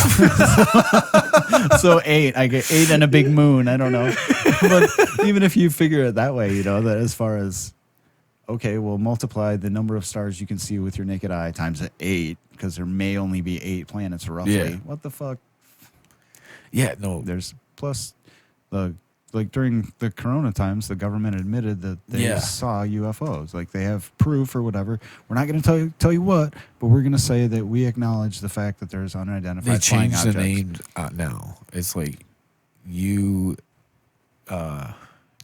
So 8. I get 8 and a big moon. I don't know. But even if you figure it that way, that as far as, okay, well, multiply the number of stars you can see with your naked eye times 8, because there may only be 8 planets roughly. Yeah. What the fuck? Yeah, no. There's plus like during the corona times, the government admitted that they Yeah. saw UFOs. Like they have proof or whatever. We're not going to tell you what, but we're going to say that we acknowledge the fact that there's unidentified They flying changed the objects. name now. It's like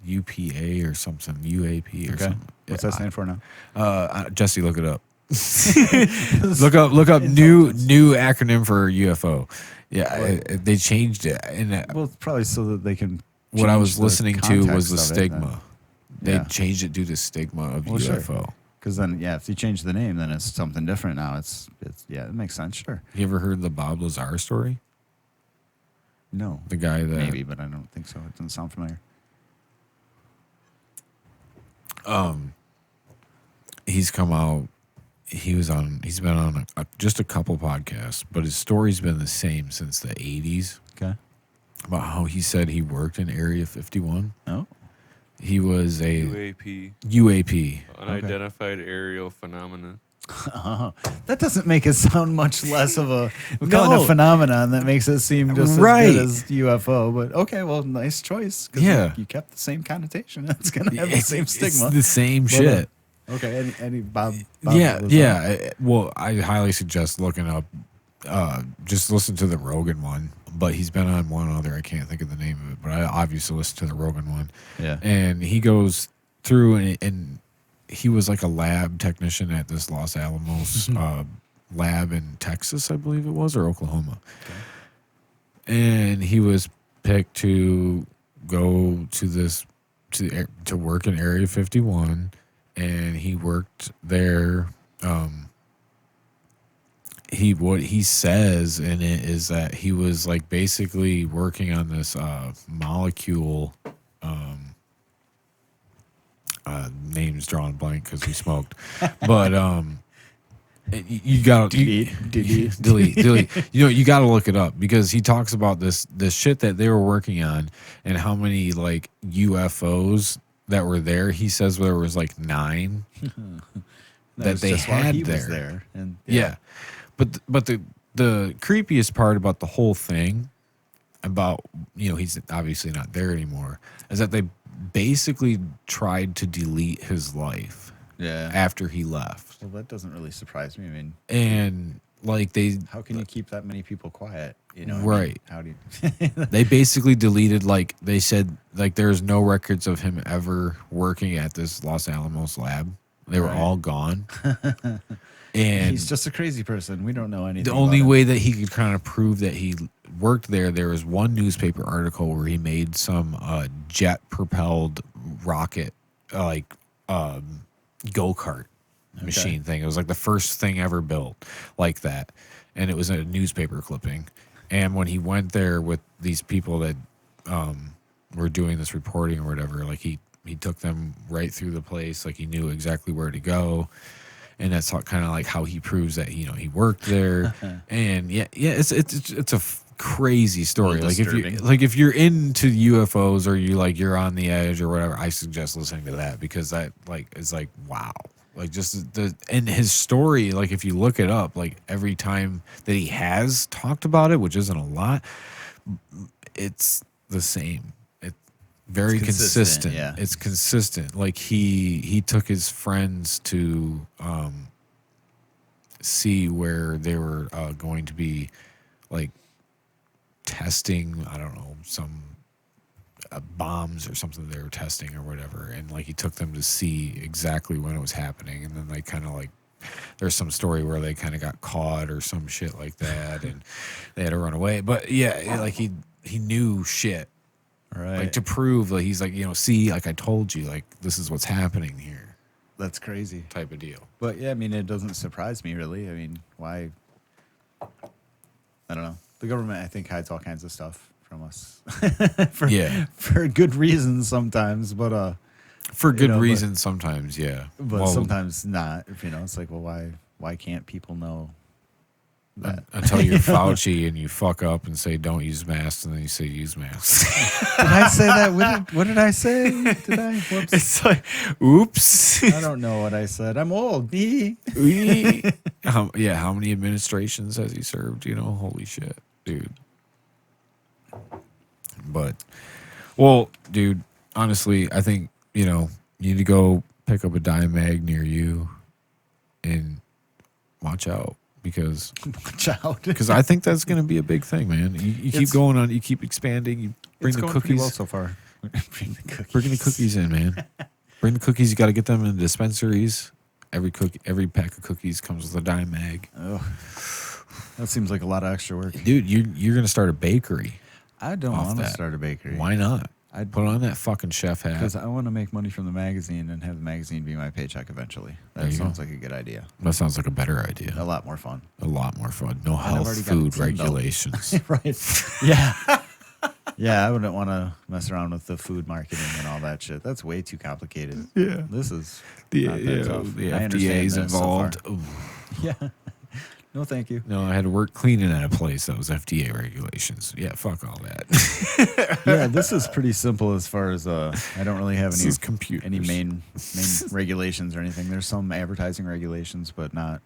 UPA or something, UAP or Okay. something. What's that stand for now? Jesse, look it up. look up new acronym for UFO. Yeah, they changed it. And Well, it's probably so that they can. what I change was the listening to was the context of it, stigma. They Yeah. changed it due to stigma of Well, sure. UFO. Because then, yeah, if you change the name, then it's something different now. It's yeah, it makes sense. Sure. You ever heard the Bob Lazar story? No. The guy that Maybe, but I don't think so. It doesn't sound familiar. he's come out. He's been on just a couple podcasts, but his story's been the same since the 80s Okay. about how he said he worked in Area 51. Oh. He was a UAP, UAP. unidentified aerial phenomenon. Oh, that doesn't make it sound much less of a we're calling No. it a phenomenon. That makes it seem just Right. as good as UFO. But okay, well, nice choice. 'Cause Yeah. you kept the same connotation. It's gonna have the same It's stigma. the same But, shit. Okay, any Bob Yeah, was yeah. Well, I highly suggest looking up. Just listen to the Rogan one. But he's been on one other. I can't think of the name of it. But I obviously listen to the Rogan one. Yeah. And he goes through and he was like a lab technician at this Los Alamos lab in Texas, I believe it was, or Oklahoma. And he was picked to go to this to work in Area 51 and he worked there. What he says in it is that he was like basically working on this molecule. Name's drawn blank because we smoked, but you got delete. You know, you got to look it up because he talks about this shit that they were working on and how many like UFOs that were there. He says there was like 9 that was they just while had he there. was there. And Yeah. But the creepiest part about the whole thing about, you know, he's obviously not there anymore, is that they basically tried to delete his life Yeah. after he left. Well, that doesn't really surprise me. I mean, And like how can you keep that many people quiet? You know, Right. How do you? they basically deleted, like they said, like there's no records of him ever working at this Los Alamos lab. They were Right. all gone. And He's just a crazy person. We don't know anything. the only about way that he could kind of prove that he worked there was one newspaper article where he made some jet propelled rocket like go-kart machine thing. It was like the first thing ever built like that, and it was a newspaper clipping. And when he went there with these people that were doing this reporting or whatever, like he took them right through the place, like he knew exactly where to go. And that's kind of like how he proves that, you know, he worked there. And yeah, it's a crazy story. Well, Like if you're into UFOs or you're on the edge or whatever, I suggest listening to that because that like is like wow. Like just and his story, like if you look it up, like every time that he has talked about it, which isn't a lot, it's the same. Very It's consistent. yeah. It's consistent. Like he took his friends to see where they were going to be like testing, I don't know, some bombs or something they were testing or whatever, and like he took them to see exactly when it was happening, and then they kind of like there's some story where they kind of got caught or some shit like that and they had to run away. But yeah, like he knew shit. Right. Like to prove, like he's like, you know, see, like I told you, like this is what's happening here, That's crazy. type of deal. But yeah, I mean, it doesn't surprise me really. I mean, why? I don't know. The government, I think, hides all kinds of stuff from us. for good reasons sometimes, but For good know, but- reason, sometimes, yeah. but Well, sometimes not. You know, it's like, well, why can't people know that? until you're Fauci and you fuck up and say don't use masks, and then you say use masks. Did I say that? What did I say? Did I? Whoops. It's like, oops. I don't know what I said. I'm old. Me. How many administrations has he served? You know, holy shit, dude. But, well, dude, honestly, I think, you know, you need to go pick up a dime mag near you and watch out because Watch out. I think that's going to be a big thing, man. You keep It's- going on, you keep expanding, you bring It's the going pretty cookies. well so far. Bring the cookies. Bring the cookies in, man. Bring the cookies. You got to get them in the dispensaries. Every pack of cookies comes with a dime mag. Oh, that seems like a lot of extra work. Dude, you're gonna start a bakery. I don't Off want to that. start a bakery. Why not? I'd Put on that fucking chef hat. Because I want to make money from the magazine and have the magazine be my paycheck eventually. There That you sounds go. like a good idea. That sounds like a better A idea. lot more fun. A lot more fun. No I've health already got food it teamed up. regulations. Right. Yeah. Yeah, I wouldn't want to mess around with the food marketing and all that shit. That's way too complicated. Yeah. This is The, not that tough. the I understand FDA's that so far. involved. Ooh. Yeah. No, thank you. No, I had to work cleaning at a place that was FDA regulations. Yeah, fuck all that. Yeah, this is pretty simple as far as I don't really have This any is computers. any main regulations or anything. There's some advertising regulations, but not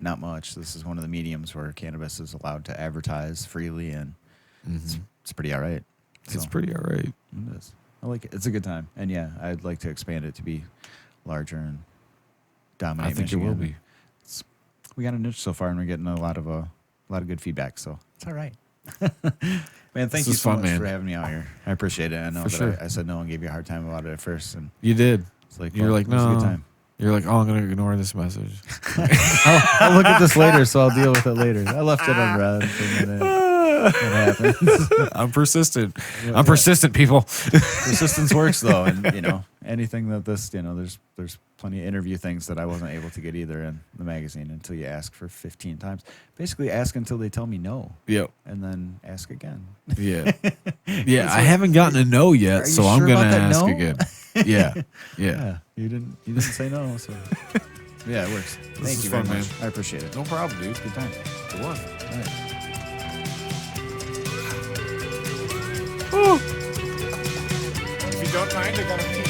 much. This is one of the mediums where cannabis is allowed to advertise freely, and it's pretty all right. It's So, pretty all right. it is. I like it. It's a good time, and yeah, I'd like to expand it to be larger and dominate. I think Michigan. it will be. We got a niche so far, and we're getting a lot of good feedback. So it's all right. Man, thank This you is so fun, much man. for having me out here. I appreciate it. I know For that sure. I said no and gave you a hard time about it at first, and You did. it's like You're well, like, it was a no. good time. You're like, oh, I'm going to ignore this message. I'll look at this later, so I'll deal with it later. I left it unread for a minute. What happens? I'm persistent. I'm persistent, people. Persistence works, though, and you know, anything that this, there's plenty of interview things that I wasn't able to get either in the magazine until you ask for 15 times. Basically, ask until they tell me no, Yep. and then ask again. Yeah. Yeah. I haven't gotten a no yet, Are you so I'm sure gonna about that ask no? again. Yeah. Yeah. Yeah, you didn't say no, so yeah, it works. Thank is you very fun, much. man. I appreciate it. No problem, dude. Good time. Good one. All right. If you don't mind, I got a